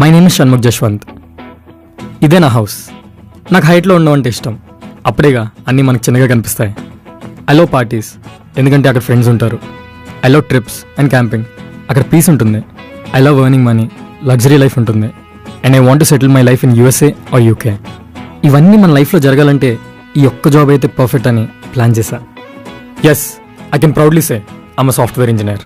My name is Shanmukh Jaswanth. ఇదే నా house. నాకు హైట్లో ఉండడం అంటే ఇష్టం. అప్పుడేగా అన్నీ మనకు చిన్నగా కనిపిస్తాయి. ఐ లవ్ పార్టీస్, ఎందుకంటే అక్కడ ఫ్రెండ్స్ ఉంటారు. I love trips and camping, అక్కడ పీస్ ఉంటుంది. I love earning money, luxury life ఉంటుంది. And I want to settle my life in USA or UK. ఇవన్నీ మన లైఫ్లో జరగాలంటే ఈ ఒక్క జాబ్ అయితే పర్ఫెక్ట్ అని ప్లాన్ చేశా. Yes, I can proudly say I'm a software engineer.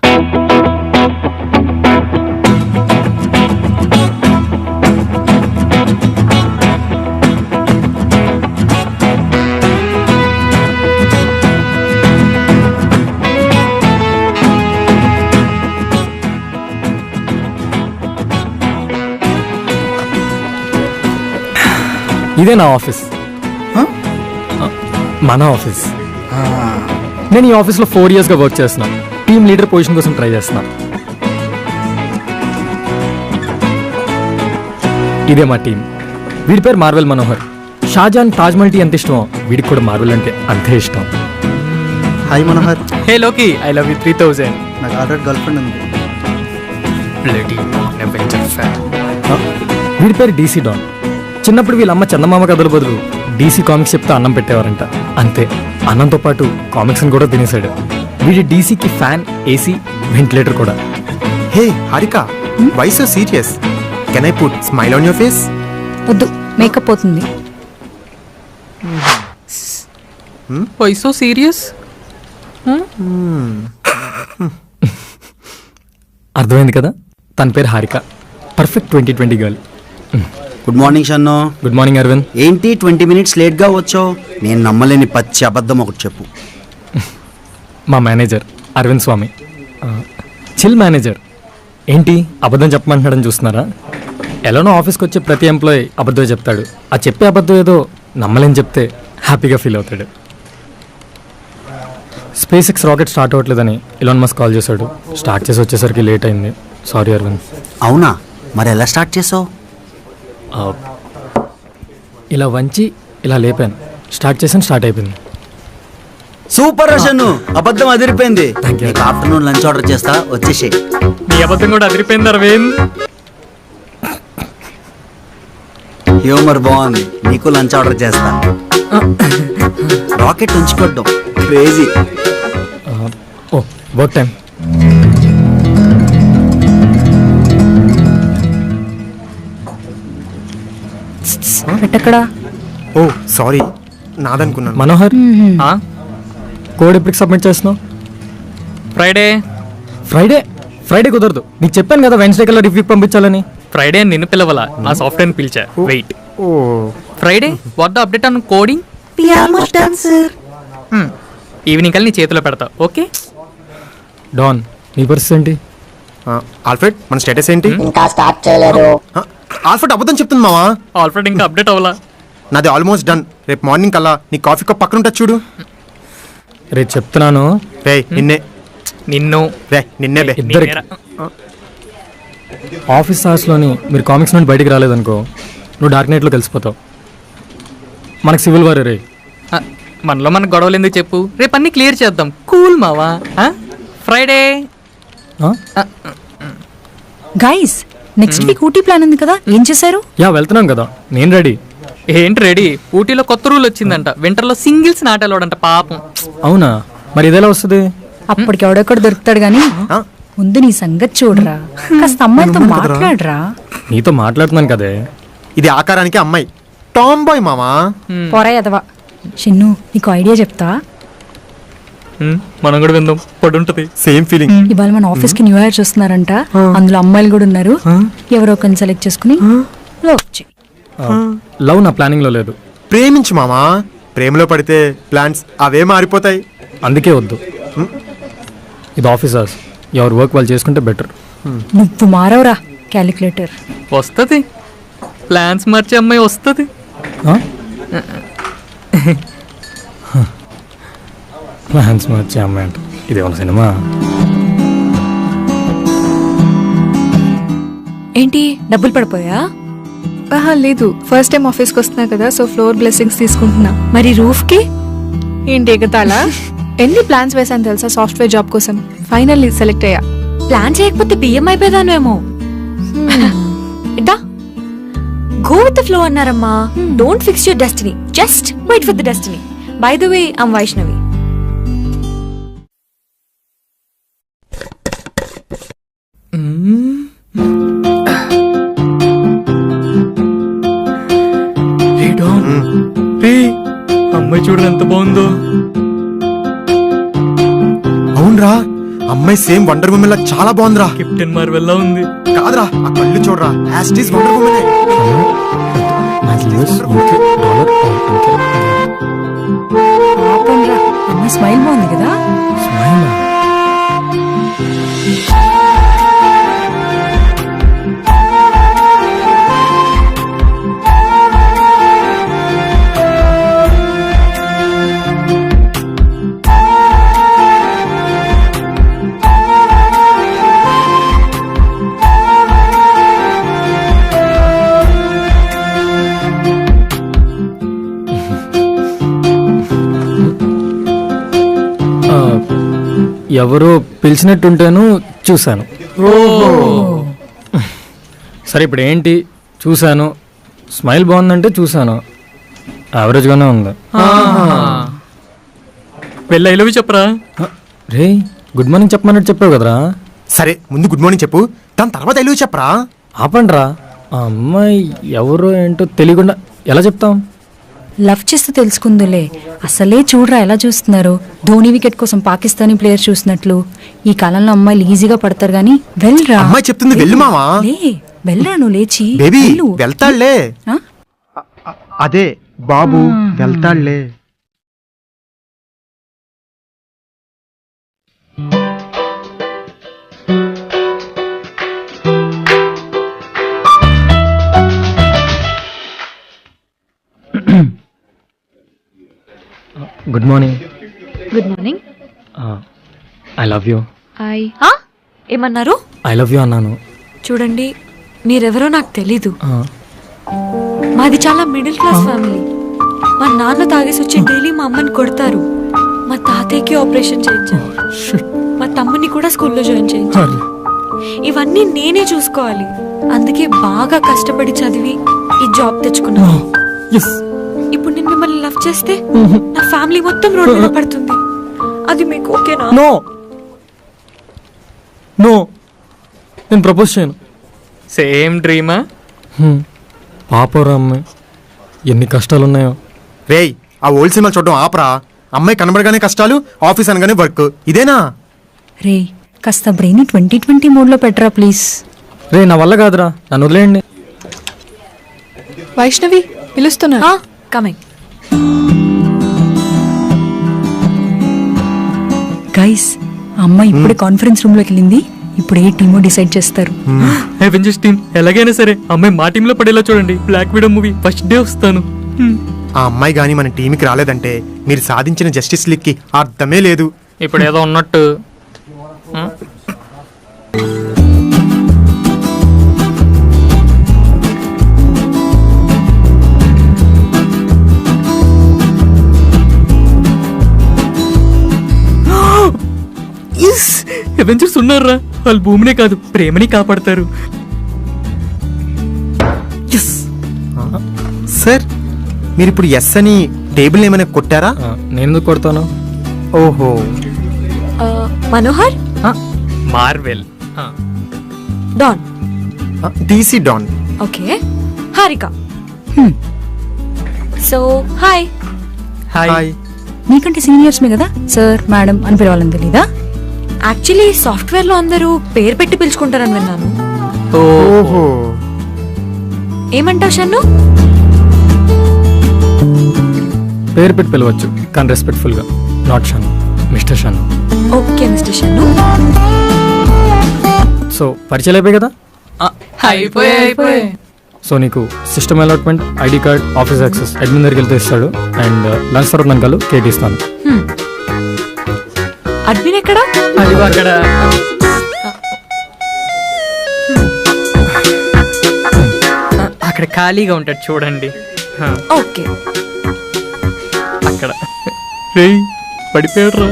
ఇదే నా ఆఫీస్, మన ఆఫీస్. నేను ఈ ఆఫీస్లో 4 yearsగా వర్క్ చేస్తున్నాను. టీమ్ లీడర్ పొజిషన్ కోసం ట్రై చేస్తున్నా. ఇదే మా టీం. వీడి పేరు మార్వెల్ మనోహర్. షాజాన్ తాజ్మహల్ టీ ఎంత ఇష్టమో వీడికి కూడా మార్వెల్ అంటే అంతే ఇష్టం. హాయ్ మనోహర్. హే లోకి, ఐ లవ్ యూ 3000. నాకు ఆల్రెడీ గర్ల్ ఫ్రెండ్ ఉంది. వీడి పేరు డీసీ డాన్. చిన్నప్పుడు వీళ్ళమ్మ చందమామ కథల బదులు డీసీ కామిక్స్ చెప్తే అన్నం పెట్టేవారంట. అంతే, అన్నంతో పాటు కామిక్స్ని కూడా తినేశాడు. వీడి డీసీకి ఫ్యాన్, ఏసీ, వెంటిలేటర్ కూడా. Hey Harika, why so serious? Can I put smile on your face? వద్దు, మేకప్ పోతుంది. Why so serious? అర్థమైంది కదా, తన పేరు Harika. Perfect 2020 girl. Good morning Shannu. Good morning Aravind. ఏంటి 20 minutes లేట్గా వచ్చావు? నేను నమ్మలేని పచ్చి అబద్ధం ఒకటి చెప్పు. మా మేనేజర్ అరవింద్ స్వామి, చిల్ మేనేజర్. ఏంటి అబద్ధం చెప్పమంటున్నాడని చూస్తున్నారా? ఎలానో ఆఫీస్కి వచ్చే ప్రతి ఎంప్లాయీ అబద్ధం చెప్తాడు. ఆ చెప్పే అబద్ధం ఏదో నమ్మలేని చెప్తే హ్యాపీగా ఫీల్ అవుతాడు. SpaceX రాకెట్ స్టార్ట్ అవ్వట్లేదని ఎలాన్ మస్క్ కాల్ చేశాడు. స్టార్ట్ చేసి వచ్చేసరికి లేట్ అయింది. సారీ అరవింద్. అవునా, మరి ఎలా స్టార్ట్ చేసావు? ఇలా వంచి ఇలా లేపాను, స్టార్ట్ చేసాను, స్టార్ట్ అయిపోయింది. సూపర్ షన్ను, అబద్ధం అదిరిపోయింది. Thank you. Afternoon lunch order చేస్తా, వచ్చేసి. నీ అబద్ధం కూడా అదిరిపోయింది అరవింద్. హ్యూమర్ బాగుంది, నీకు లంచ్ ఆర్డర్ చేస్తా. రాకెట్ ఉంచుకోవడం క్రేజీ. ఓ వర్క్ టైం. పెట్టక్కడా. ఓ సారీ, నాదనుకున్నాను. మనోహర్, కోడ్ ఎప్పటికి సబ్మిట్ చేస్తున్నావు? ఫ్రైడే. ఫ్రైడే? ఫ్రైడే కుదరదు. నీకు చెప్పాను కదా వెన్స్డే కల్లా రివ్యూ పంపించాలని. ఫ్రైడే నిన్ను పిలవాలా, నా సాఫ్ట్వేర్ని పిలిచా. Wait, oh Friday what the update on coding? Evening కల్లా నీ చేతిలో పెడతా. ఓకే డాన్, నీ పరిస్థితి ఏంటి? ఆల్ఫ్రెడ్, మన స్టేటస్ ఏంటి? ఇంకా స్టార్ట్ చేయలేదు. ఆల్ఫ్రెడ్ అబద్ధం చెప్తుంది మావా. ఆల్ఫ్రెడ్ ఇంకా అప్డేట్ అవ్వాలా? నాది ఆల్మోస్ట్ డన్. రేపు మార్నింగ్ కల్లా నీ కాఫీ కప్ పక్కన ఉంటుంది చూడు. రేపు చెప్తున్నాను. రే నిన్నే, నిన్ను రే నిన్నే బే. ఇద్దరికి ఆఫీస్ అవర్స్లోని మీరు కామిక్స్ నుండి బయటికి రాలేదనుకో, నువ్వు డార్క్ నైట్లో కలిసిపోతావు. మనకు సివిల్ వారే రే. మనలో మనకు గొడవలు ఎందుకు చెప్పు, రేపు అన్ని క్లియర్ చేద్దాం. కూల్ మావా. Friday. Guys, next week Ooty plan ఉంది కదా, ఏం చేశారు? యా వెళ్తున్నాం కదా, నేను రెడీ. ఏంటి రెడీ? ఊటీలో కొత్త రూల్ వచ్చిందంట, వింటర్లో సింగిల్స్ నాటలోడంట. పాపం. అవునా, మరి ఇదేలా వస్తుంది? అప్పటికి ఎవడెక్కడ దొరుకుతాడు గానీ ముందు నీ సంగతి చూడరా. కాస్త అమ్మాయితో మాట్లాడరా. నీతో మాట్లాడుతున్నాను కదే. ఇది ఆకారానికి అమ్మాయి, టామ్ బాయ్ మామా. పొరా ఎదవా. చిన్ను, నీకు ఐడియా చెప్తా. మనం కూడా విందాం, పడుంటది. Same feeling. ఇవాళ మన ఆఫీస్ కి న్యూ ఇయర్ చూస్తున్నారంట. అందులో అమ్మాయిలు కూడా ఉన్నారు. ఎవరో ఒకరిని సెలెక్ట్ చేసుకుని లవ్ చేయి. లవ్ నా ప్లానింగ్ లో లేదు. ప్రేమించు మామా. ప్రేమలో పడితే ప్లాన్స్ అవే మారిపోతాయి. అందుకే వద్దు. ఇది ఆఫీస్ అవర్స్, ఎవరు వర్క్ వాళ్ళు చేసుకుంటే బెటర్. నువ్వు మారవరా క్యాలిక్యులేటర్. వస్తుంది, ప్లాన్స్ మార్చే అమ్మాయి వస్తుంది. ప్లాన్స్ మార్చే అమ్మాయి అంట. ఇదేమన్నా సినిమా? ఏంటి, డబ్బులు పడిపోయా? లేదు, ఫస్ట్ టైం ఆఫీస్కి వస్తున్నా కదా, సో ఫ్లోర్ బ్లెస్సింగ్స్ తీసుకుంటున్నా. మరి రూఫ్ కి ఏంటి ఎగతాళా? ఎన్ని ప్లాన్స్ వేసాను తెలుసా సాఫ్ట్వేర్ జాబ్ కోసం. ఫైనల్లీ సెలెక్ట్ అయ్యా. ప్లాన్ చేయకపోతే బియ్యం అయిపోయేదానేమో. ఇద్దా ద ఫ్లో అన్నారమ్మా. Don't fix your destiny, just wait for the destiny. By the way, I'm Vaishnavi. అమ్మాయి చూడరు ఎంత బాగుందో. అవునరా, అమ్మాయి సేమ్ వండర్ ఉమెన్ లా చాలా బాగుందిరా. కెప్టెన్ మార్వెల్లా ఉంది. కాదురా, ఆ కళ్ళు చూడరా, యాస్టీస్ వండర్ ఉమెన్. నాకు యూఎస్ యూకే డాలర్ అంతే. పాపంరా, అమ్మాయి స్మైల్ బాగుంది కదా. స్మైల్ ఎవరో పిలిచినట్టుంటేను చూశాను. సరే ఇప్పుడు ఏంటి, చూశాను, స్మైల్ బాగుందంటే చూశాను, యావరేజ్గానే ఉంది. వెళ్ళి ఐ లవ్ యూ చెప్పరా. రే గుడ్ మార్నింగ్ చెప్పమన్నట్టు చెప్పావు కదరా. సరే ముందు గుడ్ మార్నింగ్ చెప్పు, దాని తర్వాత ఎలుగు చెప్పరా. ఆపండ్రా, ఆ అమ్మాయి ఎవరో ఏంటో తెలియకుండా ఎలా చెప్తాం. లవ్ చేస్తూ తెలుసుకుందులే. అసలే చూడరా ఎలా చూస్తున్నారు, ధోని వికెట్ కోసం పాకిస్తానీ ప్లేయర్ చూసినట్లు. ఈ కాలంలో అమ్మాయిలు ఈజీగా పడతారు గానీ వెళ్ళరా. అమ్మాయి చెప్తుంది వెళ్ళు మావా. లే, వెళ్ళరా, నువ్వు లేచి బేబీ వెళ్ళు. వెళ్తాళ్లే. ఆ? అదే బాబు వెళ్తాళ్లే. Good morning. Good morning. I love you. ఏమన్నారు? ఐ లవ్ యూ అన్నాను. చూడండి, మీరెవరో నాకు తెలీదు. ఆ, మాది చాలా మిడిల్ క్లాస్ ఫ్యామిలీ. మా నాన్న తాగేసి వచ్చి డైలీ మా అమ్మని కొడతారు. మా తాతయ్యకి ఆపరేషన్ చేయించారు. మా తమ్ముని కూడా స్కూల్లో జాయిన్ చేయించారు. ఇవన్నీ నేనే చూసుకోవాలి. అందుకే బాగా కష్టపడి చదివి ఈ జాబ్ తెచ్చుకున్నాను. yes. ఇప్పుడు నేను మిమ్మల్ని లవ్ చేస్తే నా ఫ్యామిలీ మొత్తం రోడ్ మీద పడుతుంది. అది మీకు ఓకేనా? నో నో, నేను ప్రపోజ్ చేయను. సేమ్ డ్రీమా? పాపరా అమ్మాయి, ఎన్ని కష్టాలు ఉన్నాయో. రేయ్, ఆ ఓల్డ్ సినిమా చూడడం ఆపరా. అమ్మాయి కనబడగానే కష్టాలు, ఆఫీస్ అనగానే వర్క్, ఇదేనా? రే కాస్త బ్రెయిన్ 2020 మోడ్లో పెట్టరా ప్లీజ్. రే నా వల్ల కాదురా, నన్ను వదిలేయండి. వైష్ణవి పిలుస్తున్నా. కమింగ్. గైస్, అమ్మాయి ఇప్పుడే కాన్ఫరెన్స్ రూమ్ లోకి వెళ్ళింది. ఇప్పుడు ఏ టీమో డిసైడ్ చేస్తారు. అవెంజర్స్ టీమ్ ఎలాగైనా సరే అమ్మాయి మా టీంలో పడేలా చూడండి. Black Widow movie first day వస్తాను. ఆ అమ్మాయి గానీ మన టీంకి రాలేదంటే మీరు సాధించిన జస్టిస్ లీగ్ కి అర్థమే లేదు. ఇప్పుడు ఏదో ఉన్నట్టు. అవెంజర్స్ ఉన్నారా, వాళ్ళు భూమినే కాదు ప్రేమని కాపాడతారు. సార్, మీరు ఇప్పుడు ఎస్ అని టేబుల్ ఏమైనా కొట్టారా? నేను ఎందుకు కొడతాను? ఓహో, Manohar. Marvel. Don. DC don. Okay. Harika. So hi. Hi. మీకంటే సీనియర్స్ మీ కదా, సార్ మేడం అని పిలవాలని తెలీదా? యాక్చువల్లీ సాఫ్ట్వేర్ లో అందరూ పేరు పెట్టి పిలుచుకుంటారని విన్నాను. ఓహో, ఏమంటావు షన్ను? పేరు పెట్టి పిలవచ్చు కానీ రెస్పెక్ట్ఫుల్ గా. Not Shanu, mister Shanu. Okay mister Shannu. So పరిచయాలు అయిపోయి కదా. అయిపోయి సో నీకు system allotment, ID card, office access admin దగ్గరికి వెళ్తే ఇస్తాడు. అండ్ లంచ్ తర్వాత నన్ను కలు, కేక్ ఇస్తాను. అడ్మిన్ ఎక్కడా? అది అక్కడ. అక్కడ ఖాళీగా ఉంటాడు చూడండి. ఓకే. అక్కడ రేయ్ పడిపోయాడు.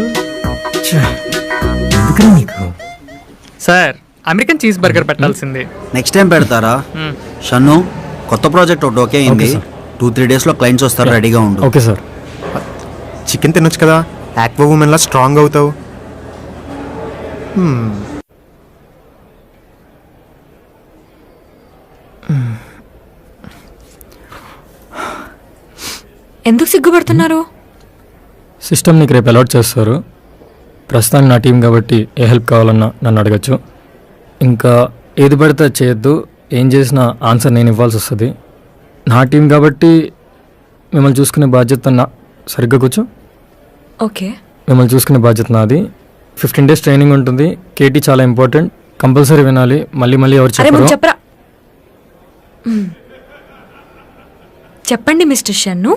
ఎందుకని నీకు సార్, అమెరికన్ చీజ్ బర్గర్ పెట్టాల్సిందే. నెక్స్ట్ టైం పెడతారా? షన్ను కొత్త ప్రాజెక్ట్ ఒకటి ఓకే అయింది. Okay, sir. 2-3 డేస్లో క్లయింట్స్ వస్తారు, రెడీగా ఉండు. Okay sir. చికెన్ తినొచ్చు కదా, ఆక్వా ఉమెన్లా స్ట్రాంగ్ అవుతావు. ఎందుకు సిగ్గుపడుతున్నారు? సిస్టమ్ నీకు రేపు అలాట్ చేస్తారు. ప్రస్తుతానికి నా టీం కాబట్టి ఏ హెల్ప్ కావాలన్నా నన్ను అడగచ్చు. ఇంకా ఏది పడితే అది చేయొద్దు. ఏం చేసినా ఆన్సర్ నేను ఇవ్వాల్సి వస్తుంది. నా టీం కాబట్టి మిమ్మల్ని చూసుకునే బాధ్యత సరిగ్గా కూర్చో. ఓకే. మిమ్మల్ని చూసుకునే బాధ్యత నాది. 15 days ట్రైనింగ్ ఉంటుంది. కేటీ చాలా ఇంపార్టెంట్, కంపల్సరీ వినాలి. మళ్ళీ మళ్ళీ ఎవరు అరే ముందు చెప్పరు. చెప్పరా. చెప్పండి mister Shannu.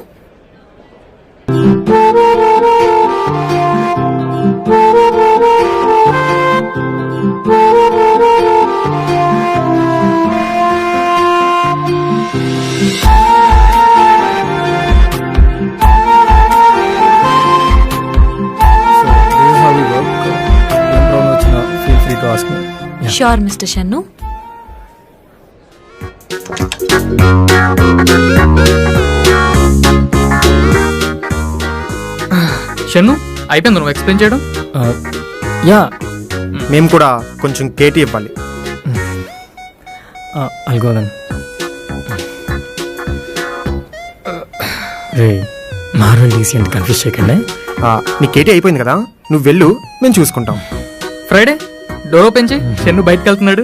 Sure mister Shannu. Shannu అయిపోయింది నువ్వు ఎక్స్ప్లెయిన్ చేయడం. యా, మేము కూడా కొంచెం కేటీ ఇవ్వాలి. అల్గోదన్ రే మార్వెల్ డీసీ అంటే కన్ఫ్యూజ్ చేయకండి. నీ కేటీ అయిపోయింది కదా, నువ్వు వెళ్ళు, మేము చూసుకుంటాం. ఫ్రైడే డోర్ ఓపెన్ చేయి, షన్ను బయటకు వెళ్తున్నాడు.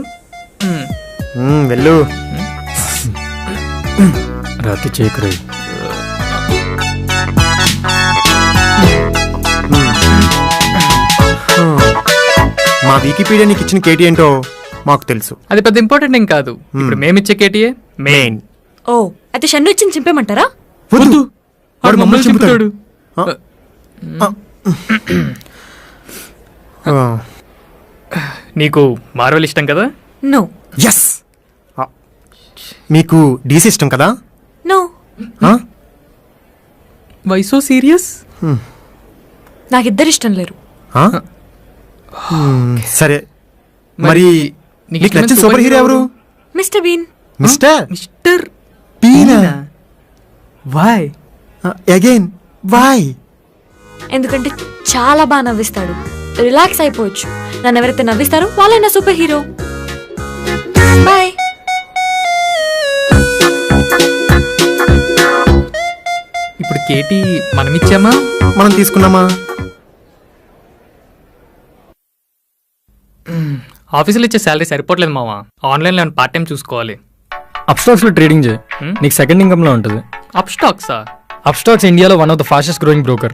వెళ్ళు. రాత్రి చేయకురే. మా వికీపీడియా నీకు ఇచ్చిన కేటీ ఏంటో మాకు తెలుసు. అది పెద్ద ఇంపార్టెంట్ ఏం కాదు. ఇప్పుడు మేమిచ్చే కేటీఏ మెయిన్. ఓ అయితే షన్ను ఇచ్చింది చింపేమంటారా? వద్దు, వాడు మమ్మల్ని చింపుతాడు. నీకు మార్వెల్ ఇష్టం కదా? నో. ఎస్. మీకు డీసీ ఇష్టం కదా? నో. Why so serious? నాకు ఇద్దరు ఇష్టం లేరు. సరే, మరి నీకు నచ్చిన సూపర్ హీరో ఎవరు? Mister Bean. Mister mister Bean. Why? Again why? ఎందుకంటే చాలా బాగా నవ్విస్తాడు. రిలాక్స్ అయిపోవచ్చు. నన్ను ఎవరైతే నవ్విస్తారో వాళ్ళే నా సూపర్ హీరో. బాయ్. ఇప్పుడు కేటీ మనం ఇచ్చామా మనం తీసుకున్నామా? ఆఫీసులో ఇచ్చే శాలరీ సరిపోవట్లేదు మావా. ఆన్లైన్లో పార్ట్ టైం చూసుకోవాలి. అప్స్టాక్స్లో ట్రేడింగ్ చేయి, నీకు సెకండ్ ఇన్కమ్లో ఉంటుంది. అప్ స్టాక్సా? అప్స్టాక్స్ ఇండియాలో one of the fastest growing broker.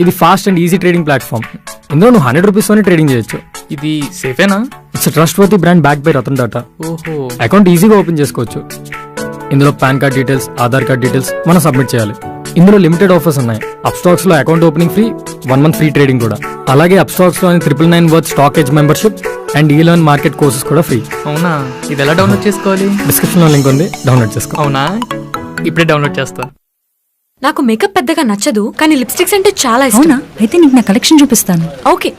ఇది fast and easy trading platform. ఇందులో నువ్వు 100 రూపీస్తోనే ట్రేడింగ్ చేయొచ్చు. ఇది సేఫేనా? It's trustworthy brand back by Ratan Tata. ఓహో. అకౌంట్ ఈజీగా ఓపెన్ చేసుకోవచ్చు. ఇందులో PAN card details, Aadhaar card details మనం సబ్మిట్ చేయాలి. ఇందులో లిమిటెడ్ ఆఫర్స్ ఉన్నాయి. అప్స్టాక్స్ లో account opening free, 1 month free trading కూడా. అలాగే అప్స్టాక్స్ లో 999 worth stock edge membership and eLearn market courses కూడా ఫ్రీ. అవునా? ఇది ఎలా డౌన్లోడ్ చేసుకోవాలి? డిస్క్రిప్షన్ లో లింక్ ఉంది, డౌన్లోడ్ చేసుకో. అవునా? ఇప్పుడే డౌన్లోడ్ చేస్తా. నాకు మేకప్ పెద్దగా నచ్చదు, కానీ లిప్స్టిక్స్ అంటే చాలా ఇష్టం. అవునా? అయితే నీకు నా కలెక్షన్ చూపిస్తాను. ఓకే.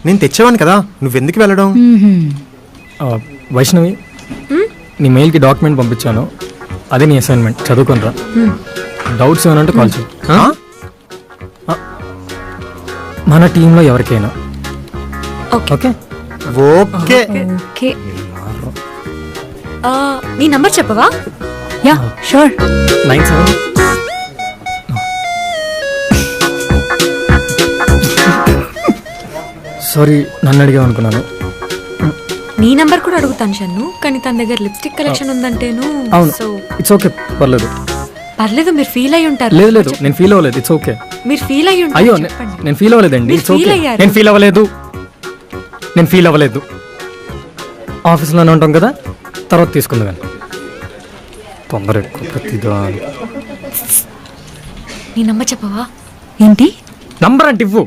నేను తెచ్చేవాను కదా, నువ్వెందుకు వెళ్ళడం? వైష్ణవి, నీ మెయిల్కి డాక్యుమెంట్ పంపించాను, అదే నీ అసైన్మెంట్. చదువుకోనరా. డౌట్స్ ఏమనంటే కాల్ చేయి. మన టీంలో ఎవరికైనా. ఓకే. Okay okay. ఓకే. నీ నంబర్ చెప్పవా? Yeah sure. 97. సారీ, నన్ను అడిగావు అనుకున్నాను. నీ నంబర్ కూడా అడుగుతాను షన్ను, కానీ తన దగ్గర లిప్స్టిక్ కలెక్షన్ ఉందంటేను. అవును, సో ఇట్స్ ఓకే, పర్లేదు. పర్లేదు, మీరు ఫీల్ అయ్యి ఉంటారు. లేదు లేదు, నేను ఫీల్ అవ్వలేదు. It's okay. మీరు ఫీల్ అయ్యి అయ్యో, ఉంటారు. చెప్పండి. నేను ఫీల్ అవ్వలేదండి. మీరు ఇట్స్ feel ఓకే. అయ్యారు. నేను ఫీల్ అవ్వలేదు. నేను ఫీల్ అవ్వలేదు. ఆఫీస్లోనే ఉంటాం కదా, తర్వాత తీసుకుంది కానీ తొందర ఎక్కువ ప్రతిదాని. నీ నంబర్ చెప్పవా? ఏంటి? నంబర్ అంటే ఇవ్వు.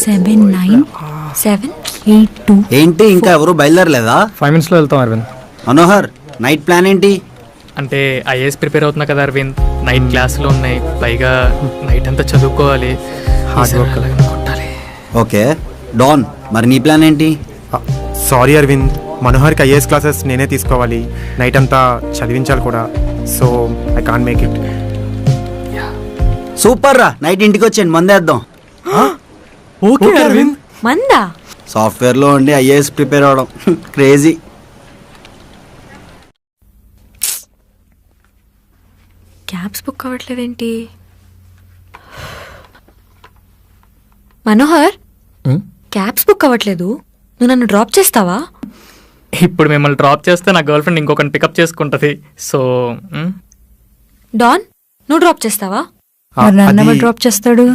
సెవెన్ 7982. ఏంటి ఇంకా ఎవరు బయలుదేరలేదా? 5 minutes లో వెళ్తాం అరవింద్. మనోహర్, నైట్ ప్లాన్ ఏంటి? అంటే ఐఏఎస్ ప్రిపేర్ అవుతున్నా కదా అరవింద్. నైట్ క్లాసులు ఉన్నాయి, పైగా నైట్ అంతా చదువుకోవాలి. Hard work. ఈసారి అలాగైనా కొట్టాలి. ఓకే డాన్, మరి నీ ప్లాన్ ఏంటి? సారీ అరవింద్, మనోహర్కి ఐఏఎస్ క్లాసెస్ నేనే తీసుకోవాలి, నైట్ అంతా చదివించాలి కూడా. So I can't make it. Super రా, నైట్ ఇంటికి వచ్చేయండి, మందేద్దాం. ఓకే అరవింద్. మందా? సాఫ్ట్వేర్లో ఉండి ఐఏఎస్ ప్రిపేర్ అవడం క్రేజీ. క్యాబ్స్ బుక్ అవ్వట్లేదేంటి? మనోహర్, క్యాబ్స్ బుక్ అవ్వట్లేదు. నువ్వు నన్ను డ్రాప్ చేస్తావా? ఇప్పుడు మిమ్మల్ని డ్రాప్ చేస్తే నా గర్ల్ ఫ్రెండ్ ఇంకొకరిని పికప్ చేసుకుంటది. సో డాన్, నువ్వు డ్రాప్ చేస్తావా? మరి నన్ను ఎవరు అది- డ్రాప్ చేస్తాడు?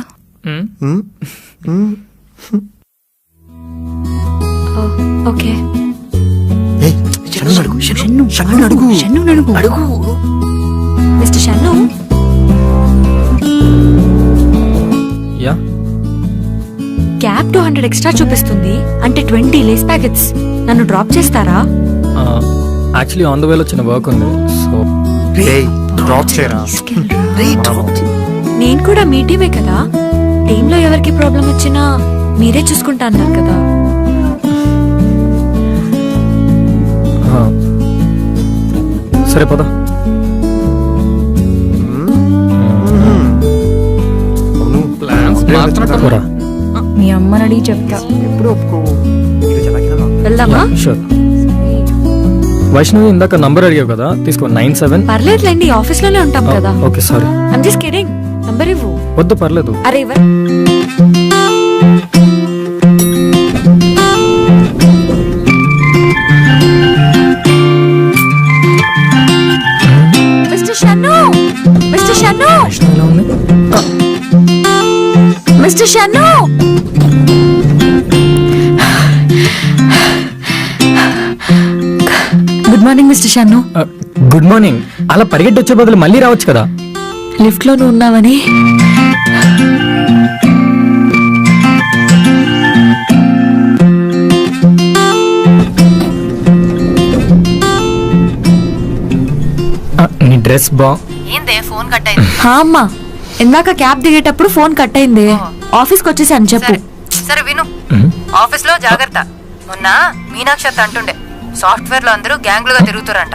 ఓకే. షన్ను అడుగు. Mister Shannu, yeah cab 200 extra చూపిస్తుంది, అంటే 20 లేస్ ప్యాకెట్స్. నన్ను డ్రాప్ చేస్తారా? యాక్చువల్లీ ఆన్ ద వేలో చిన్న వర్క్ ఉంది. సో డ్రాప్ చేయరా? నేను కూడా మీ టీమే కదా. టీంలో ఎవరికి ప్రాబ్లం వచ్చినా మీరే చూసుకుంటా అన్నారు కదా. సరే పద. ప్లాన్స్ మాత్రం పోరా. మీ అమ్మని అడిగి చెప్తా. ఎప్పుడు ఒప్పుకో. వెళ్దామా? షూర్. వైష్ణవి ఇందాక నంబర్ అడిగావు కదా, తీసుకో. 97. పర్లేదులేండి, ఆఫీస్ లోనే ఉంటాం కదా. Okay sorry. I'm just kidding. Number ఇవ్వు. వద్దు పర్లేదు. అరే ఇవ్వ. మిస్టర్ షన్ను, మిస్టర్ షన్ను, వైష్ణవి ఎలా ఉంది? Mister Shannu. Good morning mister Shannu. Good morning. అలా పరిగెట్టి వచ్చే బదులు మళ్ళీ రావచ్చు కదా. లిఫ్ట్ లో నువ్వు ఉన్నావని. నీ డ్రెస్ బా. హా అమ్మా, ఇందాక క్యాబ్ దిగేటప్పుడు ఫోన్ కట్ అయింది. ఆఫీస్కి వచ్చేసి అని చెప్పు. సరే విను, ఆఫీస్ లో జాగ్రత్త. మొన్న మీనాక్షి అంటుండే సాఫ్ట్వేర్ లో అందరూ గ్యాంగ్లుగా తిరుగుతారంట.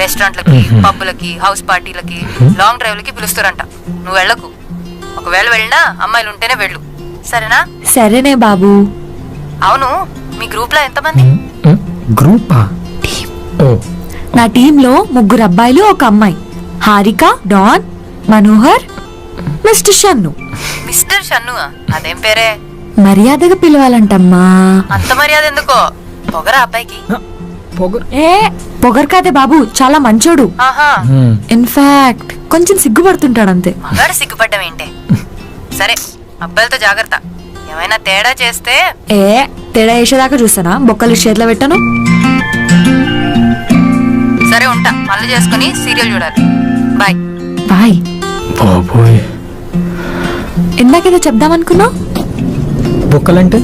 రెస్టారెంట్లకి, పబ్బులకి, హౌస్ పార్టీలకి, లాంగ్ డ్రైవ్లకి పిలుస్తారంట. నువ్వు వెళ్ళకు. ఒకవేళ వెళ్ళినా అమ్మాయిలు ఉంటేనే వెళ్ళు, సరేనా? సరేనే బాబు. అవును, మీ గ్రూప్ లో ఎంతమంది? గ్రూపా? ఓ నా టీంలో 3 అబ్బాయిలు, 1 అమ్మాయి. Harika, don, Manohar, mister Shannu. Mister Shannu? అదేం పేరే? మర్యాదగా పిలవాలంటమ్మా. అంత మర్యాద ఎందుకో? పొగరా అబ్బాయికి? ఏ పొగరు కాదే బాబు, చాలా మంచోడు. ఆహా, ఇన్ఫాక్ట్ కొంచెం సిగ్గుపడుతుంటాడంతే. మగాడు సిగ్గుపడ్డం ఏంటే? సరే, అబ్బాయిలతో జాగ్రత్త. ఏమైనా తేడా చేస్తే ఏ తేడా వేసేదాకా చూస్తానా? బొక్కలు చేతిలో పెట్టను. సరే ఉంటా, మళ్ళీ చేసుకుని సీరియల్ చూడాలి. బాయ్. బాయ్. బాబోయ్. ఇందాకేదో చెప్దామనుకున్నా. బొక్కలంటే?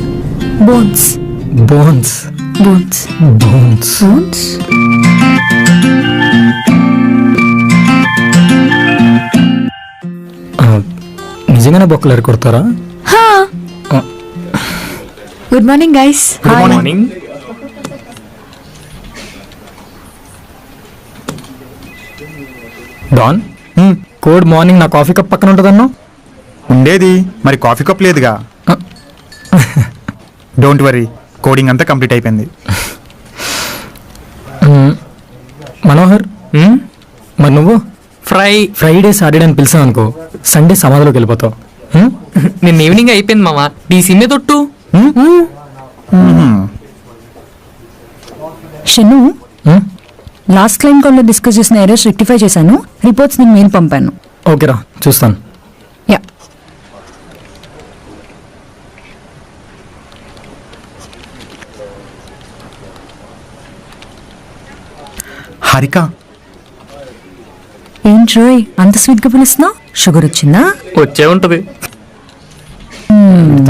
Bones. Bones. Bones. Bones. Bones. నిజంగానే బొక్కలు ఎరకొడతారా? Good morning guys. Good morning. Don, code morning నా కాఫీ కప్ పక్కన ఉంటుందన్నా. ఉండేది, మరి కాఫీ కప్ లేదుగా. డోంట్ వరీ, కోడింగ్ అంతా కంప్లీట్ అయిపోయింది. మనోహర్, మరి నువ్వు ఫ్రైడే సాటర్డే అని పిలిచావు అనుకో, సండే సమాధిలోకి వెళ్ళిపోతావు. నిన్న ఈవినింగ్ అయిపోయింది మామ. డీసీ మీద తొట్టు. షన్ను, లాస్ట్ క్లైమ్ కాల్లో డిస్కస్ చేసిన ఎర్రర్స్ రెక్టిఫై చేశాను. రిపోర్ట్స్ నేను మెయిల్ పంపాను. ఓకేరా, చూస్తాను. యా. హారిక, ఏంటి రోయ్ అంత స్వీట్గా పిలుస్తున్నావు? షుగర్ వచ్చిందా? వచ్చే ఉంటది.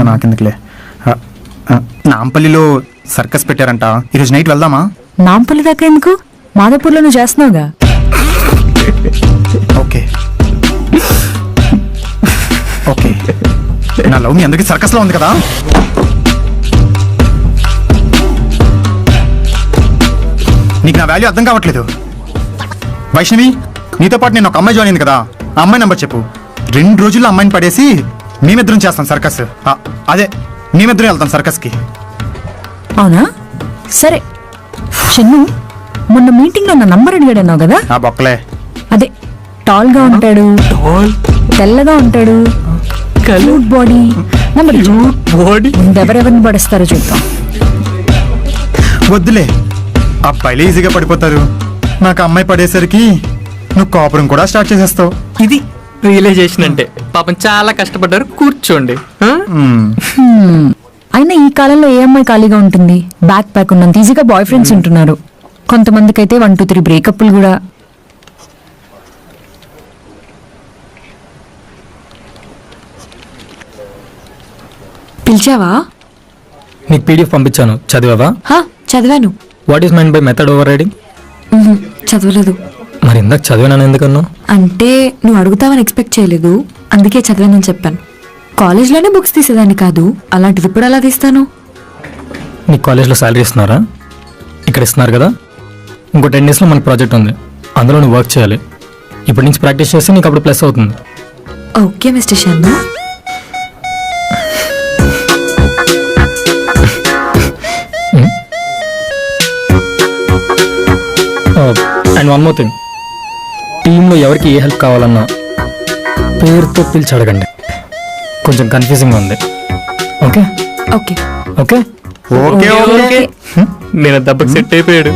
నాకెందుకులే. నాంపల్లిలో సర్కస్ పెట్టారంట, ఈరోజు నైట్ వెళ్దామా? నాంపల్లి దాకా ఎందుకు? మాదాపూర్లో నువ్వు చేస్తున్నావుగా. ఓకే. ఓకే నా లవ్ మీ అందరికీ సర్కస్లో ఉంది కదా. నీకు నా వాల్యూ అర్థం కావట్లేదు. వైష్ణవి, నీతో పాటు నేను ఒక అమ్మాయి జాయిన్ అయింది కదా, ఆ అమ్మాయి నెంబర్ చెప్పు. 2 రోజుల్లో అమ్మాయిని పడేసి మేమిద్దరం చేస్తాం సర్కస్. అదే మేమిద్దరం వెళ్తాం సర్కస్కి. అవునా? సరే షన్ను, మొన్న మీటింగ్లో నా నంబర్ అడిగాడన్నావు కదా, ఆ బొక్కలే. అదే టాల్గా ఉంటాడు, తెల్లగా ఉంటాడు, క్యూట్ బాడీ, నంబర్ బాడీ ముందెవరెవరిని పడేస్తారో చూద్దాం. వద్దులే, అబ్బాయిలు ఈజీగా పడిపోతారు. నాకు అమ్మాయి పడేసరికి నువ్వు కాపురం కూడా స్టార్ట్ చేసేస్తావు. ఇది రియలైజేషన్ అంటే. పాపం చాలా కష్టపడ్డారు, కూర్చోండి. ఆ? అయినా ఈ కాలంలో ఏ అమ్మాయి ఖాళీగా ఉంటుంది? బ్యాక్ ప్యాక్ ఉన్నంత ఈజీగా బాయ్ ఫ్రెండ్స్ ఉంటున్నారు. కొంతమందికి అయితే 1, 2, 3 బ్రేకప్లు కూడా. పిలిచావా? నీకు పీడిఎఫ్ పంపించాను, చదివావా? హా, చదివాను. What is mind by method over riding? చదవలేదు. మరి ఇందాక చదివాను ఎందుకన్నా? అంటే నువ్వు అడుగుతావని ఎక్స్పెక్ట్ చేయలేదు, అందుకే చదివానని చెప్పాను. కాలేజ్లోనే బుక్స్ తీసేదాన్ని కాదు, అలాంటిది ఇప్పుడు ఎలా తీస్తాను? నీ కాలేజ్లో శాలరీ ఇస్తున్నారా? ఇక్కడ ఇస్తున్నారు కదా. ఇంకో 10 డేస్లో మనకి ప్రాజెక్ట్ ఉంది, అందులో నువ్వు వర్క్ చేయాలి. ఇప్పటి నుంచి ప్రాక్టీస్ చేస్తే నీకు అప్పుడు ప్లస్ అవుతుంది. Okay mister Sharma. And one more thing, టీంలో ఎవరికి ఏ హెల్ప్ కావాలన్నా పేరుతో పిలిచి అడగండి. కొంచెం కన్ఫ్యూజింగ్ ఉంది. Okay okay. Okay okay okay. నేను దెబ్బకి సెట్ అయిపోయాడు.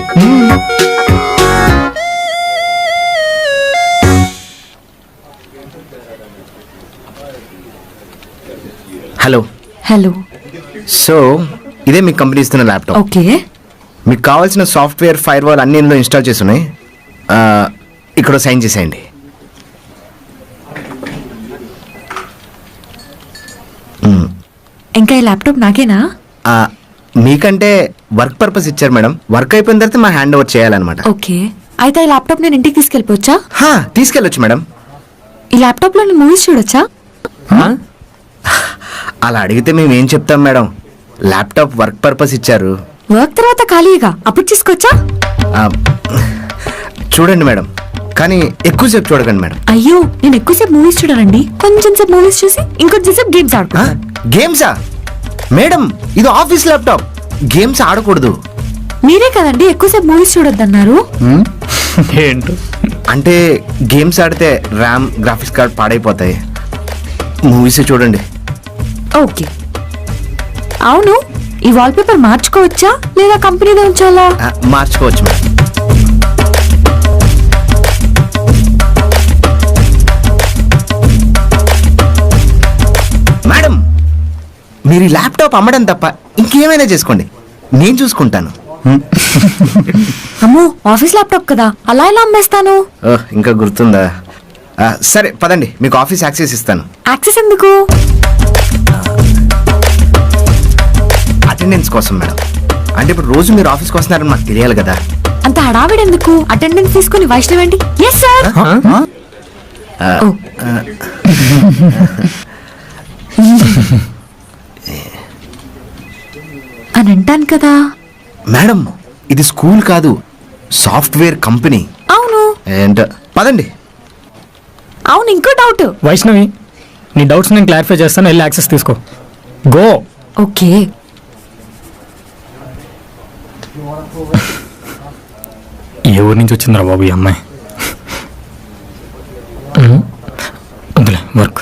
హలో. హలో. సో ఇదే మీ కంపెనీ ఇస్తున్న ల్యాప్టాప్. ఓకే. మీకు కావాల్సిన సాఫ్ట్వేర్, ఫైర్ వాల్ అన్ని ఇందులో ఇన్స్టాల్ చేసి ఉన్నాయి. ఇక్కడ సైన్ చేసేయండి. ఇంకా ఈ ల్యాప్టాప్ నాకేనా? మీకంటే వర్క్ పర్పస్ ఇచ్చారు మేడం. వర్క్ అయిపోయిన తర్వాత మా హ్యాండ్ ఓవర్ చేయాలన్నమాట. ఓకే. అయితే ఈ ల్యాప్టాప్ నేను ఇంటికి తీసుకెళ్ళిపోవచ్చా? తీసుకెళ్ళొచ్చు మేడం. ఈ ల్యాప్టాప్ లో నేను మూవీస్ చూడొచ్చా? అలా అడిగితే మేము ఏం చెప్తాం మేడం. ల్యాప్టాప్ వర్క్ పర్పస్ ఇచ్చారు. వర్క్ తర్వాత ఖాళీగా అప్పుడు తీసుకోవచ్చా? చూడండి మేడం, కానీ ఎక్కువసేపు చూడకండి మేడం. అయ్యో, నేను ఎక్కువసేపు మూవీస్ చూడనండి. కొంచెం సేపు మూవీస్ చూసి ఇంకొంచెం సేపు గేమ్స్ ఆడుకుంటాను. గేమ్సా మేడం? ఇది ఆఫీస్ ల్యాప్టాప్, గేమ్స్ ఆడకూడదు. మీరే కదండి ఎక్కువసేపు మూవీస్ చూడొద్దన్నారు. ఏంటో అంటే గేమ్స్ ఆడితే ర్యామ్, గ్రాఫిక్స్ కార్డ్ పాడైపోతాయి. మూవీస్ చూడండి. ఓకే. అవును, ఈ వాల్పేపర్ మార్చుకోవచ్చా లేదా కంపెనీలో ఉంచాలా? మార్చుకోవచ్చు మేడం. మేడం, మీరు ఈ ల్యాప్టాప్ అమ్మడం తప్ప ఇంకేమైనా చేసుకోండి, నేను చూసుకుంటాను. అమ్మో, ఆఫీస్ ల్యాప్టాప్ కదా, అలా ఎలా అమ్మేస్తాను? ఇంకా గుర్తుందా? సరే పదండి, మీకు ఆఫీస్ యాక్సెస్ ఇస్తాను. యాక్సెస్ ఎందుకు? అటెండెన్స్ కోసం మేడం. అంటే ఇప్పుడు రోజు మీరు ఆఫీస్కి వస్తున్నారని మాకు తెలియాలి కదా. అంత హడావిడి ఎందుకు? అటెండెన్స్ తీసుకుని వైష్ణవేంటి? ఎస్ సార్ అని అంటాను కదా. మేడం, ఇది స్కూల్ కాదు, సాఫ్ట్వేర్ కంపెనీ. అవును. ఏంట, పదండి. అవును, ఇంకో డౌట్. వైష్ణవి, నీ డౌట్స్ నేను క్లారిఫై చేస్తాను, వెళ్ళి యాక్సెస్ తీసుకో. గో. ఓకే. ఏ ఊరి నుంచి వచ్చిందిరా బాబు ఈ అమ్మాయి? వద్దులే, వర్క్.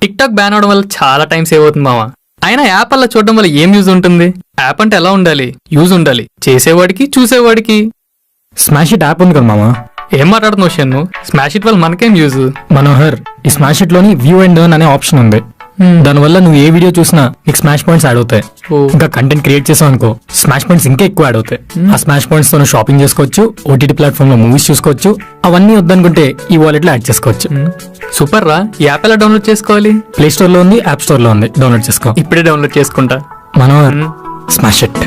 టిక్ టాక్ బ్యాన్ అవడం వల్ల చాలా టైం సేవ్ అవుతుంది మావా. అయినా యాప్ అలా చూడడం వల్ల ఏం యూజ్ ఉంటుంది? యాప్ అంటే ఎలా ఉండాలి? యూజ్ ఉండాలి, చేసేవాడికి చూసేవాడికి. స్మాష్ ఇట్ యాప్ ఉంది కదా మామ. ఏం మాట్లాడుతున్నావు షన్ను? స్మాష్ ఇట్ వల్ల మనకేం యూజ్? మనోహర్, ఈ స్మాష్ ఇట్ లోని వ్యూ అండ్ ఎర్న్ అనే ఆప్షన్ ఉంది. దానివల్ల నువ్వు ఏ వీడియో చూసినా నీకు స్మాష్ పాయింట్స్ యాడ్ అవుతాయి. ఇంకా కంటెంట్ క్రియేట్ చేసావు అనుకో, స్మాష్ పాయింట్స్ ఇంకా ఎక్కువ యాడ్ అవుతాయి. ఆ స్మాష్ పాయింట్స్ తో షాపింగ్ చేసుకోవచ్చు, ఓటీటీ ప్లాట్ఫామ్ లో మూవీస్ చూసుకోవచ్చు. అవన్నీ వద్దనుకుంటే ఈ వాలెట్ లో యాడ్ చేసుకోవచ్చు. సూపర్ రా. ఈ యాప్ ఎలా డౌన్లోడ్ చేసుకోవాలి? ప్లే స్టోర్ లో ఉంది, యాప్ స్టోర్ లో ఉంది. డౌన్లోడ్ చేసుకో. ఇప్పుడే డౌన్లోడ్ చేసుకుంటా. Manohar, smash it.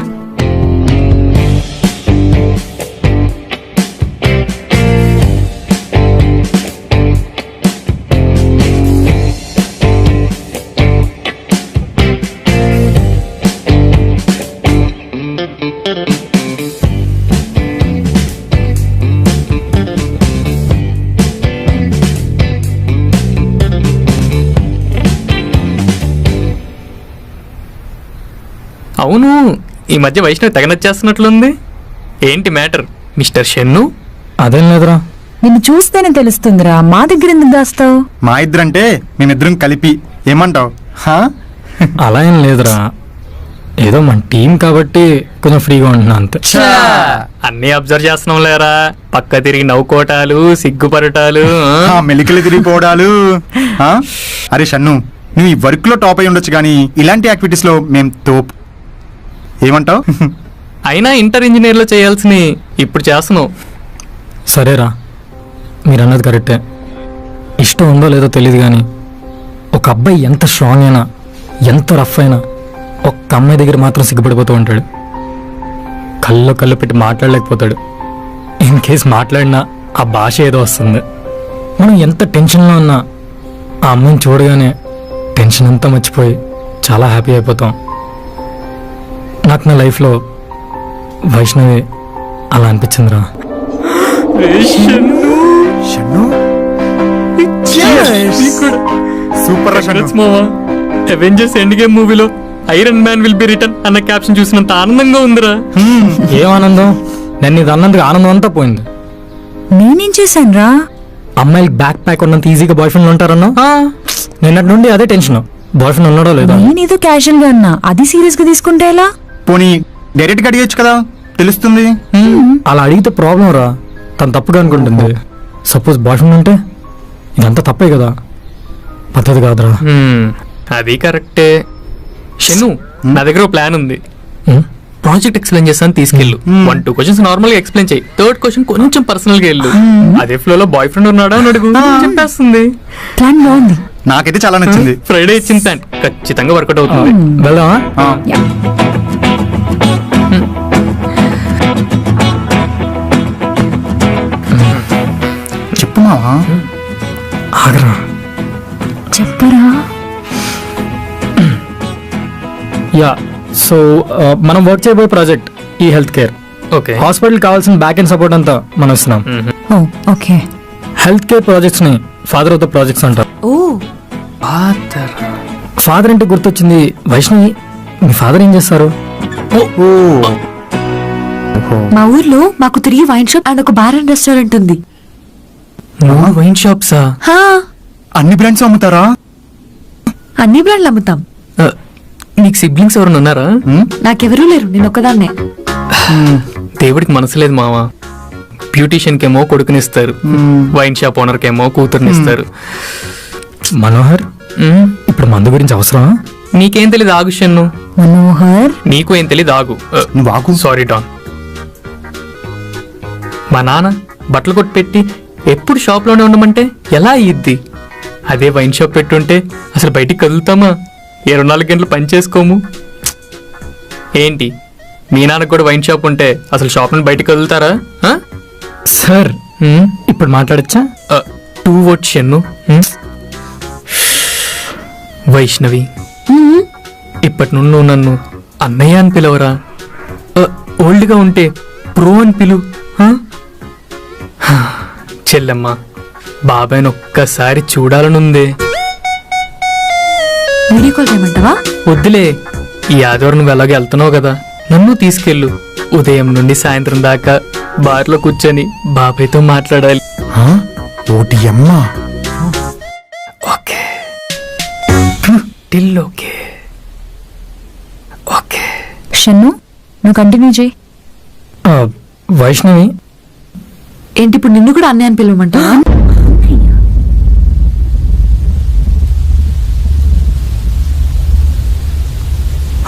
అవును, ఈ మధ్య వైష్ణవి తెగ నచ్చేస్తున్నట్లుంది. ఏంటి మ్యాటర్ మిస్టర్ షెన్ను? అదేం లేదురా. నిన్ను చూస్తేనే తెలుస్తుందిరా, మా దగ్గర ఎందుకు దాస్తావు? మా ఇద్దరంటే మేమిద్దరం కలిపి ఏమంటావు? అలా ఏం లేదురా, ఏదో మన టీం కాబట్టి కొంచెం ఫ్రీగా ఉంటున్నా అంతే. అన్నీ అబ్జర్వ్ చేస్తున్నాం లేరా, పక్క తిరిగి నవ్వుకోటాలు, సిగ్గుపడటాలు. మెలికలు తిరిగిపోవడాలు. అరే షన్ను, నువ్వు ఈ వర్క్ లో టాప్ అయి ఉండొచ్చు కానీ ఇలాంటి యాక్టివిటీస్ లో మేము తోపు. ఏమంటావు? అయినా ఇంటర్ ఇంజనీర్లో చేయాల్సినవి ఇప్పుడు చేస్తున్నావు. సరేరా, మీరు అన్నది కరెక్టే. ఇష్టం ఉందో లేదో తెలియదు కానీ ఒక అబ్బాయి ఎంత స్ట్రాంగ్ అయినా, ఎంత రఫ్ అయినా, ఒక్క అమ్మాయి దగ్గర మాత్రం సిగ్గుపడిపోతూ ఉంటాడు. కళ్ళు పెట్టి మాట్లాడలేకపోతాడు. ఇన్ కేస్ మాట్లాడినా ఆ భాష ఏదో వస్తుంది. మనం ఎంత టెన్షన్లో ఉన్నా ఆ అమ్మాయిని చూడగానే టెన్షన్ అంతా మర్చిపోయి చాలా హ్యాపీ అయిపోతాం. నాకు నా లైఫ్లో వైష్ణవి అలా అనిపించిందిరా. సూపర్ అవెంజర్స్ ఎండ్ గేమ్ మూవీలో iron man will be return అన్న క్యాప్షన్ చూసినంత ఆనందంగా ఉందిరా. ఏం ఆనందం? నేను ఇది అన్నందుకు ఆనందం అంతా పోయింది. నేనేం చేశానురా? అమ్మాయిలకి బ్యాక్ ప్యాక్ ఉన్నంత ఈజీగా బాయ్ ఫ్రెండ్ ఉంటారన్నా. నిన్నటి నుండి అదే టెన్షన్, బాయ్ ఫ్రెండ్ ఉన్నాడో లేదా. నేనేదో క్యాజువల్ గా అన్నా, అది సీరియస్ గా తీసుకుంటే ఎలా? పోనీ డైరెక్ట్ గా అడిగచ్చు కదా, తెలుస్తుంది. అలా అడిగితే ప్రాబ్లం రా, తను తప్పుగా అనుకుంటుంది. సపోజ్ బాయ్ ఫ్రెండ్ ఉంటే ఇదంతా తప్పే కదా, పద్ధతి కాదురా. అది కరెక్టే. షెను, నా దగ్గర ఒక ప్లాన్ ఉంది. ప్రాజెక్ట్ ఎక్స్ప్లెయిన్ చేస్తాను, తీసుకెళ్ళు. 1-2 క్వశ్చన్స్ నార్మల్ గా ఎక్స్ప్లెయిన్ చేయి. 3rd క్వశ్చన్ కొంచెం పర్సనల్ గా వెళ్ళు. అదే ఫ్లో లో బాయ్ ఫ్రెండ్ ఉన్నాడా అని అడుగు, చెప్పేస్తుంది. ప్లాన్ బాగుంది, నాకైతే చాలా నచ్చింది. ఫ్రైడే ఇచ్చిన ప్లాన్ ఖచ్చితంగా వర్కౌట్ అవుతుంది. వెళ్దామా? చెప్పు మావా. ఆగరా, చెప్పరా? యా, సో మనం వర్క్ చేయబోయే ప్రాజెక్ట్ ఈ హెల్త్ కేర్. ఓకే, హాస్పిటల్ కావాల్సిన బ్యాక్ అండ్ సపోర్ట్ అంతా మనం ఇస్తున్నాం. ఓకే. హెల్త్ కేర్ ప్రాజెక్ట్స్ ని ఫాదర్ ఆఫ్ ద ప్రాజెక్ట్స్ అంటారు. ఓ ఫాదర్ అంటే గుర్తొచ్చింది. వైష్ణవి, మీ ఫాదర్ ఏం చేస్తారు? మా ఊర్లో మాకు 3 వైన్ షాప్ అండ్ ఒక బార్ అండ్ రెస్టారెంట్ ఉంది. వైన్ షాప్సా? హా, అన్ని బ్రాండ్స్ అమ్ముతారా? అన్ని బ్రాండ్లు అమ్ముతాం. నీకు సిబ్లింగ్స్ ఎవరైనా ఉన్నారా? నాకెవరూ లేరు, నేను ఒక్కదాన్నే. దేవుడికి మనసు లేదు మావా. బ్యూటీషియన్ కేమో కొడుకునిస్తారు, వైన్ షాప్ ఓనర్ కేమో కూతురునిస్తారు. మనోహర్, ఇప్పుడు మందు గురించి అవసరమా? నీకేం తెలీదు, ఆగు షన్ను. మనోహర్, నీకు ఏం తెలీదు, ఆగు. నువ్వు ఆగు. Sorry don. మా నాన్న బట్టలు కొట్టి పెట్టి ఎప్పుడు షాప్లోనే ఉండమంటే ఎలా అయ్యిద్ది? అదే వైన్ షాప్ పెట్టుంటే అసలు బయటికి కదులుతామా? 24 గంటలు పని చేసుకోము. ఏంటి, మీ నాన్నకు కూడా వైన్ షాప్ ఉంటే అసలు షాప్ నుండి బయటికి కదులుతారా? సార్, ఇప్పుడు మాట్లాడచ్చా? 2 words షన్ను. వైష్ణవి, ఇప్పటి నుండి నువ్వు నన్ను అన్నయ్య అని పిలవరా. ఓల్డ్గా ఉంటే ప్రో అని పిలు. చెల్లెమ్మ, బాబాయ్ని ఒక్కసారి చూడాలనుందే. వీడియో కాల్ చేయమంటావా? వద్దులే, ఈ ఆదివారం నువ్వు ఎలాగో వెళ్తున్నావు కదా, నన్ను తీసుకెళ్ళు. ఉదయం నుండి సాయంత్రం దాకా బార్లో కూర్చొని బాబాయ్తో మాట్లాడాలి. ఓటి అమ్మ. Okay, till okay. Okay Shannu, నువ్వు కంటిన్యూ చేయి. వైష్ణవి, ఏంటి ఇప్పుడు నిన్ను కూడా అన్నయ్య అని పిలవమంటావా?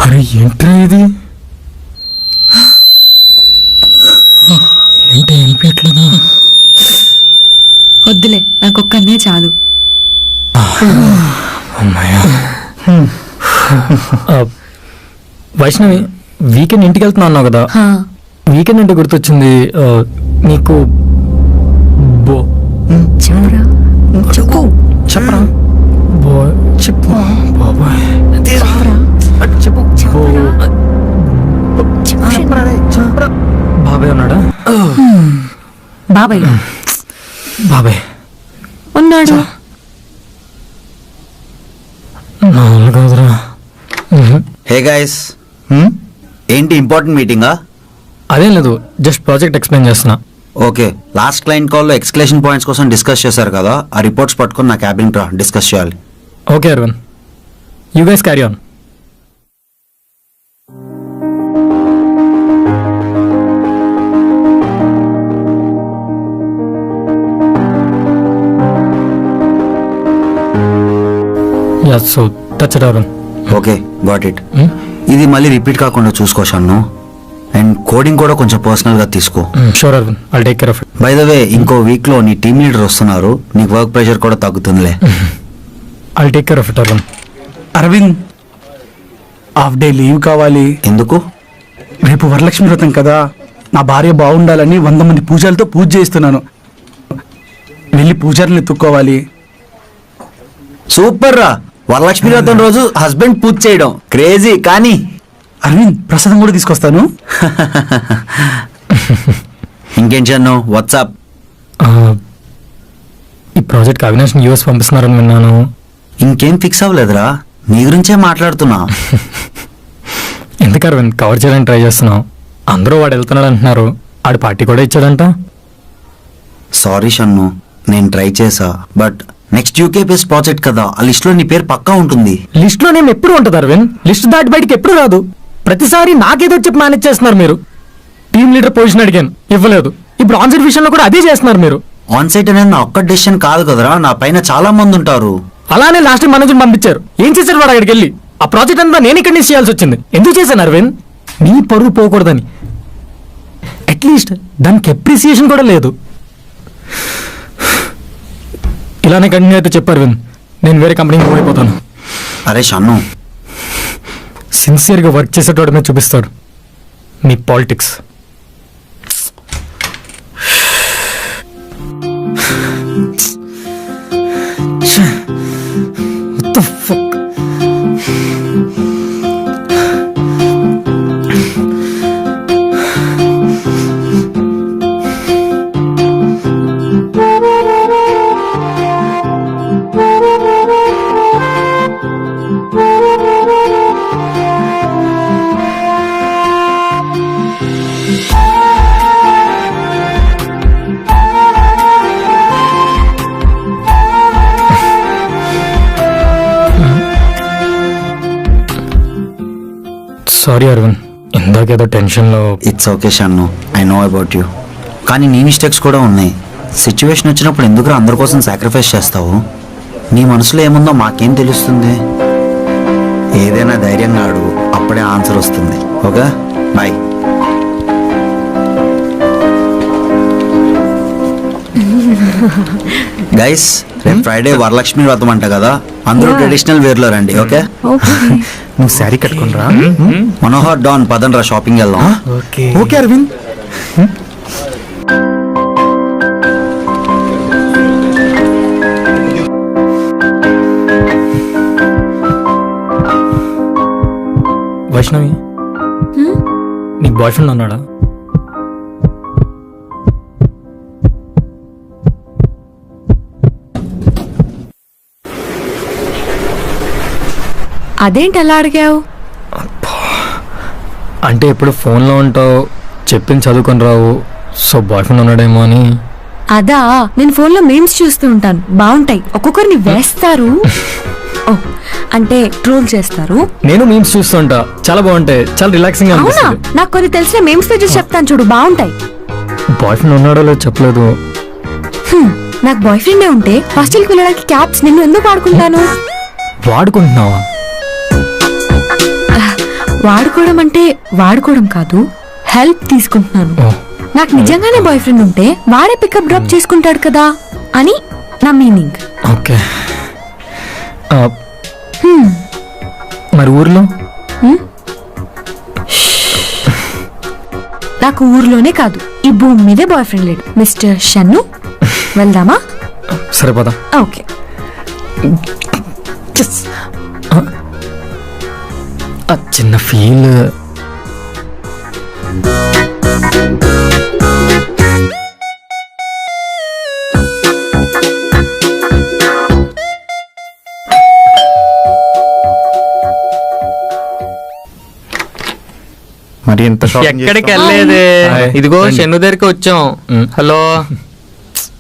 అరే ఏంట్రా ఇది? ఏంటి వినిపించట్లేదు? వద్దులే, నాకొక్క అన్నయ్య చాలు. అమ్మాయ్యా. వైష్ణవి, వీకెండ్ ఇంటికి వెళ్తున్నా అన్నావు కదా. హా, వీకెండ్ అంటే గుర్తొచ్చింది. నీకు చెప్పరా? చెప్పు. చెప్పరా. చెప్పు బాబాయ్. బాబాయ్ ఉన్నాడా? బాబాయ్ బాబాయ్ ఉన్నాడు. నాలుగు కాదురా. హే గైస్, ఏంటి ఇంపార్టెంట్ మీటింగా? అదేం లేదు, జస్ట్ ప్రాజెక్ట్ ఎక్స్ప్లెయిన్ చేస్తున్నా. ఓకే, లాస్ట్ క్లయింట్ కాల్లో ఎక్స్క్లేషన్ పాయింట్స్ కోసం డిస్కస్ చేశారు కదా, ఆ రిపోర్ట్స్ పట్టుకొని నా క్యాబిన్ రా, డిస్కస్ చేయాలి. Okay Aravind, you guys carry on. So touch it Aravind. Okay, got it. ఇది మళ్ళీ రిపీట్ కాకుండా చూసుకో షన్ను. అండ్ కోడింగ్ కూడా కొంచెం పర్సనల్ గా తీసుకో. Sure Aravind, I'll take care of it. By the way, ఇంకో వీక్ లో నీ టీమ్ లీడర్ వస్తున్నారు, నీకు వర్క్ ప్రెషర్ కూడా తగ్గుతుందిలే. I'll take care of it Aravind. Aravind, half day leave కావాలి. ఎందుకు? రేపు వరలక్ష్మి వ్రతం కదా, నా భార్య బాగుండాలని 100 మంది పూజలతో పూజ చేస్తున్నాను. వెళ్ళి పూజారిని ఎత్తుక్కోవాలి. సూపర్ రా, వరలక్ష్మి వ్రతం రోజు హస్బెండ్ పూజ చేయడం క్రేజీ. కానీ అరవింద్, ప్రసాదం కూడా తీసుకొస్తాను. ఇంకేం చన్ను, వాట్సాప్? ఈ ప్రాజెక్ట్ అవినాష్ యూఎస్ పంపిస్తున్నారని విన్నాను. ఇంకేం ఫిక్స్ అవ్వలేదురా, నీ గురించే మాట్లాడుతున్నా. ఎందుకు అరవింద్, కవర్ చేయడానికి ట్రై చేస్తున్నావు. అందరూ వాడు వెళ్తున్నాడు అంటున్నారు, ఆడి పార్టీ కూడా ఇచ్చాడంట. సారీ షన్ను, నేను ట్రై చేసా, but next UK base project కదా, ఆ లిస్ట్ లో నీ పేరు పక్కా ఉంటుంది. లిస్ట్ లో నేను ఎప్పుడు ఉంటుంది అరవింద్, లిస్ట్ దాటి బయటికి ఎప్పుడు రాదు. ప్రతిసారి నాకేదో చెప్పి మేనేజ్ చేస్తున్నారు మీరు. టీమ్ లీడర్ పొజిషన్ అడిగాను, ఇవ్వలేదు. ఇప్పుడు ఆన్సైట్ విషయంలో కూడా అదే చేస్తున్నారు మీరు. ఆన్ సైట్ అనేది నా ఒక్క డెసిషన్ కాదు కదరా, నా పైన చాలా మంది ఉంటారు. అలానే లాస్ట్ టైం మేనేజర్ పంపించారు. ఏం చేశారు వాడు అక్కడికి వెళ్ళి? ఆ ప్రాజెక్ట్ అంతా నేను ఇక్కడి నుంచి చేయాల్సి వచ్చింది. ఎందుకు చేశాను అరవింద్? నీ పరువు పోకూడదని. అట్లీస్ట్ దానికి అప్రిసియేషన్ కూడా లేదు. ఇలానే కంటిన్యూ అయితే చెప్పు అరవింద్, నేను వేరే కంపెనీకి మూవ్ అయిపోతాను. అరే షన్ను, సిన్సియర్గా వర్క్ చేసేటోడి మీద చూపిస్తాడు నీ politics. What the fuck? Sorry Aravind, ఇందాకేదో టెన్షన్లో. It's okay Shannu, I know about you. కానీ నీ మిస్టేక్స్ కూడా ఉన్నాయి. సిచ్యువేషన్ వచ్చినప్పుడు ఎందుకు అందరి కోసం సాక్రిఫైస్ చేస్తావు? నీ మనసులో ఏముందో మాకేం తెలుస్తుంది? ఏదైనా ధైర్యంగా అడుగు, అప్పుడే ఆన్సర్ వస్తుంది. Okay, bye. గైస్, రేపు ఫ్రైడే వరలక్ష్మి వ్రతం అంట కదా, అందరూ ట్రెడిషనల్ వేర్ లో రండి. ఓకే, నువ్వు శారీ కట్టుకునిరా. మనోహర్ డాన్ పదండ్రా, షాపింగ్ వెళ్దాం. ఓకే అరవింద్. వైష్ణవి, నీకు బాయ్ ఫ్రెండ్ ఉన్నాడా? అదేంటి అలా అడిగావు? అంటే ఇప్పుడు ఫోన్లో ఉంటావు, చెప్పింది చదువుకొని రావు, సో బాయ్ ఫ్రెండ్ ఉన్నాడేమో అని. అదా, నేను ఫోన్లో మీమ్స్ చూస్తూ ఉంటాను, బాగుంటాయి. ఒక్కొక్కరిని వేస్తారు, ఓ అంటే ట్రోల్ చేస్తారు. నేను మీమ్స్ చూస్తుంటా, చాలా బాగుంటాయి, చాలా రిలాక్సింగ్ గా అవునా? అనిపిస్తుంది. నాకు కొన్ని తెలిసిన మీమ్స్ చూసి చెప్తాను చూడు, బాగుంటాయి. బాయ్ ఫ్రెండ్ ఉన్నాడో లేదో చెప్పలేదు. నాకు బాయ్ ఫ్రెండే ఉంటే హాస్టల్కి వెళ్ళడానికి క్యాబ్స్ నిన్ను ఎందుకు వాడుకుంటాను? వాడుకుంటున్నావా? వాడుకోవడం అంటే వాడుకోవడం కాదు, హెల్ప్ తీసుకుంటున్నాను. ఓ, నాకు నిజంగానే బాయ్ ఫ్రెండ్ ఉంటే వాడే పికప్ డ్రాప్ చేసుకుంటాడు కదా అని నా మీనింగ్. ఓకే. మరి ఊర్లో? నాకు ఊర్లోనే కాదు, ఈ భూమి మీదే బాయ్ ఫ్రెండ్ లేడు. మిస్టర్ షన్ను, వెళ్దామా? సరిపోదా? ఓకే. ఆ చిన్న ఫీల్. మరి ఎంత షాపింగ్ ఎక్కడికి వెళ్ళలేదే. హాయ్. ఇదిగో రండి. చెన్ను దగ్గరికి వచ్చాం. హలో.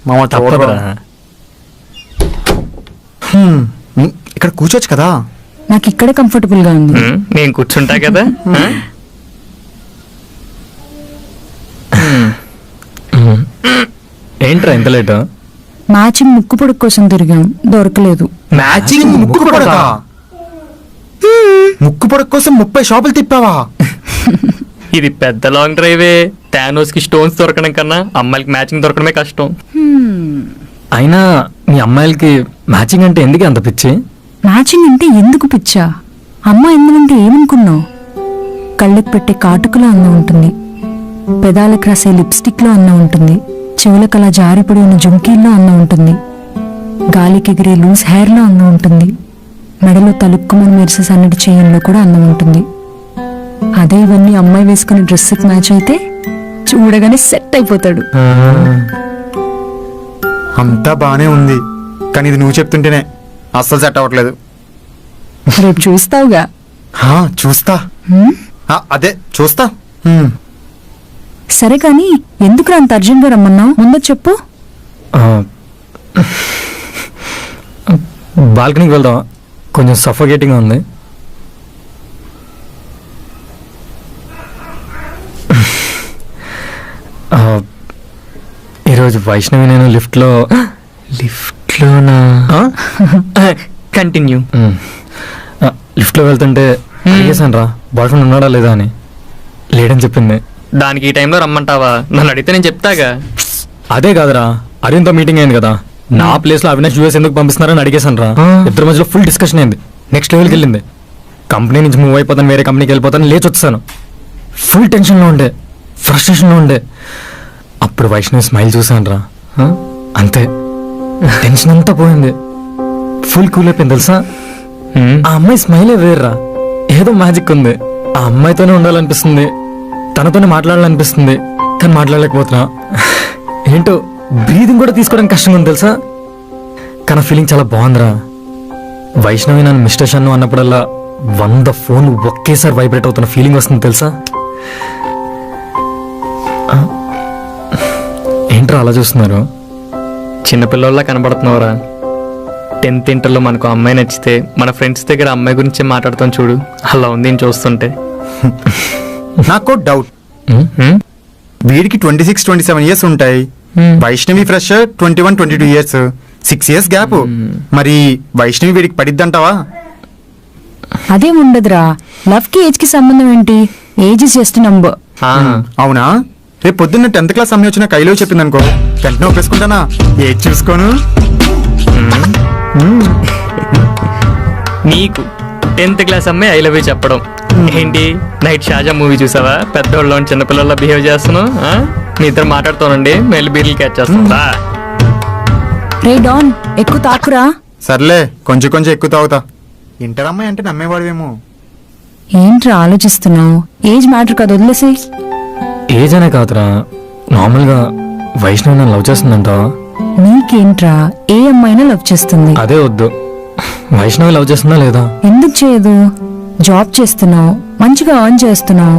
మామ తప్పదురా. ఇక్కడ కూర్చోచ్చు కదా. నాకు ఇక్కడే కంఫర్టబుల్ గా ఉంది. నేను కూర్చుంటా కదా. ఏంట్రా ఇంత లేట్? మ్యాచింగ్ ముక్కు పొడుగు కోసం తిరిగాం, దొరకలేదు. మ్యాచింగ్ ముక్కు పొడక. ముక్కు పొడక కోసం 30 షాపులు తిప్పావా? ఇది పెద్ద లాంగ్ డ్రైవే. టానోస్ కి స్టోన్స్ దొరకడం కన్నా అమ్మాయిలకి మ్యాచింగ్ దొరకడమే కష్టం. అయినా మీ అమ్మాయిలకి మ్యాచింగ్ అంటే ఎందుకు అంత పిచ్చి? మ్యాచింగ్ అంటే ఎందుకు పిచ్చా? అమ్మ ఎందుకంటే ఏమనుకున్నావు? కళ్ళకు పెట్టే కాటుకలో అందం ఉంటుంది, పెదాలకు రాసే లిప్స్టిక్ లో అందం ఉంటుంది, చెవులకు అలా జారిపడి ఉన్న జుంకీల్లో అందం ఉంటుంది, గాలికి ఎగిరే లూజ్ హెయిర్ లో అందం ఉంటుంది, మెడలో తలుక్కుమని మెరిసే సన్నటి చేయంలో కూడా అందం ఉంటుంది. అదే ఇవన్నీ అమ్మాయి వేసుకునే డ్రెస్కి మ్యాచ్ అయితే చూడగానే సెట్ అయిపోతాడు. అంతా బానే ఉంది, కానీ ఇది నువ్వు చెప్తుంటేనే అస్సలు సెట్ అవ్వట్లేదు. రేపు చూస్తావుగా. చూస్తా. అదే చూస్తా. సరే కానీ ఎందుకు అంత అర్జెంట్గా రమ్మన్నావు? ముందు చెప్పు. బాల్కనీకి వెళ్దాం, కొంచెం సఫోకేటింగ్ ఉంది. ఈరోజు వైష్ణవి నేను లిఫ్ట్లోనా కంటిన్యూ. లిఫ్ట్లో వెళ్తుంటే అడిగేశాను రా బాయ్ ఫ్రెండ్ ఉన్నాడా లేదా అని. లేడని చెప్పింది. దానికి ఈ టైంలో రమ్మంటావా? నన్ను అడిగితే నేను చెప్తాగా. అదే కాదురా, అరవింద్తో మీటింగ్ అయింది కదా, నా ప్లేస్ లో అవినాష్ యూఎస్ ఎందుకు పంపిస్తున్నారని అడిగేశాను రా. ఇద్దరి మధ్యలో ఫుల్ డిస్కషన్ అయింది. నెక్స్ట్ లెవెల్కి వెళ్ళింది. కంపెనీ నుంచి మూవ్ అయిపోతాను, వేరే కంపెనీకి వెళ్ళిపోతాను లేచి వచ్చాను. ఫుల్ టెన్షన్లో ఉండే, ఫ్రస్ట్రేషన్లో ఉండే. అప్పుడు వైష్ణవి స్మైల్ చూశాను రా, అంతే టెన్షన్ అంతా పోయింది. ఫుల్ కూల్ అయిపోయింది తెలుసా. ఆ అమ్మాయి స్మైలే వేర్రా, ఏదో మ్యాజిక్ ఉంది. ఆ అమ్మాయితోనే ఉండాలనిపిస్తుంది, తనతోనే మాట్లాడాలనిపిస్తుంది, కానీ మాట్లాడలేకపోతున్నా. ఏంటో బ్రీదింగ్ కూడా తీసుకోవడానికి కష్టంగా ఉంది తెలుసా. కానీ ఫీలింగ్ చాలా బాగుందిరా. వైష్ణవి నన్ను మిస్టర్ షన్ను అన్నప్పుడల్లా 100 ఫోన్లు ఒకేసారి వైబ్రేట్ అవుతున్న ఫీలింగ్ వస్తుంది తెలుసా. ఏంట్రా అలా చూస్తున్నారు? చిన్నపిల్లల్లా కనబడుతున్నావురా. 10th ఇంటర్లో మనకు అమ్మాయి నచ్చితే మన ఫ్రెండ్స్ దగ్గర అమ్మాయి గురించి మాట్లాడుతాం చూడు, అలా ఉంది నేను చూస్తుంటే. నాకు డౌట్. వీడికి 26-27 ఇయర్స్ ఉంటాయి, Vaishnavi fresh 21-22 years, 6 years gap. మరి వైష్ణవి వీడికి పడిద్దంటావా? అదేం ఉండదురా, లవ్ కి ఏజ్ కి సంబంధం ఏంటి? Age is just number. అవునా? రేపు పొద్దున్న 10th క్లాస్ అమ్మాయి వచ్చిన కైలో చెప్పింది అనుకో, వెంటనే ఒప్పేసుకుంటానా? ఏజ్ చూసుకోను. నీకు 10th క్లాస్ అమ్మాయి ఐ లవ్ యూ చెప్పడం ఏంటి? నైట్ షాజా మూవీ చూసావా? పెద్దోళ్ళ చిన్నపిల్లల్లో బిహేవ్ చేస్తున్నావు. మీ ఇద్దరు మాట్లాడుతానండి, మెల్లి బీర్లు క్యాచ్ చేస్తుందా? రే డాన్, ఎక్కువ తాకురా. సర్లే, కొంచెం కొంచెం ఎక్కువ తాగుతా. ఇంటర్ అమ్మాయి అంటే నమ్మేవాడివేమో. ఏంట్రా ఆలోచిస్తున్నావు? ఏజ్ మ్యాటర్ కదా, వదిలేసి. ఏజ్ అనే కాదురా, నార్మల్గా వైష్ణవి నన్ను లవ్ చేస్తుందంటావా? నీకేంట్రా, ఏ అమ్మాయినా లవ్ చేస్తుంది. అదే వద్దు, వైష్ణవి లవ్ చేస్తుందా లేదా? ఎందుకు చేయదు? జాబ్ చేస్తున్నావు, మంచిగా ఎర్న్ చేస్తున్నావు,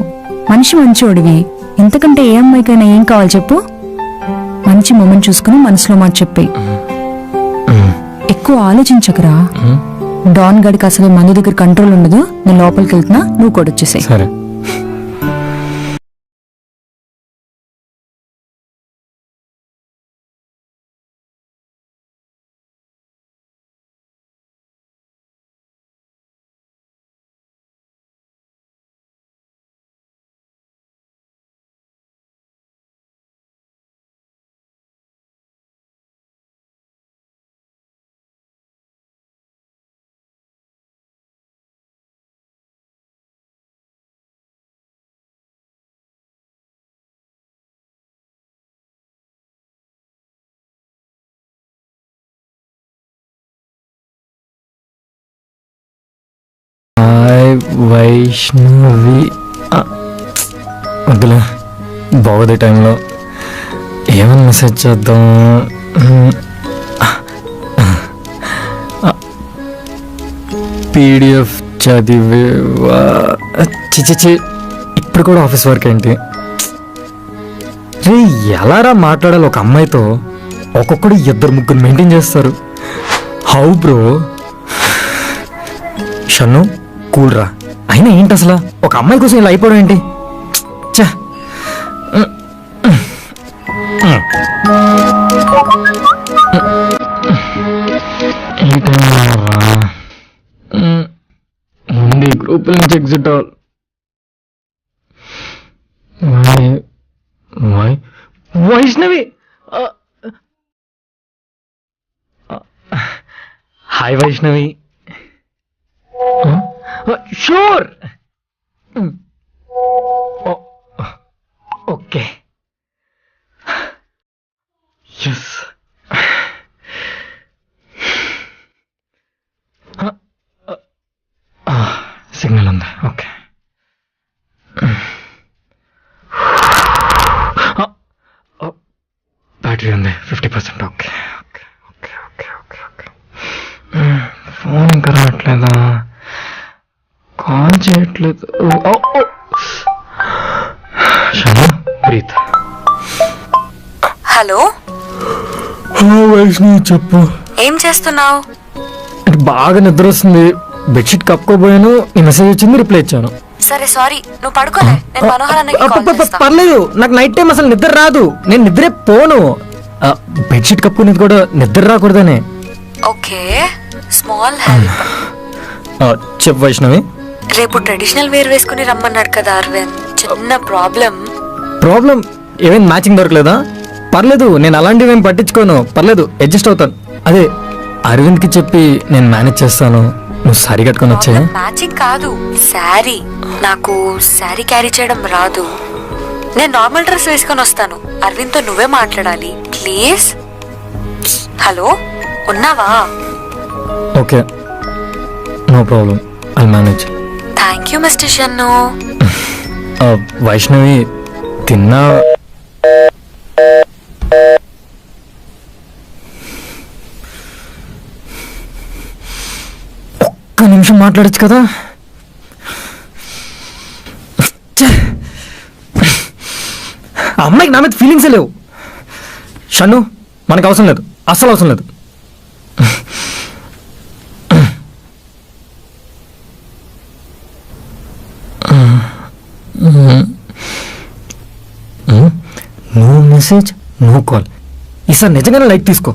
మనిషి మంచోడివి. ఇంతకంటే ఏ అమ్మాయికైనా ఏం కావాలి చెప్పు? మంచి మొమెంట్ చూసుకుని మనసులో మాట చెప్పి ఎక్కువ ఆలోచించకరా. డాన్ గడికి అసలు మందు దగ్గర కంట్రోల్ ఉండదు. నేను లోపలికి వెళ్తున్నా, నువ్వు కూడా వచ్చేసాయి. సరే. వైష్ణవి వద్దులే, బాగోదే టైంలో ఏమని మెసేజ్ చేద్దాం. పీడిఎఫ్ చదివేవా? చిచి, ఇప్పుడు ఇప్పుడు కూడా ఆఫీస్ వర్క్ ఏంటి రే ఎలారా మాట్లాడాలి ఒక అమ్మాయితో ఒక్కొక్కడు 2-3 మెయింటైన్ చేస్తారు హౌ బ్రో షన్ను కూల్ రా అయినా ఏంటి అసలు ఒక అమ్మాయి కోసం ఇలా అయిపోవడం ఏంటి ఛ! ముందు గ్రూప్ నుంచి exit Vaishnavi hi Vaishnavi sure okay yes signal ఉంది ఓకే బ్యాటరీ ఉంది 50%. Okay okay okay okay okay okay phone ఇంకా రావట్లేదా కాల్ చేయట్లేదు బ్రీత్ హలో వైష్ణవి చెప్పు ఏం చేస్తున్నావు? బాగా నిద్ర వస్తుంది బెడ్షీట్ కప్పుకోబోయాను నీ మెసేజ్ వచ్చింది రిప్లై ఇచ్చాను సరే సారీ, నువ్వు పడుకోలే, నేను మనోహర్ అన్నకి కాల్ చేస్తా. పర్లేదు నాకు నైట్ టైం అసలు నిద్ర రాదు నేను నిద్రే పోను బెడ్షీట్ కప్పుకునేది కూడా నిద్ర రాకూడదనే ఓకే, స్మాల్ హెల్ప్. చెప్పు వైష్ణవి రేపు ట్రెడిషనల్ వేర్ వేసుకుని రమ్మన్నాడు కదా అరవింద్, చిన్న ప్రాబ్లం. ఏమైనా మ్యాచింగ్ దొరకలేదా? పర్లేదు నేను అలాంటివి ఏం పట్టించుకోను, పర్లేదు అడ్జస్ట్ అవుతాను. అదే అరవింద్కి చెప్పి నేను మేనేజ్ చేస్తాను, నువ్వు సారీ కట్టుకొని వచ్చాయా? మ్యాచింగ్ కాదు, శారీ. నాకు శారీ క్యారీ చేయడం రాదు, నేను నార్మల్ డ్రెస్ వేసుకొని వస్తాను. అరవింద్తో నువ్వే మాట్లాడాలి ప్లీజ్. హలో ఉన్నావా? Okay no problem I manage. Thank you mister Shannu. Vaishnavi తిన్నా? ఒక్క నిమిషం మాట్లాడచ్చు కదా? ఆ అమ్మాయికి నా మీద ఫీలింగ్సే లేవు. షన్ను మనకు అవసరం లేదు, అస్సలు అవసరం లేదు. No message no call. ఈసారి నిజంగానే లైట్ తీసుకో.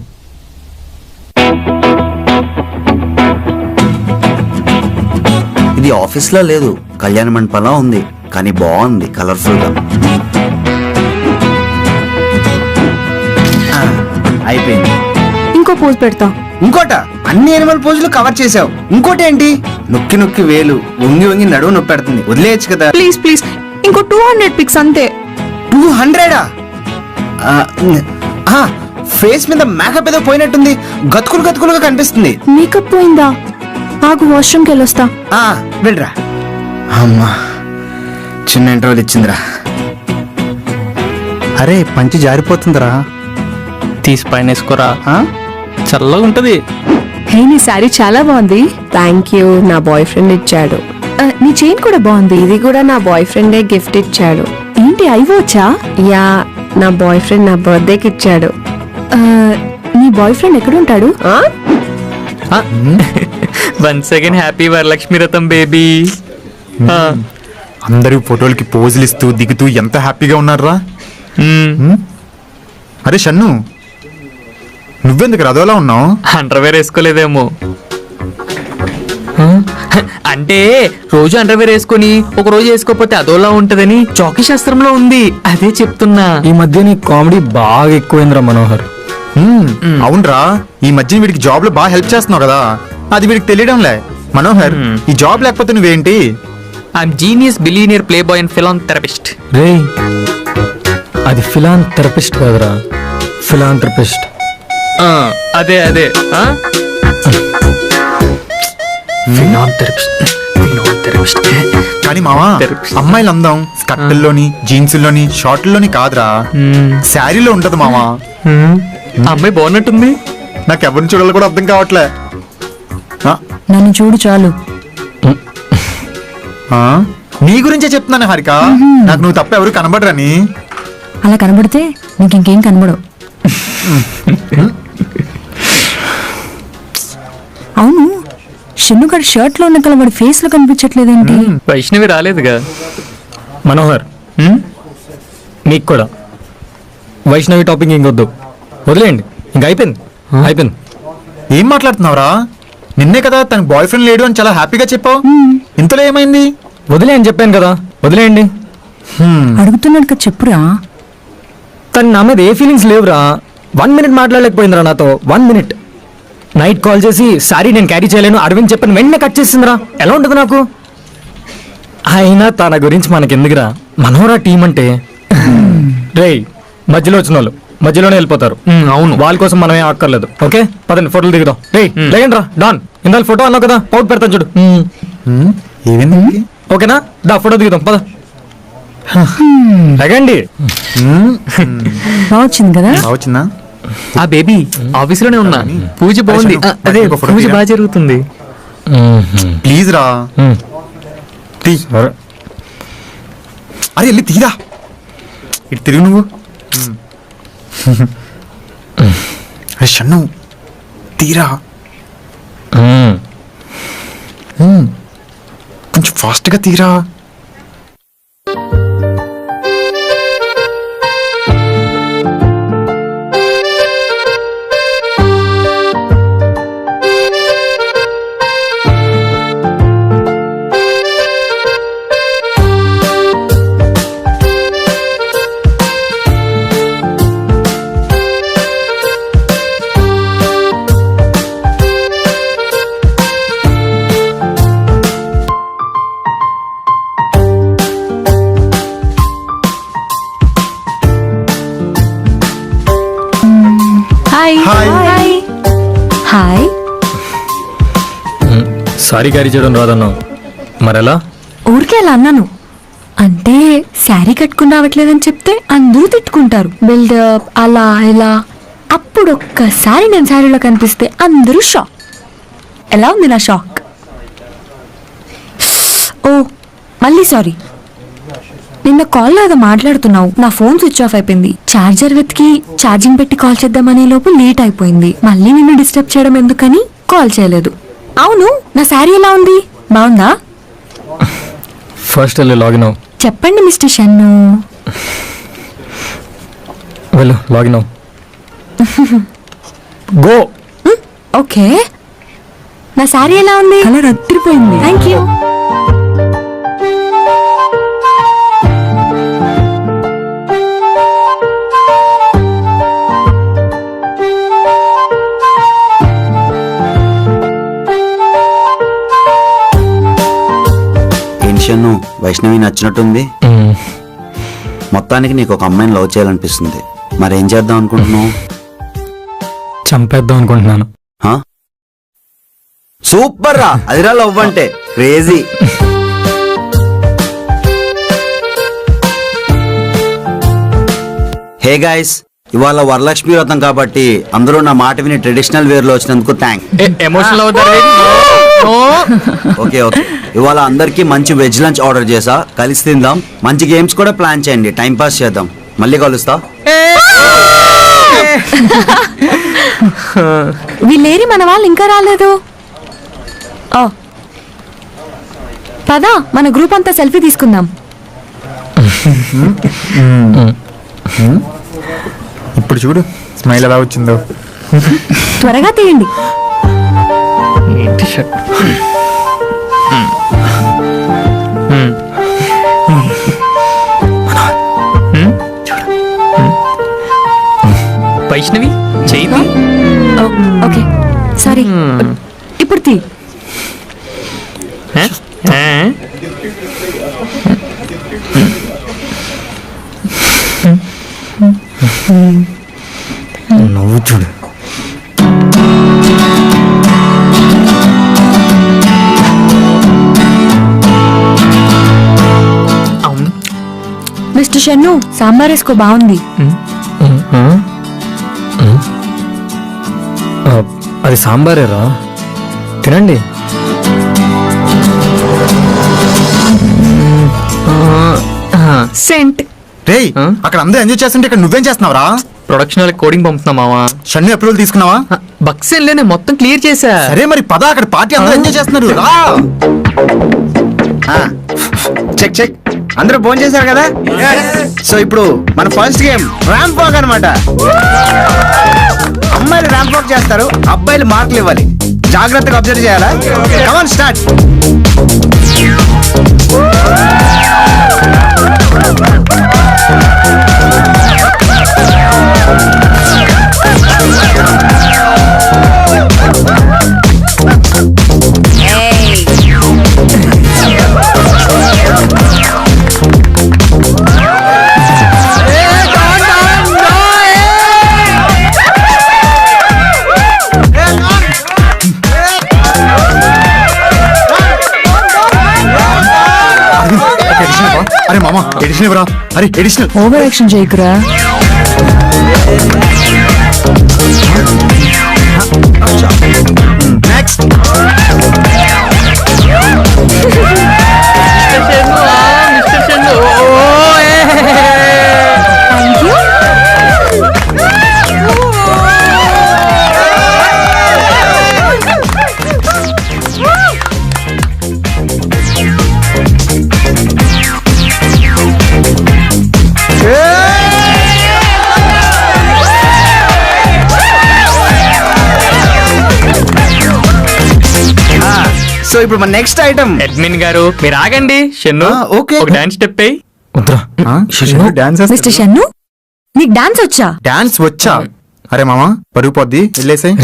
ఇది ఆఫీస్లో లేదు, కళ్యాణ మండపంలో ఉంది, కానీ బాగుంది కలర్ఫుల్గా. అయిపోయింది. ఇంకో పోజ్ పెడతా. ఇంకోట అన్ని యానిమల్ పోజులు కవర్ చేసావు, ఇంకోటి ఏంటి? నొక్కి నొక్కి వేలు, వంగి వంగి నడువు నొప్పి పెడుతుంది, వదిలేయచ్చు కదా. ప్లీజ్ ప్లీజ్ ఇంకో 200 పిక్స్ అంతే. 200? ఫేస్ మీద మేకప్ ఏదో పోయినట్టుంది, గతుకులు గతుకులుగా కనిపిస్తుంది. మేకప్ పోయిందా? ఆగు వాష్రూమ్కి వెళ్ళొస్తా. వెళ్ళరా. అమ్మా చిన్న ఇంటర్వ్యూలు ఇచ్చిందిరా. అరే పంచి జారిపోతుందిరా. తీసి పైన వేసుకోరా, చల్లగా ఉంటది. హే నీ శారీ చాలా బాగుంది. థ్యాంక్ యూ, నా బాయ్ ఫ్రెండ్ ఇచ్చాడు. నీ చైన్ కూడా బాగుంది. ఇది కూడా నా బాయ్ ఫ్రెండే గిఫ్ట్ ఇచ్చాడు. ఏంటి ఐవోచా? యా, నా బాయ్ ఫ్రెండ్ నా బర్త్డేకి ఇచ్చాడు. నీ బాయ్ ఫ్రెండ్ ఎక్కడుంటాడు? Once again happy Varalakshmi Vratam baby. అందరూ ఫోటోలకి పోజులు ఇస్తూ దిగుతూ ఎంత హ్యాపీగా ఉన్నారా. అరే షన్ను నువ్వెందుకు రథోలా ఉన్నావు? అండర్వేర్ వేసుకోలేదేమో. అంటే రోజు అండర్వేర్ వేసుకొని ఒక రోజు వేసుకోకపోతే అదోలా ఉంటదని చౌకీ శాస్త్రంలో ఉంది, అదే చెప్తున్నా. ఈ మధ్య నీ కామెడీ బాగా ఎక్కువైందిరా మనోహర్. అవునరా, ఈ మధ్య వీడికి జాబ్ లో బాగా హెల్ప్ చేస్తున్నావు కదా, అది వీడికి తెలియడంలే. మనోహర్ ఈ జాబ్ లేకపోతే నువ్వేంటి? I'm genius billionaire play boy and philanthropist. రే అది ఫిలాంథెరపిస్ట్ కాదురా, ఫిలాంథ్రపిస్ట్. అదే అదే ఫిలాంథెరపిస్ట్. కానీ మావా అమ్మాయిలు అందం స్కర్ట్ల్లోని జీన్స్లోని షార్ట్లోని కాదురా, శారీలో ఉంటది మావా. అమ్మాయి బాగున్నట్టుంది. నాకు ఎవరిని చూడాలి కూడా అర్థం కావట్లే. నన్ను చూడు చాలు. నీ గురించే చెప్తున్నాను హారిక. నాకు నువ్వు తప్ప ఎవరు కనబడరని. అలా కనబడితే నీకు ఇంకేం కనబడవు. అవును, షన్నుగాడు షర్ట్ లో ఉన్న కల వాడి ఫేస్ లో కనిపించట్లేదేంటి? వైష్ణవి రాలేదుగా. మనోహర్, మీకు కూడా వైష్ణవి టాపిక్ ఇంకొద్దు, వదిలేయండి. ఇంకా అయిపోయింది. ఏం మాట్లాడుతున్నావురా? నిన్నే కదా తన బాయ్ ఫ్రెండ్ లేడు అని చాలా హ్యాపీగా చెప్పావు. ఇంతలో ఏమైంది? వదిలేయని చెప్పాను కదా, వదిలేయండి. అడుగుతున్నాడు కదా, చెప్పురా. తను నా మీద ఏ ఫీలింగ్స్ లేవురా. 1 minute మాట్లాడలేకపోయిందిరా నాతో. 1 minute నైట్ కాల్ చేసి సారీ నేను క్యారీ చేయలేను అరవింద్ చెప్పని వెంటనే కట్ చేసిందిరా. ఎలా ఉంటుంది నాకు? అయినా తన గురించి మనకెందుకురా, మనోరా టీం అంటే. రేయ్, మధ్యలో వచ్చిన వాళ్ళు మధ్యలోనే వెళ్ళిపోతారు. అవును, వాళ్ళ కోసం మనమే ఆక్కర్లేదు. ఓకే, పదండి ఫోటోలు దిగుదాం. రేయ్ లేకండి రా. డాన్, ఇందాక ఫోటో అన్నావు కదా, పౌట్ పెడతాను చూడు. ఏమైంది? ఓకేనా? దా ఫోటో దిగుదాం, పద. లేకండి. బాగా వచ్చింది కదా. వచ్చిందా? ఆ బేబీ ఆఫీస్ లోనే ఉన్నా. పూజ బాగుంది. అదే పూజ బాగా జరుగుతుంది. ప్లీజ్ రా. అరే వెళ్ళి తీరా. ఇటు తిరుగు నువ్వు. అరే షన్ను తీరా. కొంచెం ఫాస్ట్గా తీరా. హాయ్. సారీ క్యారీ చేయడం రాదన్నావు, మరెలా? ఊరికే అలా అన్నాను. అంటే శారీ కట్టుకుని రావట్లేదని చెప్తే అందరూ తిట్టుకుంటారు, బిల్డప్ అలా ఇలా. అప్పుడు ఒక్కసారి నేను శారీలో కనిపిస్తే అందరూ షాక్. ఎలా ఉంది నా షాక్? ఓ మళ్ళీ సారీ. నిన్న కాల్లో ఏదో మాట్లాడుతున్నావు, నా ఫోన్ స్విచ్ ఆఫ్ అయిపోయింది. ఛార్జర్ వెతికి ఛార్జింగ్ పెట్టి కాల్ చేద్దామనే లోపు లేట్ అయిపోయింది. మళ్ళీ నిన్ను డిస్టర్బ్ చేయడం ఎందుకని కాల్ చేయలేదు. అవును, నా శారీ ఎలా ఉంది? బాగుందా? ఫస్ట్ వెళ్ళి లాగిన్ అవ్వు. చెప్పండి మిస్టర్ షన్ను. వెళ్ళు, లాగిన్ అవ్వు. గో. ఓకే, నా శారీ ఎలా ఉంది? కలర్ అద్దరిపోయింది. Thank you. షన్ను, వైష్ణవి నచ్చినట్టుంది. మొత్తానికి నీకు ఒక అమ్మాయిని లవ్ చేయాలనిపిస్తుంది. మరేం చేద్దాం అనుకుంటున్నావు? చంపేద్దాం అనుకుంటున్నాను. సూపర్ రా, అదిరా లవ్ అంటే. క్రేజీ. హే గైస్, ఇవాళ వరలక్ష్మి వ్రతం కాబట్టి అందరూ నా మాట విని ట్రెడిషనల్ వేర్ లో వచ్చినందుకు ఎమోషనల్ అవుతారు. ఓకే ఓకే, ఇవాళ అందరికి మంచి వెజ్ లంచ్ ఆర్డర్ చేసా, కలిసి తిందాం. మంచి గేమ్స్ కూడా ప్లాన్ చేయండి, టైం పాస్ చేద్దాం. మళ్ళీ కలుస్తా. వీళ్ళేరి మన వాళ్ళు ఇంకా రాలేదు. పదా మన గ్రూప్ అంతా సెల్ఫీ తీసుకుందాం. ఇప్పుడు చూడు స్మైల్ ఎలా వచ్చిందో. త్వరగా తీయండి. వైష్ణవి చెయ్యి. ఓకే సారీ, ఇప్పుడు తీ. నవ్వు చూడు. మిస్టర్ షన్ను, సాంబార్ వేసుకో, బాగుంది. అది సాంబారేరా, తినండి. సెంట్. రేయ్ అక్కడ అందరూ ఎంజాయ్ చేస్తుంటే ఇక్కడ నువ్వేం చేస్తున్నావురా? ప్రొడక్షన్ వాళ్ళకి కోడింగ్ పంపుతున్నా మావా. షన్ను అప్రూవల్ తీసుకున్నావా? బక్స్ నేను మొత్తం క్లియర్ చేశా. సరే మరి పద, అక్కడ పార్టీ అందరూ ఎంజాయ్ చేస్తున్నారు. రా. చెక్ చెక్, అందరూ ఫోన్ చేశారు కదా. సో ఇప్పుడు మన ఫస్ట్ గేమ్ ర్యాంప్ వాక్ అనమాట. అమ్మాయిలు ర్యాంప్ వాక్ చేస్తారు, అబ్బాయిలు మార్కులు ఇవ్వాలి. జాగ్రత్తగా అబ్జర్వ్ చేయాలా? Come on start. అరే మామ ఎడిషన్ ఇవ్వరా. అరే ఎడిషనల్. ఓవర్ యాక్షన్ చేయకురా. నెక్స్ట్. సో ఇప్పుడు మన నెక్స్ట్ ఐటమ్. అడ్మిన్ గారు మీరు ఆగండి. షన్ను ఓకే. ఒక డాన్స్ స్టెప్ అయ్యి. వద్దురా. డాన్స్ మిస్టర్ షన్ను, నీకు డాన్స్ వచ్చా? డాన్స్ వచ్చా? అరే మామ పరుగు పోద్ది, వెళ్ళేసాయి.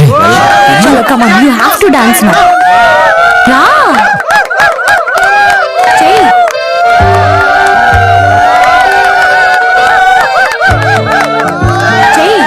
Come on, you have to dance now. రా. చెయ్. చెయ్.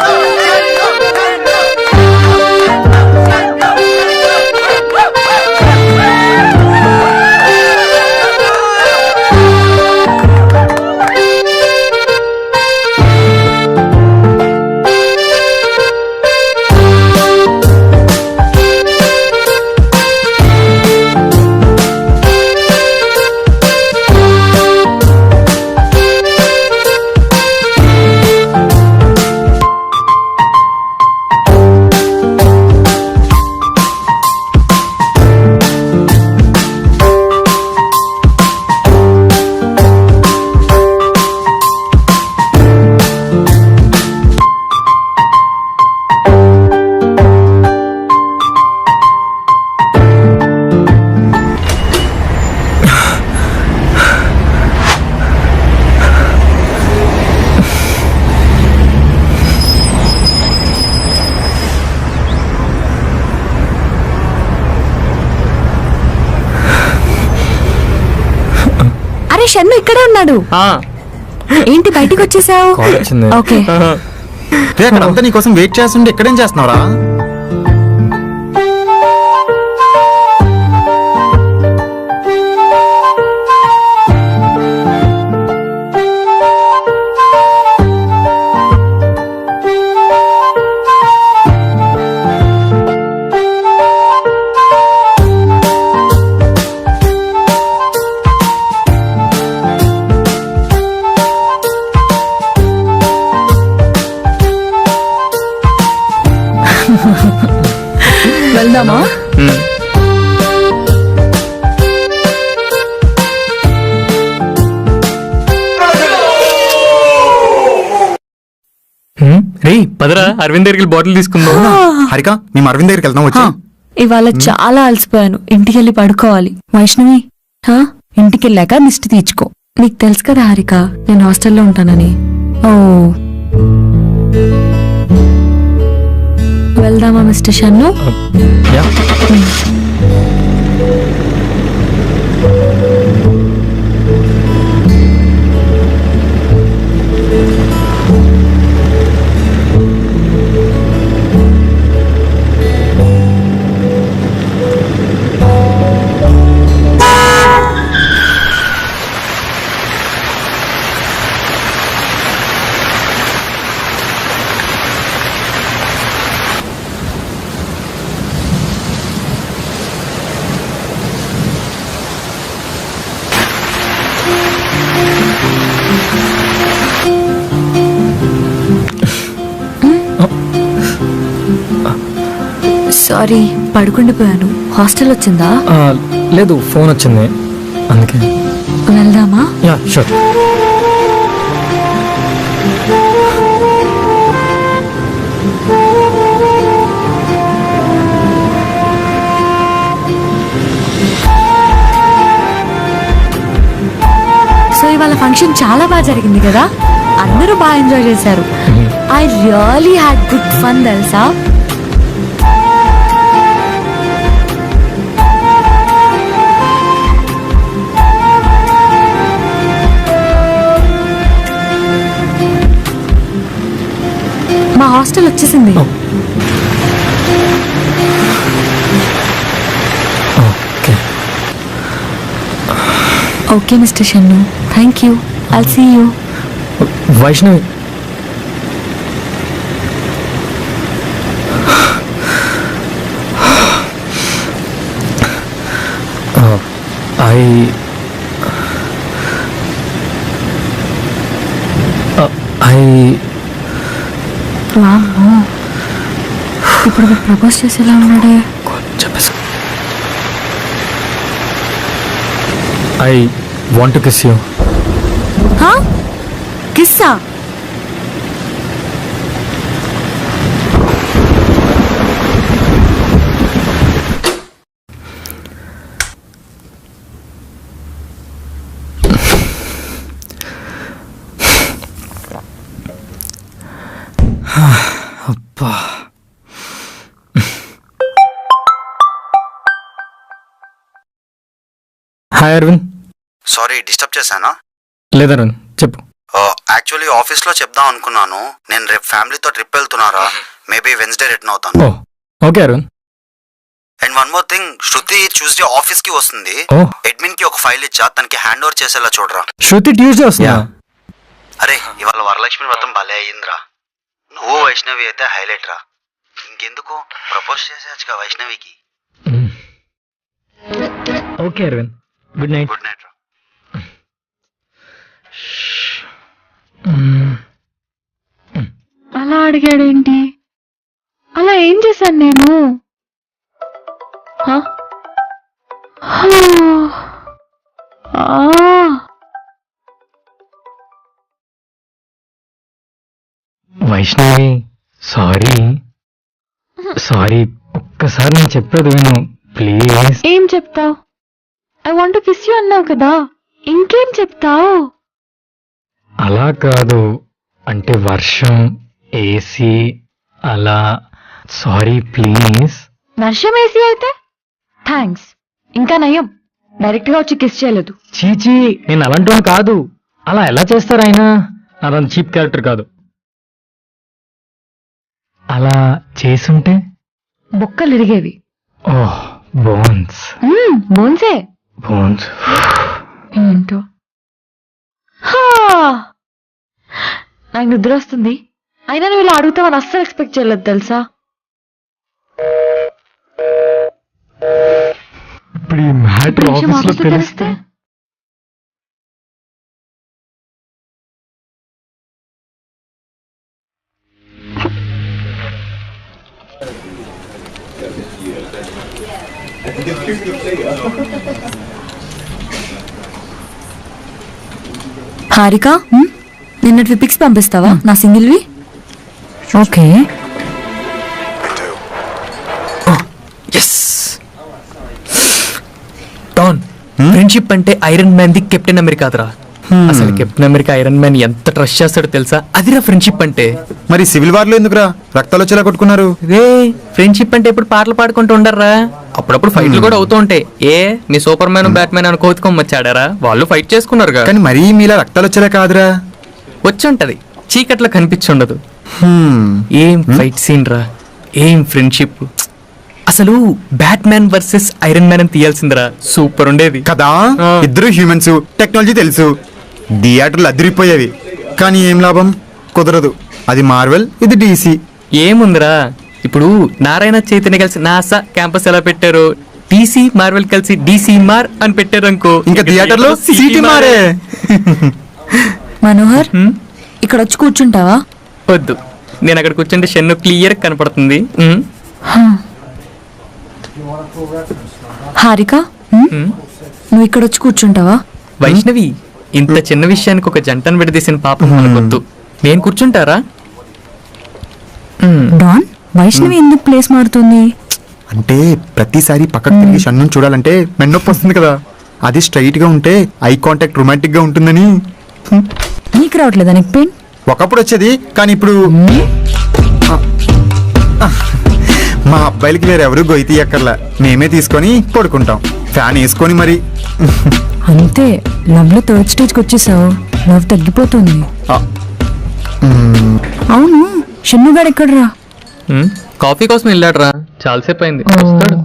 షన్ను ఇక్కడే ఉన్నాడు. ఏంటి బయటికి వచ్చేసావు? కాల్ వచ్చింది. ఓకే. రే అక్కడ అంతా నీకోసం వెయిట్ చేస్తుంటే ఎక్కడేం చేస్తున్నావురా? వెళ్దామా? రే పదరా అరవింద్ దగ్గరికి బాటిల్ తీసుకుందాం. హరిక మేము అరవింద్ దగ్గరికి వెళ్దాం. వచ్చి ఇవాళ చాలా అలసిపోయాను, ఇంటికి వెళ్ళి పడుకోవాలి. వైష్ణవి, ఇంటికి వెళ్ళాక దిష్టి తీర్చుకో. నీకు తెలుసు కదా హారిక, నేను హాస్టల్లో ఉంటానని. ఓ, వెళ్దామా మిస్టర్ షన్ను? సారీ, పడుకుండిపోయాను. హాస్టల్ వచ్చిందా? లేదు, ఫోన్ వచ్చింది అందుకే. వెళ్దామా? Yeah sure. సో ఇవాళ ఫంక్షన్ చాలా బాగా జరిగింది కదా, అందరూ బాగా ఎంజాయ్ చేశారు. I really had good fun తెలుసా. మా హాస్టల్ వచ్చేసింది. Okay mister Shannu, thank you. I'll see you. Vaishnavi, ఇప్పుడు ప్రపోజ్ చేసేలా ఉన్నాడే. I want to kiss you. కిస్సా? అబ్బా. హాయ్ అరవింద్. సారీ డిస్టర్బ్ చేశానా? లేదు అరవింద్, చెప్పు. యాక్చువల్లీ ఆఫీస్లో చెప్దాం అనుకున్నాను. నేను రేపు ఫ్యామిలీతో ట్రిప్ వెళ్తున్నారా, మేబీ వెన్స్డే రిటర్న్ అవుతాను. Oh okay Aravind. And one more thing, Shruti Tuesday office కి వస్తుంది. ఓ అడ్మిన్ కి ఒక ఫైల్ ఇచ్చా, తనకి హ్యాండ్ ఓవర్ చేసేలా చూడరా. శృతి ట్యూస్డే వస్తుందా? అరే ఇవాళ వరలక్ష్మి వ్రతం భలే అయ్యిందిరా. నువ్వు వైష్ణవి అయితే హైలైట్ రా. ఇంకెందుకు ప్రపోజ్ చేసేయచ్చుగా వైష్ణవికి. Okay Aravind, good night. Good night రా. అలా అడిగాడేంటి? అలా ఏం చేశాను నేను? వైష్ణవి, సారీ సారీ, ఒక్కసారి నేను చెప్పేది విను ప్లీజ్. ఏం చెప్తావు? I want to kiss you అన్నావు కదా, ఇంకేం చెప్తావు? అలా కాదు, అంటే వర్షం, ఏసీ అలా. Sorry please. వర్షం వేసి అయితే థ్యాంక్స్. ఇంకా నయం, డైరెక్ట్ గా వచ్చి కిస్ చేయలేదు. చీచీ, నేను అలాంటి కాదు. అలా ఎలా చేస్తారు ఆయన? నాదంత చీప్ క్యారెక్టర్ కాదు. అలా చేసుంటే బొక్కలు ఇరిగేవి. ఓహ్ బోన్స్. బోన్సే. బోన్స్ ఏంటో. నాకు నిద్ర వస్తుంది. అయినా నువ్వు ఇలా అడుగుతావని అస్సలు ఎక్స్పెక్ట్ చేయలేదు తెలుసా. ఇప్పుడు ఈ మ్యాటర్ ఆఫీస్ లో తెలిస్తే హారిక, నిన్నటి పిక్స్ పంపిస్తావా నా సింగిల్వి? ఓకే. డాన్, ఫ్రెండ్షిప్ అంటే iron man the captain America కాదురా. అసలు కెప్టెన్ అమెరికా ఐరన్ మ్యాన్ ఎంత ట్రస్ట్ చేస్తాడో తెలుసా? అదిరా ఫ్రెండ్షిప్ అంటే. మరి సివిల్ వార్ లో ఎందుకురా రక్తాలు వచ్చేలా కొట్టుకున్నారు? రే, ఫ్రెండ్షిప్ అంటే ఇప్పుడు పాటలు పాడుకుంటూ ఉండర్రా, అప్పుడప్పుడు ఫైట్లు కూడా అవుతూ ఉంటాయి. ఏ మీ సూపర్ మ్యాన్ బ్యాట్ మ్యాన్ అని కోతుకొమ్మచ్చాడారా, వాళ్ళు ఫైట్ చేసుకున్నారుగా. కానీ మరీ మీలా రక్తాలు వచ్చేలా కాదురా. వచ్చి ఉంటది, చీకట్లో కనిపించుండదు. ఏం ఫైట్ సీన్ రా, ఏం ఫ్రెండ్షిప్. అసలు bat man versus iron man అని తీయాల్సిందిరా, సూపర్ ఉండేది కదా. ఇద్దరు హ్యూమన్స్, టెక్నాలజీ తెలుసు, థియేటర్లు అదిరిపోయేవి. కానీ ఏం లాభం, కుదరదు. అది మార్వెల్, ఇది డీసీ. ఏముందిరా, ఇప్పుడు నారాయణ చైతన్య కలిసి నాసా క్యాంపస్ ఎలా పెట్టారు, డీసీ మార్వెల్ కలిసి డీసీ మార్ అని పెట్టారు అనుకో, ఇంకా థియేటర్లో సిటీ మారే. మనోహర్, ఇక్కడ వచ్చి కూర్చుంటావా? వద్దు, నేను అక్కడ కూర్చుంటే షన్ను క్లియర్ కనపడుతుంది. హారిక నువ్వు ఇక్కడ వచ్చి కూర్చుంటావా? వైష్ణవి, ఇంత చిన్న విషయానికి ఒక జంటను విడదీసిన పాపం మనకొద్దు. నేను కూర్చుంటారా? డాన్, వైష్ణవి ఎందుకు ప్లేస్ మారుతుంది? అంటే ప్రతిసారి పక్కకు తిరిగి షన్ను చూడాలంటే మెన్నొప్పి వస్తుంది కదా, అది స్ట్రైట్ గా ఉంటే ఐ కాంటాక్ట్ రొమాంటిక్ గా ఉంటుందని. నీకు రావట్లేదా నెక్ పెయిన్? ఒకప్పుడు వచ్చేది, కానీ ఇప్పుడు మా అబ్బాయిలకి వేరెవరు గొయ్యి తీయక్కర్లా, మేమే తీసుకొని పడుకుంటాం, ఫ్యాన్ వేసుకొని మరి. అంతే, లవ్ లో థర్డ్ స్టేజ్కి వచ్చేసావు, లవ్ తగ్గిపోతుంది. అవును, షన్నుగాడు ఎక్కడరా? కాఫీ కోసం వెళ్ళాడరా, చాలాసేపు అయింది, వస్తాడు.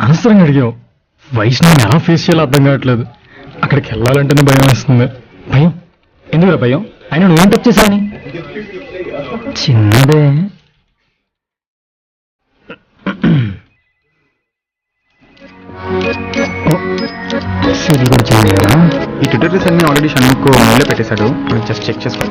అనవసరంగా అడిగావు. వైష్ణవిని ఎలా ఫేస్ చేయాలో అర్థం కావట్లేదు. అక్కడికి వెళ్ళాలంటేనే భయం వేస్తుంది. భయం ఎందుకురా భయం? అయినా నువ్వేంటి వచ్చేసాని? చిన్నదే. ఈ ట్యూటోరియల్స్ అన్ని ఆల్రెడీ షన్నుకు మెయిల్లో పెట్టేశాడు, జస్ట్ చెక్ చేసుకో.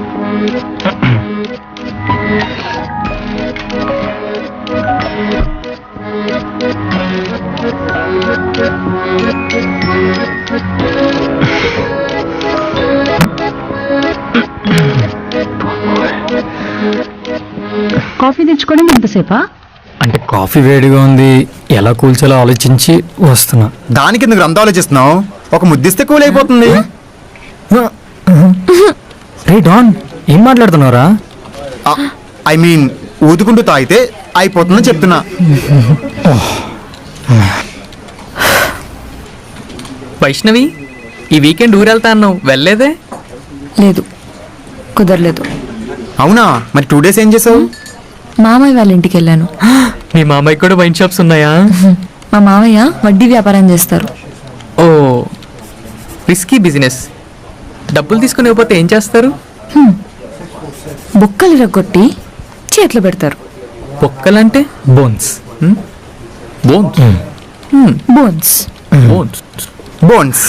కాఫీ తెచ్చుకోవడం ఎంతసేపా? అంటే కాఫీ వేడిగా ఉంది, ఎలా కూల్చాలో ఆలోచించి వస్తున్నా. దానికి ఎందుకు అంత ఆలోచిస్తున్నావు? ఒక ముద్దిస్తే కూల్ అయిపోతుంది. రే డాన్, ఏం మాట్లాడుతున్నావురా? ఐ మీన్ ఊదుకుంటూ తాగితే అయిపోతుందని చెప్తున్నా. వైష్ణవి, ఈ వీకెండ్ ఊరెళ్తా అన్నావు, వెళ్ళలేదే? లేదు, కుదరలేదు. అవునా, మరి 2 days ఏం చేసావు? మామయ్య వాళ్ళ ఇంటికి వెళ్ళాను. మీ మామయ్య కూడా వైన్ షాప్స్ ఉన్నాయా? మా మామయ్య వడ్డీ వ్యాపారం చేస్తారు. ఓ, రిస్కీ బిజినెస్. డబ్బులు తీసుకుని ఇవ్వకపోతే ఏం చేస్తారు? బొక్కలు ఇరగొట్టి చేతిలో పెడతారు. బొక్కలంటే? Bones. Bones. Bones. Bones. Bones.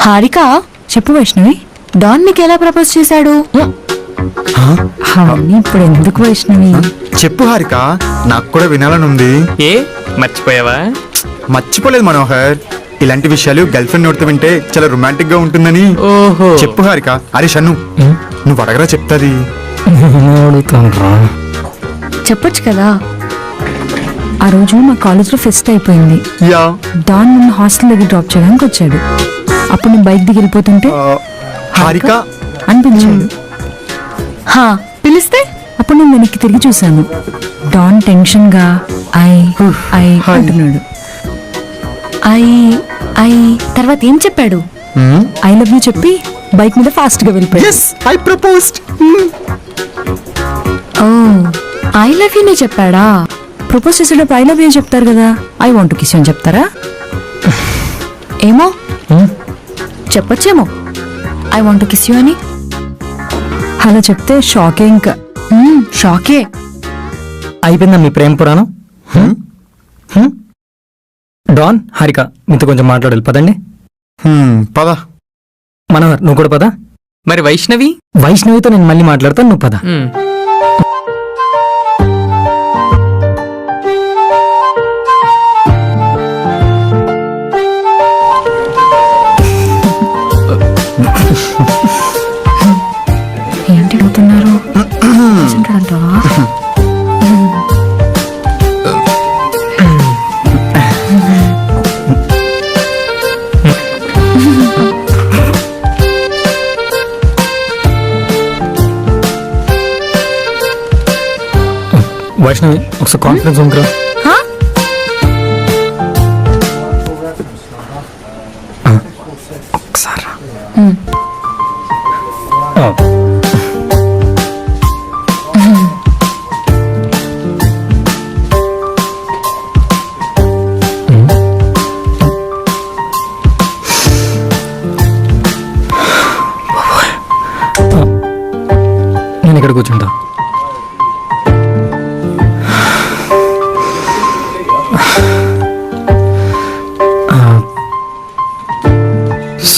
Harika, చెప్పు వైష్ణవి, డాన్ నీకు ఎలా ప్రపోజ్ చేశాడు? అవన్నీ ఇప్పుడు ఎందుకు వైష్ణవి? చెప్పు హారిక, నాకు కూడా వినాలని ఉంది. ఏ మర్చిపోయావా? మర్చిపోలేదు మనోహర్, ఇలాంటి విషయాలు గర్ల్ ఫ్రెండ్ నోటితో వింటే చాలా రొమాంటిక్ గా ఉంటుందని. ఓహో, చెప్పు హారిక. అరే షన్ను, నువ్వు అడగరా చెప్తాది. చెప్పొచ్చు కదా. ఆ రోజు మా కాలేజ్లో ఫెస్ట్ అయిపోయింది. యా. డాన్ నన్ను హాస్టల్ దగ్గర డ్రాప్ చేయడానికి వచ్చాడు. అప్పుడు నేను బైక్ దిగి వెళ్ళిపోతుంటే హారిక అనిపించాడు. పిలిస్తే అప్పుడు నేను వెనక్కి తిరిగి చూశాను. డాన్ టెన్షన్ గా ఐ ఐ అంటున్నాడు. ఐ తర్వాత ఏం చెప్పాడు? ఐ లవ్ యూ చెప్పి బైక్ మీద ఫాస్ట్ గా వెళ్ళిపోయాడు. I proposed. Oh, I love you నే చెప్పాడా? ప్రపోజ్ చేసేటప్పుడు ఐ లవ్ యూ చెప్తారు కదా, I want to kiss you అని చెప్తారా? ఏమో, చెప్పొచ్చేమో I want to kiss you అని. అలా చెప్తే షాకే, ఇంకా షాకే. అయిపోయిందా మీ ప్రేమ పురాణం? డాన్, హారిక, మీతో కొంచెం మాట్లాడాలి, పదండి. పద. మనోహర్, నువ్వు కూడా పద. మరి వైష్ణవి? వైష్ణవితో నేను మళ్ళీ మాట్లాడతాను, నువ్వు పద. ఏంటి అవుతున్నారు అంటావా? వైష్ణవి, ఒకసారి కాన్ఫిడెన్స్ ఉందిరా. ఒకసారి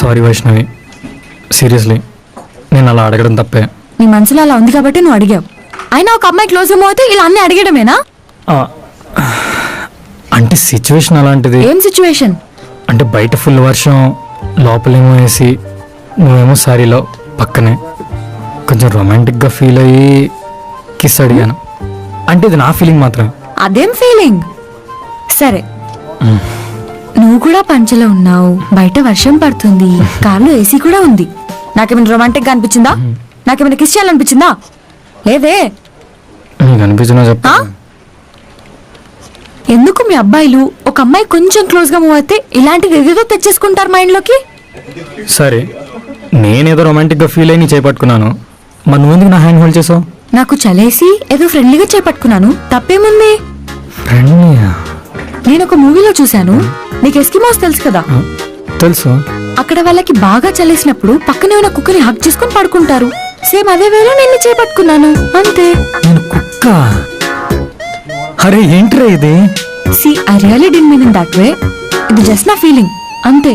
సారీ వైష్ణవి, సీరియస్లీ నేను అలా అడగడం తప్పే. నీ మనసులో అలా ఉంది కాబట్టి నువ్వు అడిగావు. అయినా ఒక అమ్మాయి క్లోజ్ అయితే ఇలా అన్ని అడిగడమేనా? అంటే సిచ్యువేషన్ అలాంటిది. ఏం సిచ్యువేషన్? అంటే బయట ఫుల్ వర్షం, లోపలేమో వేసి, నువ్వేమో సారీలో పక్కనే కొంచెం రొమాంటిక్గా ఫీల్ అయ్యి కిస్ అడిగాను. అంటే ఇది నా ఫీలింగ్ మాత్రమే. అదేం ఫీలింగ్? సరే, నువ్వు కూడా పంచలో ఉన్నావు, బయట వర్షం పడుతుంది, కార్లో ఏసీ కూడా ఉంది. నాకేమైనా రొమాంటిక్ గా అనిపించిందా? నాకేమైనా కిస్ చేయాలనిపించిందా? లేదే. నీకు అనిపించినా చెప్పా. ఎందుకు మీ అబ్బాయిలు ఒక అమ్మాయి కొంచెం క్లోజ్ గా మూవ్ అయితే ఇలాంటిది ఏదేదో తెచ్చేసుకుంటారు మైండ్ లోకి? సరే, నేనేదో రొమాంటిక్గా ఫీల్ అయ్యి నీ చేపట్టుకున్నాను, మరి నువ్వెందుకు నా హ్యాండ్ హోల్డ్ చేసావు? నాకు చలేసి ఏదో ఫ్రెండ్లీగా చేపట్టుకున్నాను, తప్పేముంది? ఫ్రెండ్లీయా? నేను ఒక మూవీలో చూశాను. నీకు ఎస్కిమోస్ తెలుసు కదా? తెలుసు. అక్కడ వాళ్ళకి బాగా చలేసినప్పుడు పక్కనే ఉన్న కుక్కని హక్ చేసుకుని పడుకుంటారు. సేమ్ అదే వేళ నేను చేపట్టుకున్నాను, అంతే. నేను కుక్క? అరే ఏంట్రా ఇది? See, I really didn't mean in that way. ఇది జస్ట్ నా ఫీలింగ్, అంతే.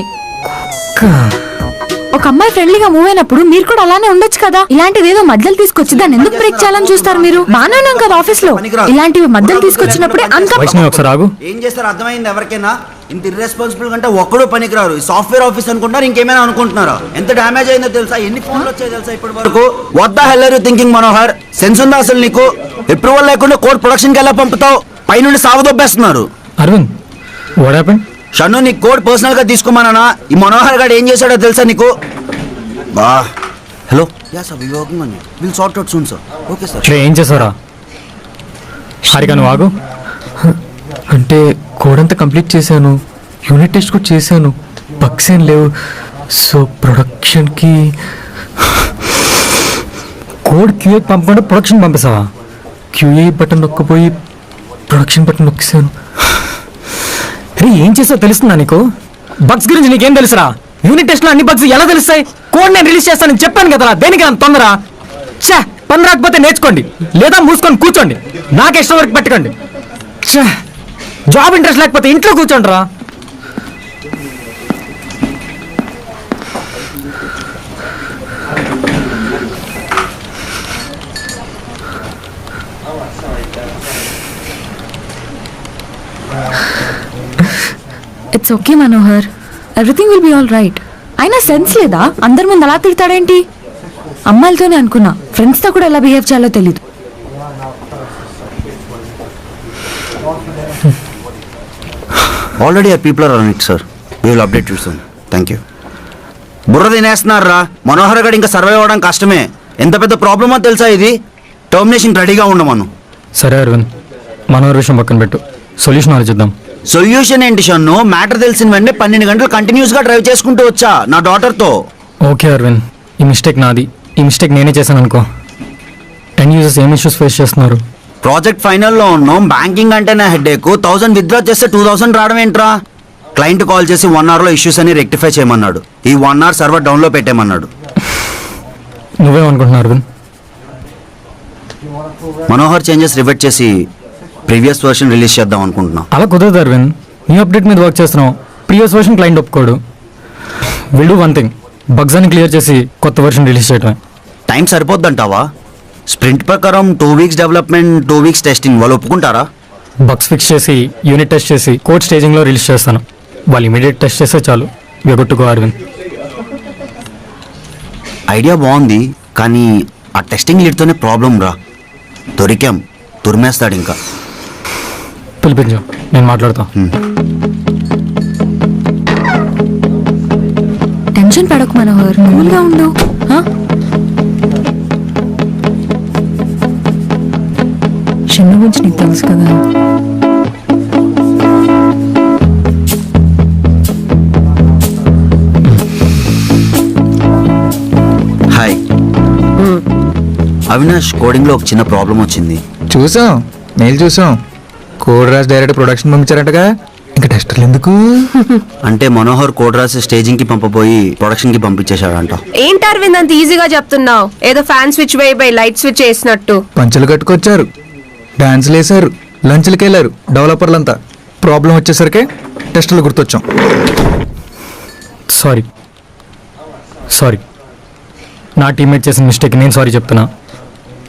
ఒక అమ్మాయి ఫ్రెండ్లీగా మూవ్ అయినప్పుడు మీరు కూడా అలానే ఉండొచ్చు కదా. ఇలాంటిది ఏదో మధ్యలో తీసుకొచ్చి దాన్ని ఎందుకు బ్రేక్ చేయాలని చూస్తారు మీరు? బాగానే ఉన్నాం కదా ఆఫీస్ లో. ఇలాంటివి మధ్యలో తీసుకొచ్చినప్పుడే అంత ఒకసారి ఆగు. ఏం చేస్తారు అర్థమైంది ఎవరికైనా? ఇంత ఇర్రెస్పాన్సిబుల్ కంటే ఒక్కడూ పనికిరారు. సాఫ్ట్వేర్ ఆఫీస్ అనుకుంటారు, ఇంకేమైనా అనుకుంటున్నారా? ఎంత డ్యామేజ్ అయిందో తెలుసా? ఎన్ని ఫోన్లు వచ్చాయి తెలుసా ఇప్పటి వరకు? What the hell are you thinking Manohar? Sense ఉందా అసలు నీకు? అప్రూవల్ లేకుండా కోడ్ ప్రొడక్షన్ కి ఎలా పంపుతావు? పైనుండి సావదొబ్బేస్తున్నారు. అరవింద్, వాట్ హ్యాపెండ్? షన్ను, నీ కోడ్ పర్సనల్ గా తీసుకోమన్నా? ఈ మనోహర్ గారు ఏం చేశాడో తెలుసా నీకు? బా hello, yeah sir, will working on it. Will sort out soon sir. Okay sir. ఏం చేసావురా? హారిక నువ్వు ఆగు. అంటే కోడ్ అంతా కంప్లీట్ చేశాను, యూనిట్ టెస్ట్ కూడా చేశాను, బగ్స్ ఏం లేవు. సో ప్రొడక్షన్కి కోడ్ క్యూఏ పంపకుండా ప్రొడక్షన్ పంపిస్తావా? క్యూఏ బటన్ నొక్కపోయి ప్రొడక్షన్ బటన్ నొక్కేసాను. అరే ఏం చేసావు తెలుస్తుందా నీకు? బగ్స్ గురించి నీకేం తెలుసురా? యూనిట్ టెస్ట్ లో అన్ని బగ్స్ ఎలా తెలుస్తాయి? కోడ్ నేను రిలీజ్ చేస్తానని చెప్పాను కదా, దేనికి అంత తొందర? ఛే, పని రాకపోతే నేర్చుకోండి, లేదా మూసుకొని కూర్చోండి, నాకు ఇష్టం వరకు పెట్టకండి. ఛే, జాబ్ ఇంట్రెస్ట్ లేకపోతే ఇంట్లో కూర్చోండి రా. It's okay Manohar, everything will be all right. అయినా సెన్స్ లేదా? అందరి ముందు అలా తిడతాడేంటి? అమ్మాయిలతోనే అనుకున్నా, ఫ్రెండ్స్తో కూడా ఎలా బిహేవ్ చేయాలో తెలీదు. Already are people are on it sir. We will update you soon. Thank you. బుర్ర తినేస్తున్నారా? మనోహర్ గారు ఇంకా సర్వైవ్ అవ్వడం కష్టమే. ఎంత పెద్ద ప్రాబ్లమో తెలుసా ఇది? టర్మినేషన్ రెడీగా ఉండమను. సరే అరవింద్, మనోహర్ విషయం పక్కన పెట్టు, సొల్యూషన్ ఆలోచిద్దాం. సొల్యూషన్ ఏంటి షన్ను? మ్యాటర్ తెలిసిన వెంటనే 12 గంటలు కంటిన్యూస్ గా డ్రైవ్ చేసుకుంటూ వచ్చా నా డాటర్తో. ఓకే అరవింద్, ఈ మిస్టేక్ నాది. ఈ మిస్టేక్ నేనే చేశాను అనుకో. ఎండ్ యూజర్స్ ఏం ఇష్యూస్ ఫేస్ చేస్తున్నారు? ప్రాజెక్ట్ ఫైనల్లో ఉన్నాం. బ్యాంకింగ్ అంటే నా హెడ్ఏక్. 1000 విత్డ్రా చేస్తే 2000 రావడం ఏంట్రా? క్లయింట్ కాల్ చేసి 1 hour లో ఇష్యూస్ అని రెక్టిఫై చేయమన్నాడు. ఈ 1 hour సర్వర్ డౌన్లో పెట్టేమన్నాడు. నువ్వేమనుకుంటున్నావు అరవింద్? మనోహర్ చేంజెస్ రివర్ట్ చేసి ప్రీవియస్ వర్షన్ రిలీజ్ చేద్దాం అనుకుంటున్నాం. అలా కుదరదు అరవింద్, నీ అప్డేట్ మీద వర్క్ చేస్తున్నాం, ప్రీవియస్ వర్షన్ క్లయింట్ ఒప్పుకోడు. Will do one thing, bugs అని క్లియర్ చేసి కొత్త వర్షన్ రిలీజ్ చేయటమే. టైం సరిపోద్దంటావా? స్ప్రింట్ ప్రకారం 2 weeks డెవలప్మెంట్, 2 weeks టెస్టింగ్. వాళ్ళు ఒప్పుకుంటారా? బగ్స్ ఫిక్స్ చేసి, యూనిట్ టెస్ట్ చేసి, కోడ్ స్టేజింగ్లో రిలీజ్ చేస్తాను. వాళ్ళు ఇమీడియట్ టెస్ట్ చేస్తే చాలు. We good to go Aravind. Idea బాగుంది, కానీ ఆ టెస్టింగ్ లీడ్తోనే ప్రాబ్లం రా. దొరికాం, తురిమేస్తాడు ఇంకా. పిలిపించు, నేను మాట్లాడతా. టెన్షన్ పడకు మనోహర్, కూల్గా ఉండు. షన్ను గురించి నీకు తెలుసు కదా. హాయ్ అవినాష్, కోడింగ్ లో ఒక చిన్న ప్రాబ్లం వచ్చింది. చూసాం, మెయిల్ చూసాం. కోడ్ రాసి డైరెక్ట్ ప్రొడక్షన్ పంపించారంటగా, ఇంకా టెస్టర్లు ఎందుకు? అంటే మనోహర్ కోడ్ రాసి స్టేజింగ్ కి పంపబోయి ప్రొడక్షన్ కి పంపించేశాడంట. ఏంటి అరవింద్ అంత ఈజీగా చెప్తున్నావు? ఏదో ఫ్యాన్ స్విచ్ వేయిపోయి లైట్ స్విచ్ వేసినట్టు. పంచులు కట్టుకొచ్చారు, డాన్సులు వేశారు, లంచ్లకి వెళ్ళారు డెవలపర్లంతా. ప్రాబ్లం వచ్చేసరికి టెస్టులు గుర్తొచ్చాం. సారీ. సారీ. నా టీమ్మేట్ చేసిన మిస్టేక్ నేను సారీ చెప్తున్నా.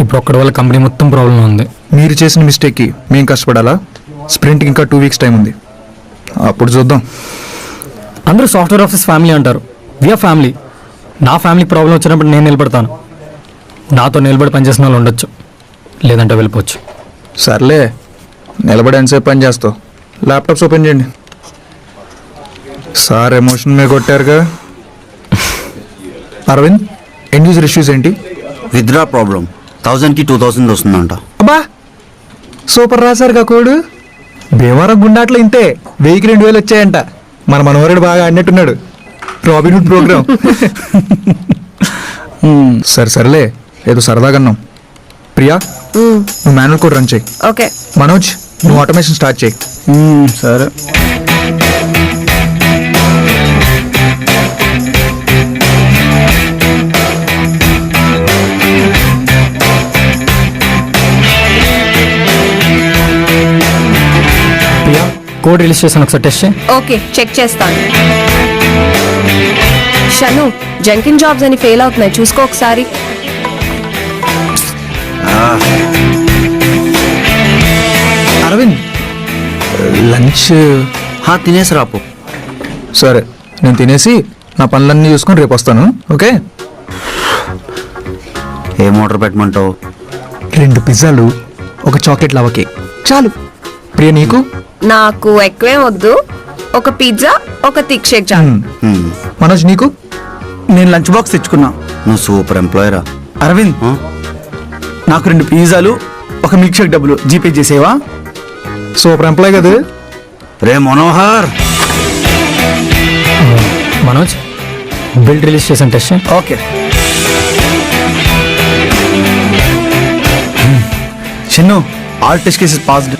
ఇప్పుడు ఒక్కడి వల్ల కంపెనీ మొత్తం ప్రాబ్లం ఉంది. మీరు చేసిన మిస్టేక్కి మేము కష్టపడాలా? స్ప్రింట్కి ఇంకా 2 weeks టైం ఉంది, అప్పుడు చూద్దాం. అందరూ సాఫ్ట్వేర్ ఆఫీస్ ఫ్యామిలీ అంటారు. We are family. నా ఫ్యామిలీ ప్రాబ్లం వచ్చినప్పుడు నేను నిలబడతాను. నాతో నిలబడి పనిచేసిన వాళ్ళు ఉండొచ్చు, లేదంటే వెళ్ళిపోవచ్చు. సర్లే, నిలబడి ఎంతసేపు పని చేస్తావు? ల్యాప్టాప్స్ ఓపెన్ చేయండి. సార్ ఎమోషన్ మీద కొట్టారుగా. అరవింద్, ఎండ్ యూజర్ ఇష్యూస్ ఏంటి? విత్డ్రా ప్రాబ్లం 1000కి 2000 వస్తుందంట. అబ్బా, సూపర్ రాశారుగా కోడు. భీమవరం గుండాట్లో ఇంతే 1000కి 2000 వచ్చాయంట. మన మనవరుడు బాగా ఆడినట్టున్నాడు. Robin Hood programme. సర్లే, ఏదో సరదాగా అన్నాం. ప్రియా, నువ్వు మాన్యువల్ కోడ్ రన్ చేయి. ఓకే. మనోజ్, నువ్వు ఆటోమేషన్ స్టార్ట్ చేయి. సరే. ప్రియా, కోడ్ రిలీజ్ చేశాను, ఒకసారి టెస్ట్ చేయి. ఓకే, చెక్ చేస్తాను. షను, జంకిన్ జాబ్స్ అని ఫెయిల్ అవుతున్నాయి, చూసుకో ఒకసారి. అరవింద్, లంచ్ తినేసి రాపు. సరే, నేను తినేసి నా పనులన్నీ చూసుకొని రేపు వస్తాను. ఓకే. ఏం ఆర్డర్ పెట్టమంటావు? 2 పిజ్జాలు, ఒక చాక్లెట్ లవ కేక్ చాలు. ప్రియ, నీకు? నాకు ఎక్కువేం వద్దు, ఒక పిజ్జా, ఒక థిక్ షేక్ చాలు. మనోజ్, నీకు? నేను లంచ్ బాక్స్ తెచ్చుకున్నా. నువ్వు సూపర్ ఎంప్లాయరా. అరవింద్, నాకు 2 పిజ్జాలు, ఒక మిల్క్ షేక్ డబ్బులు జీపే చేసేవా? సూపర్ ఎంప్లాయ్ కదా. రే మనోహర్. మనోజ్, బిల్ రిలీజ్ చేశాను, టెస్ట్ చేయి. Okay. Chinnu, all test cases passed.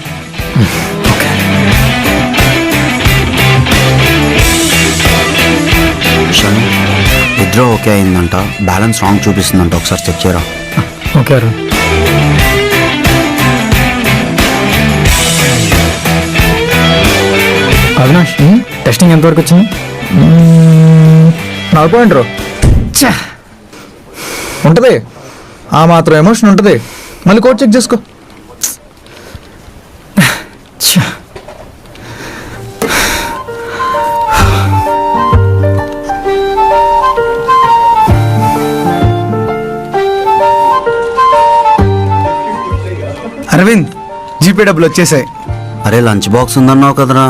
Shanu, withdraw okay అయిందంట, బ్యాలెన్స్ రాంగ్ చూపిస్తుందంట, ఒకసారి చెక్ చేయరా. ఓకే అరుణ్. అవినాష్, టెస్టింగ్ ఎంతవరకు వచ్చింది? 4.2 ఉంటుంది. ఆ మాత్రం ఎమోషన్ ఉంటుంది. మళ్ళీ కోడ్ చెక్ చేసుకో. అరవింద్, జీపే డబ్బులు వచ్చేసాయి. అరే లంచ్ బాక్స్ ఉందన్నావు కదరా.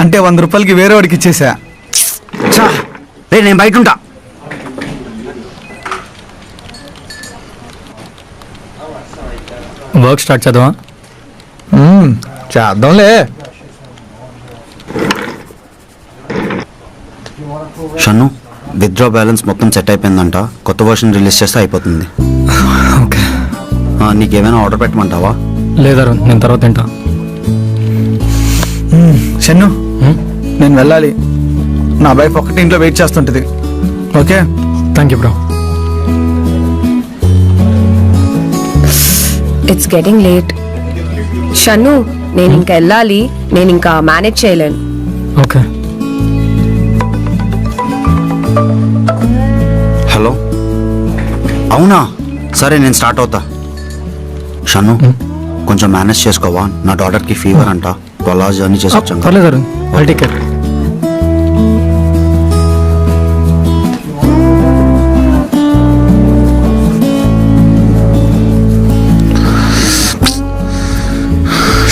అంటే 100 రూపాయలకి వేరే వాడికి ఇచ్చేసా. రే, నేను బయట ఉంటా. వర్క్ స్టార్ట్ చేద్దామా? చేద్దాంలే. షన్ను, విత్డ్రా బ్యాలెన్స్ మొత్తం సెట్ అయిపోయిందంట, కొత్త వర్షన్ రిలీజ్ చేస్తే అయిపోతుంది. ఓకే. నీకేమైనా ఆర్డర్ పెట్టమంటావా? లేదా అరుణ్, నేను తర్వాత తింటా. షన్ను, నేను వెళ్ళాలి. నా వైఫ్ ఒక్కటి ఇంట్లో వెయిట్ చేస్తుంటది. Okay. Thank you bro. It's getting late. Shannu, నేను ఇంకా వెళ్ళాలి, నేను ఇంకా మేనేజ్ చేయలేను. ఓకే. హలో, అవునా? సరే, నేను స్టార్ట్ అవుతా. షన్ను, కొంచెం మేనేజ్ చేసుకోవా? నా డాటర్కి ఫీవర్ అంట, 12 hours జర్నీ చేసి వచ్చాం. పర్లేదు Arun, I'll take care.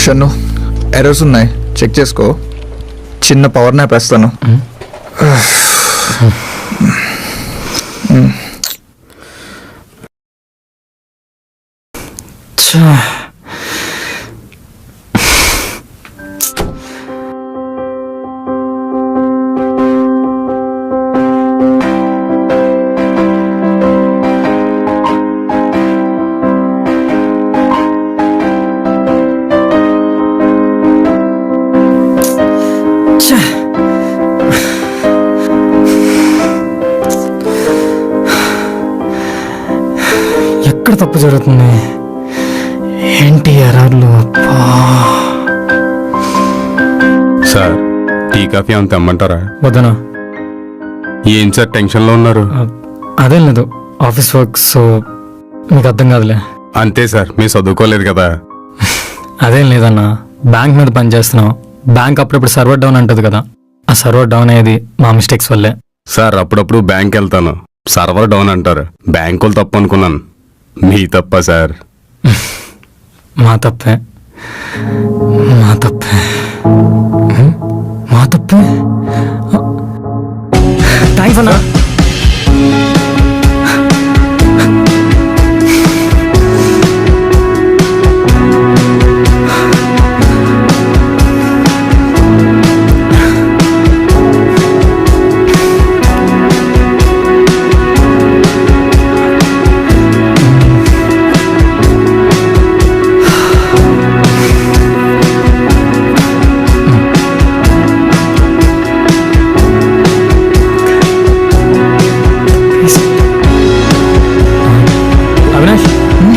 Shannu, errors ఉన్నాయి, చెక్ చేసుకో. చిన్న పవర్ నాప్ వేస్తాను. ఎక్కడ తప్పు జరుగుతుంది? ఏంటి ఎర్రర్లు? సార్, టీ కాఫీ అంత తెమ్మంటారా? వద్దనా? ఏం సార్ టెన్షన్లో ఉన్నారు? అదేం లేదు, ఆఫీస్ వర్క్, సో మీకు అర్థం కాదులే. అంతే సార్, మీరు చదువుకోలేదు కదా. అదేం లేదన్నా, బ్యాంక్ మీద పని చేస్తున్నాం. బ్యాంక్ అప్పుడప్పుడు సర్వర్ డౌన్ అంటది కదా, ఆ సర్వర్ డౌన్ అయ్యేది మా మిస్టేక్స్ వల్లే. సార్ అప్పుడప్పుడు బ్యాంక్ వెళ్తాను, సర్వర్ డౌన్ అంటారు. బ్యాంకులు తప్పు అనుకున్నాను. మీ తప్ప సార్? మా తప్పే, మా తప్పే, మా తప్పే. థ్యాంక్స్ అన్నా.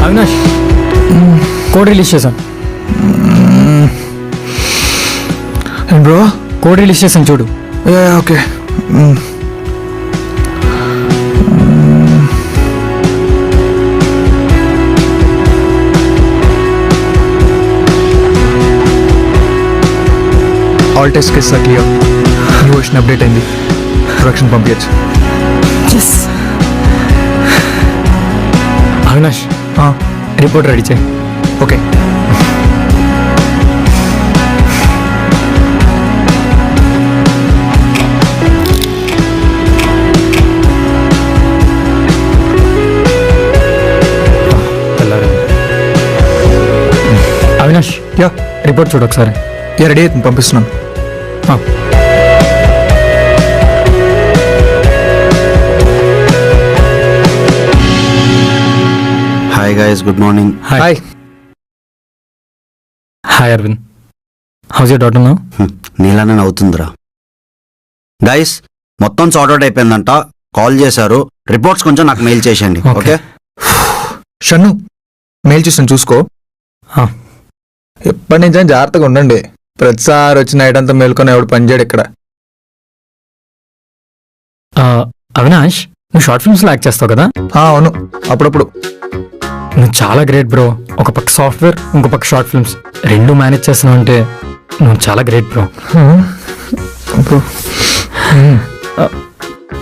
అవినాష్, కోడ్ రిలీజ్ చేశాను. బ్రో కోడ్ రిలీజ్ చేశాను చూడు. Okay. All test case clear. New version update అయింది, ప్రొడక్షన్ పంపించచ్చు. అవినాష్, రిపోర్ట్ రెడీ చేయి. ఓకే. అవినాష్, యా రిపోర్ట్ చూడు ఒకసారి. యా రెడీ అవుతుంది, పంపిస్తున్నాను. Hi guys, good morning. Hi. Hi Aravind, how's your daughter now? నీలానే నవ్వుతుందిరా. గైస్, మొత్తం సార్ట్ అవుట్ అయిపోయిందంట. కాల్ చేశారు. రిపోర్ట్స్ కొంచెం నాకు మెయిల్ చేసేయండి. ఓకే. షన్ను, మెయిల్ చూసాను, చూసుకో. ఎప్పటి నుంచో జాగ్రత్తగా ఉండండి. ప్రతిసారి వచ్చి నైట్ అంతా మేల్కొని ఎవడు పనిచేయడు ఇక్కడ. అవినాష్, నువ్వు షార్ట్ ఫిల్మ్స్లో యాక్ట్ చేస్తావు కదా? అవును, అప్పుడప్పుడు. నువ్వు చాలా గ్రేట్ బ్రో. ఒక పక్క సాఫ్ట్వేర్, ఇంకో పక్క షార్ట్ ఫిల్మ్స్, రెండు మేనేజ్ చేస్తున్నావు అంటే నువ్వు చాలా గ్రేట్ బ్రో.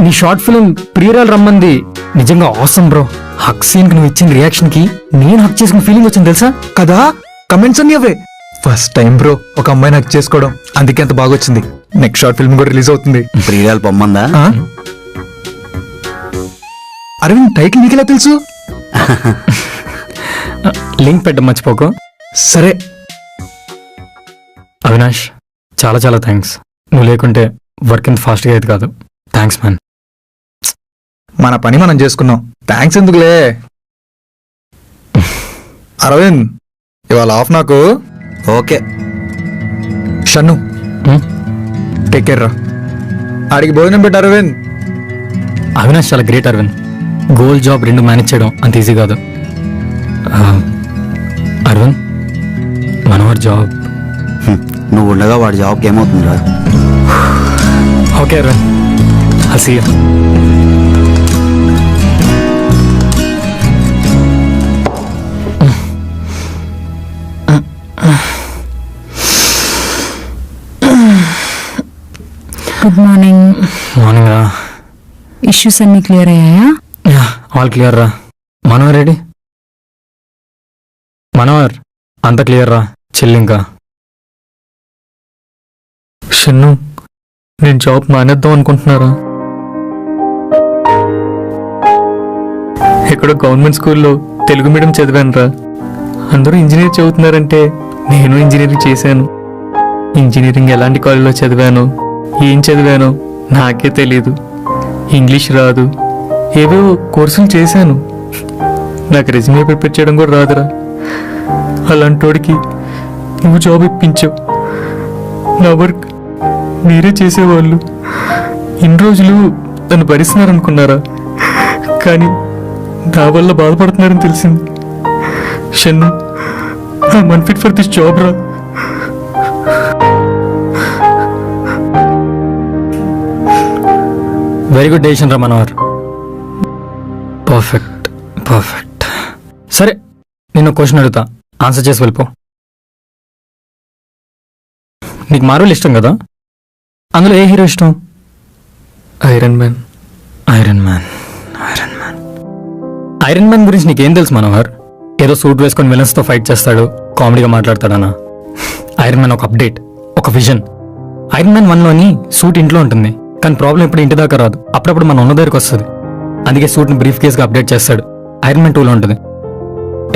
నీ షార్ట్ ఫిల్మ్ ప్రియరాలు రమ్మంది నిజంగా ఆసమ్ బ్రో. హక్ సీన్ కి నువ్వు ఇచ్చిన రియాక్షన్ కి నేను హక్ చేసుకున్న ఫీలింగ్ వచ్చింది తెలుసా? కదా, కమెంట్స్ అన్ని అవే. ఫస్ట్ టైం బ్రో ఒక అమ్మాయిని హక్ చేసుకోవడం, అందుకే అంత బాగా వచ్చింది. నెక్స్ట్ షార్ట్ ఫిల్మ్ కూడా రిలీజ్ అవుతుంది. ప్రియాలు పొమ్మందా? అరవింద్, టైటిల్ నీకెలా తెలుసు? లింక్ పెట్టడం మర్చిపోకు. సరే. అవినాష్, చాలా చాలా థ్యాంక్స్. నువ్వు లేకుంటే వర్క్ ఇంత ఫాస్ట్గా అయ్యేది కాదు. Thanks man. మన పని మనం చేసుకున్నాం, థ్యాంక్స్ ఎందుకులే. అరవింద్, ఇవాళ ఆఫ్ నాకు. ఓకే. షన్ను, టేక్ కేర్ రా. ఆడికి భోజనం పెట్టు అరవింద్. అవినాష్ చాలా గ్రేట్ అరవింద్. గోల్ జాబ్ రెండు మేనేజ్ చేయడం అంత ఈజీ కాదు. అరవింద్, మనోహర్ జాబ్. నువ్వు ఉండగా వాడి జాబ్కి ఏమవుతుందిరా? Okay Aravind, I'll see you. Good morning. Morning రా. ఇష్యూస్ అన్ని క్లియర్ అయ్యాయా? ఆల్ క్లియర్ రా. మనోహర్ రెడీ? మనోహర్, అంత క్లియర్ రా, చిల్లింకా. షన్ను, నేను జాబ్ మానేద్దాం అనుకుంటున్నారా? ఎక్కడో గవర్నమెంట్ స్కూల్లో తెలుగు మీడియం చదివాను రా. అందరూ ఇంజనీర్ చదువుతున్నారంటే నేను ఇంజనీరింగ్ చేశాను. ఇంజనీరింగ్ ఎలాంటి కాలేజ్లో చదివానో, ఏం చదివానో నాకే తెలీదు. ఇంగ్లీష్ రాదు, ఏవో కోర్సులు చేశాను. నాకు రెజ్యూమే ప్రిపేర్ చేయడం కూడా రాదురా. అలాంటోడికి నువ్వు జాబ్ ఇప్పించావు. నా వర్క్ మీరే చేసేవాళ్ళు. ఇన్ని రోజులు నన్ను భరిస్తున్నారనుకున్నారా? కానీ నా వల్ల బాధపడుతున్నారని తెలిసింది. Shannu, I'm unfit for this job రా. వెరీ గుడ్ డెసిషన్ రా మనోహర్. Perfect perfect. సరే నేను క్వశ్చన్ అడుగుతా, ఆన్సర్ చేసి వెళ్ళిపో. నీకు మార్వెల్ ఇష్టం కదా, అందులో ఏ హీరో ఇష్టం? Iron man. Iron man. Iron man. Iron man గురించి నీకేం తెలుసు మనోహర్? ఏదో సూట్ వేసుకొని విలన్స్తో ఫైట్ చేస్తాడు, కామెడీగా మాట్లాడతాడనా? ఐరన్ మ్యాన్ ఒక అప్డేట్, ఒక విజన్. ఐరన్ మ్యాన్ 1లోని సూట్ ఇంట్లో ఉంటుంది, కానీ ప్రాబ్లం ఇప్పుడు ఇంటి దాకా రాదు, అప్పుడప్పుడు మన ఉన్న దగ్గరికి వస్తుంది. అందుకే సూట్ని బ్రీఫ్ కేస్గా అప్డేట్ చేస్తాడు. ఐరన్ మ్యాన్ 2లో ఉంటుంది.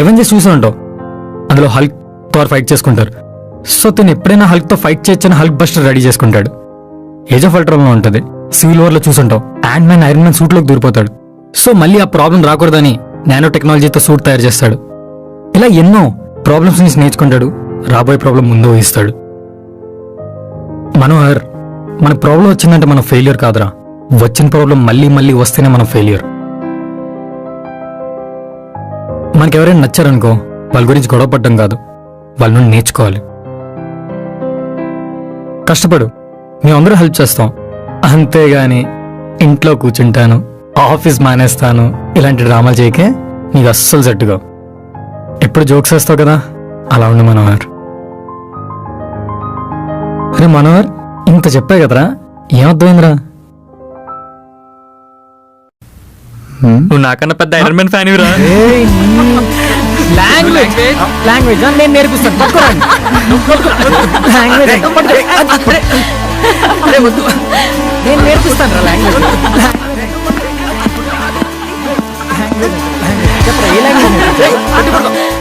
ఎవెంజర్స్ చూసా ఉంటావు, అందులో హల్క్ థార్ ఫైట్ చేసుకుంటారు. సో తను ఎప్పుడైనా హల్క్తో ఫైట్ చేయొచ్చని హల్క్ బస్టర్ రెడీ చేసుకుంటాడు. ఏజ్ ఆఫ్ అల్ట్రాన్లో ఉంటుంది. సివిల్ వార్లో చూసుంటావు, యాంట్ మ్యాన్ ఐరన్ మ్యాన్ సూట్లోకి దూరిపోతాడు. సో మళ్ళీ ఆ ప్రాబ్లం రాకూడదని నానో టెక్నాలజీతో సూట్ తయారు చేస్తాడు. ఇలా ఎన్నో ప్రాబ్లమ్స్ నుంచి నేర్చుకుంటాడు, రాబోయే ప్రాబ్లం ముందు ఊహిస్తాడు. మనోహర్, మన ప్రాబ్లం వచ్చిందంటే మనం ఫెయిలియర్ కాదురా, వచ్చిన ప్రాబ్లం మళ్ళీ మళ్ళీ వస్తేనే మనం ఫెయిలియర్. మనకెవరైనా నచ్చారనుకో, వాళ్ళ గురించి గొడవ పడ్డం కాదు, వాళ్ళ నుండి నేర్చుకోవాలి. కష్టపడు, మేమందరూ హెల్ప్ చేస్తాం. అంతేగాని ఇంట్లో కూర్చుంటాను, ఆఫీస్ మానేస్తాను ఇలాంటి డ్రామాలు చేయకే, నీకు అస్సలు సెట్టుగా. ఎప్పుడు జోక్స్ వేస్తావు కదా, అలా ఉండు మనోహర్. అరే మనోహర్, ఇంత చెప్పా కదరా, ఏమర్థమైందిరా? నువ్వు నాకన్నా పెద్ద ఐరన్ మ్యాన్ ఫ్యాన్ రా. లాంగ్వేజ్ నేను నేర్పిస్తాను. నేను నేర్పిస్తాను రా లాంగ్వేజ్.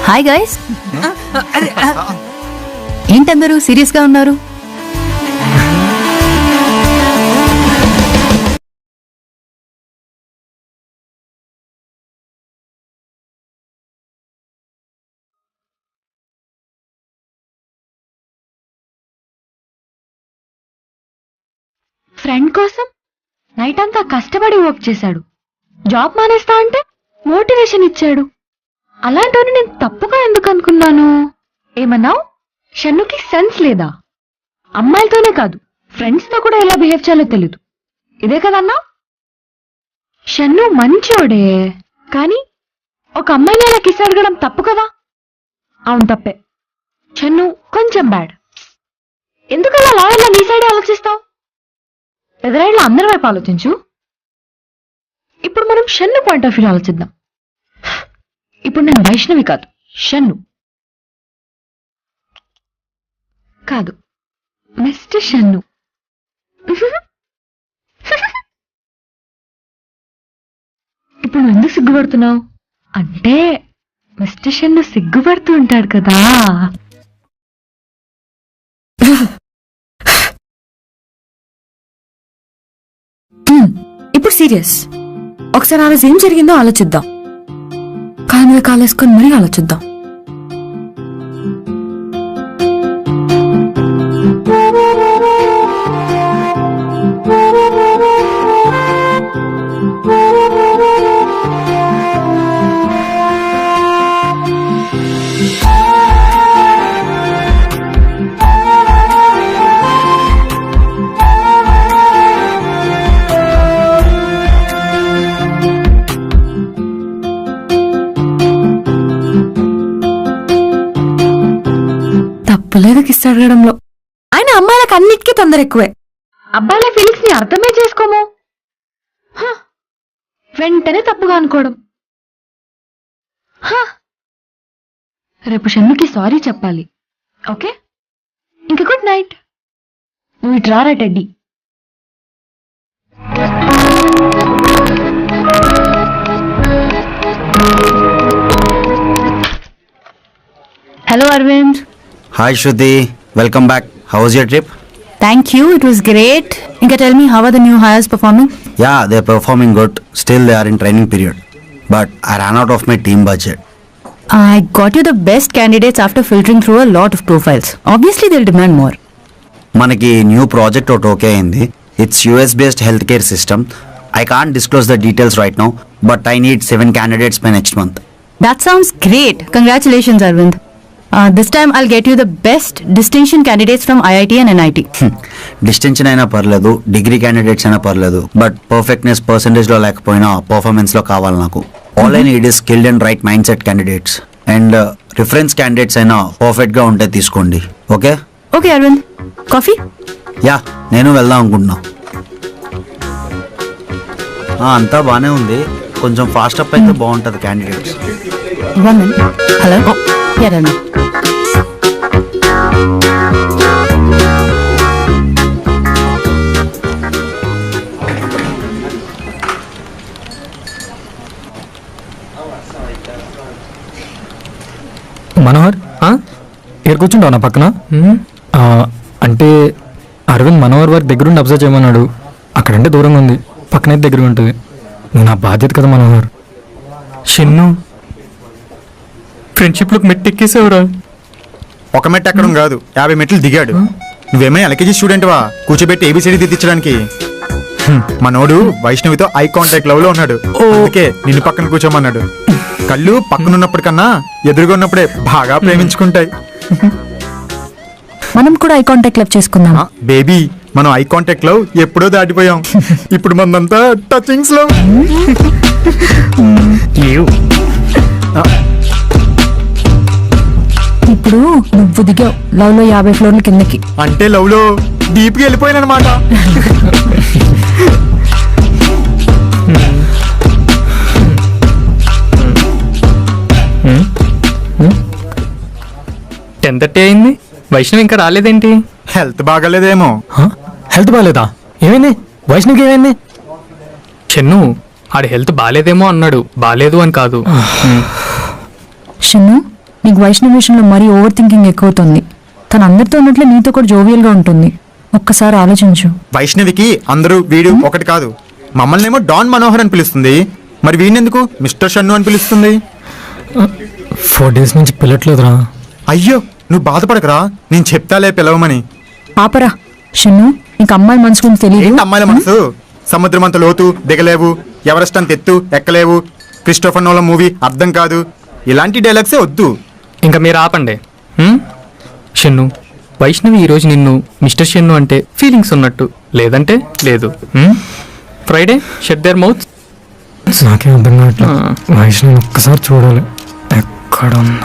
హాయ్ గైస్, ఏంటందరూ సీరియస్ గా ఉన్నారు? ఫ్రెండ్ కోసం నైట్ అంతా కష్టపడి వర్క్ చేశాడు, జాబ్ మానేస్తా అంటే మోటివేషన్ ఇచ్చాడు. అలాంటి నేను తప్పుగా ఎందుకు అనుకున్నాను? ఏమన్నావు? షన్నుకి సెన్స్ లేదా? అమ్మాయిలతోనే కాదు, ఫ్రెండ్స్ తో కూడా ఎలా బిహేవ్ చేయాలో తెలీదు, ఇదే కదన్నా? షన్ను మంచోడే, కానీ ఒక అమ్మాయిని అలా కిస్ అడగడం తప్పు కదా? అవును తప్పే. షన్ను కొంచెం బ్యాడ్. ఎందుకలా లాయర్లా నీ సైడే ఆలోచిస్తావు? ఎదురైళ్ళ అందరి వైపు ఆలోచించు. ఇప్పుడు మనం షన్ను పాయింట్ ఆఫ్ వ్యూ ఆలోచిద్దాం. ఇప్పుడు నేను వైష్ణవి కాదు, షన్ను కాదు, మిస్టర్ షన్ను. ఇప్పుడు నువ్వు ఎందుకు సిగ్గుపడుతున్నావు అంటే, మిస్టర్ షన్ను సిగ్గుపడుతూ ఉంటాడు కదా. ఇప్పుడు సీరియస్. ఒకసారి ఆ రోజు ఏం జరిగిందో ఆలోచిద్దాం. కాళ్ళ మీద కాలేసుకొని మరీ ఆలోచిద్దాం. తప్పులేదు కిస్ అడగడంలో. ఆయన అమ్మాయిలకు అన్నిటికీ తొందర ఎక్కువే. అబ్బాయిల ఫీలింగ్స్ ని అర్థమే చేసుకోము, వెంటనే తప్పుగా అనుకోవడం. రేపు షన్నుకి సారీ చెప్పాలి, ఓకే? ఇంక గుడ్ నైట్. నువ్వు ఇటు రారా teddy. Hello Aravind. Hi Shruti, welcome back. How was your trip? Thank you, it was great. ఇంకా tell me, how are the new hires performing? Yeah, they're performing good. Still, they are in training period. But I ran out of my team budget. I got you the best candidates after filtering through a lot of profiles. Obviously, they'll demand more. మనకి new project ఒకటి okay అయింది. It's US based health care system. I can't disclose the details right now, but I need 7 candidates by next month. That sounds great. Congratulations, Arvind. This time, I'll get you the best distinction candidates from IIT and NIT. Distinction అయినా పర్లేదు, degree candidates అయినా పర్లేదు, but perfectness పర్సంటేజ్లో లేకపోయినా పర్ఫార్మెన్స్లో కావాలి నాకు. All I need is skilled and right mind set candidates and reference candidates అయినా పర్ఫెక్ట్గా ఉంటే తీసుకోండి. Okay okay Aravind, coffee? Yeah, నేను వెళ్దాం అనుకుంటున్నా. అంతా బాగానే ఉంది, కొంచెం ఫాస్ట్ అప్ అయితే బాగుంటుంది candidates. Hello, yeah Ravi. Manohar ఇక్కడ కూర్చుంటావు నా పక్కన. అంటే అరవింద్ మనోహర్ వర్క్ దగ్గరుండి అబ్జర్వ్ చేయమన్నాడు. అక్కడంటే దూరంగా ఉంది, పక్కనైతే దగ్గరగా ఉంటుంది. నువ్వు నా బాధ్యత కదా మనోహర్. చిన్ను, ఫ్రెండ్షిప్లోకి మెట్టు ఎక్కేసావురా. ఒక మెట్టు ఎక్కడం కాదు, 50 మెట్లు దిగాడు. నువ్వేమైనా ఎల్కేజీ స్టూడెంట్వా కూర్చోబెట్టి ఏబిసిడి దిద్దించడానికి? మనోడు వైష్ణవితో ఐ కాంటాక్ట్ లవ్ లో ఉన్నాడు, అందుకే నిన్ను పక్కన కూర్చోమన్నాడు. కళ్ళు పక్కనున్నప్పటికన్నా ఎదురుగా ఉన్నప్పుడే బాగా ప్రేమించుకుంటాయి. మనం కూడా ఐ కాంటాక్ట్ లవ్ చేసుకుందాం. బేబీ, మనం ఐ కాంటాక్ట్ లవ్ ఎప్పుడో దాటిపోయాం. ఇప్పుడు మనదంతా టచింగ్స్ లవ్. ఇప్పుడు నువ్వు దిగావు లవ్ లో 50 ఫ్లోర్ల కిందకి. అంటే లవ్ లో డీప్ గా వెళ్ళిపోయానమాట. టెన్ థర్టీ అయింది, వైష్ణవి ఇంకా రాలేదేంటి? హెల్త్ బాగాలేదేమో. హెల్త్ బాగాలేదా? ఏమైంది వైష్ణవికి? ఏమైంది? చిన్ను, ఆడి హెల్త్ బాగాలేదేమో అన్నాడు, బాగాలేదు అని కాదు. షన్ను, నీకు వైష్ణవి విషయంలో మరీ ఓవర్ థింకింగ్ ఎక్కువవుతుంది. తను అందరితో ఉన్నట్లే నీతో కూడా జోవియల్ గా ఉంటుంది. ఒక్కసారి ఆలోచించు. వైష్ణవికి అందరూ వీడు ఒకటి కాదు. మమ్మల్ని ఏమో డాన్ మనోహర్ అని పిలుస్తుంది, మరి వీణెందుకు మిస్టర్ షన్ను అని పిలుస్తుంది? 4 days నుంచి పిల్లట్లేదురా. అయ్యో, నువ్వు బాధపడకరా, నేను చెప్తాలే పిలవమని. పాపరా షన్ను, నీకు అమ్మాయి మనసు గురించి తెలియదు. ఏంటి అమ్మాయిల మనసు? సముద్రం అంత లోతు దిగలేవు, ఎవరెస్ట్ అంత ఎత్తు ఎక్కలేవు, క్రిస్టోఫర్ నోలన్ మూవీ అర్థం కాదు, ఇలాంటి డైలాగ్సే వద్దు. ఇంకా మీరు ఆపండి. షన్ను, వైష్ణవి ఈరోజు నిన్ను మిస్టర్ షన్ను అంటే ఫీలింగ్స్ ఉన్నట్టు, లేదంటే లేదు. Friday shut there mouth. నాకేం అర్థం కావట్లేదు. వైష్ణవి ఒక్కసారి చూడాలి, ఎక్కడున్నా.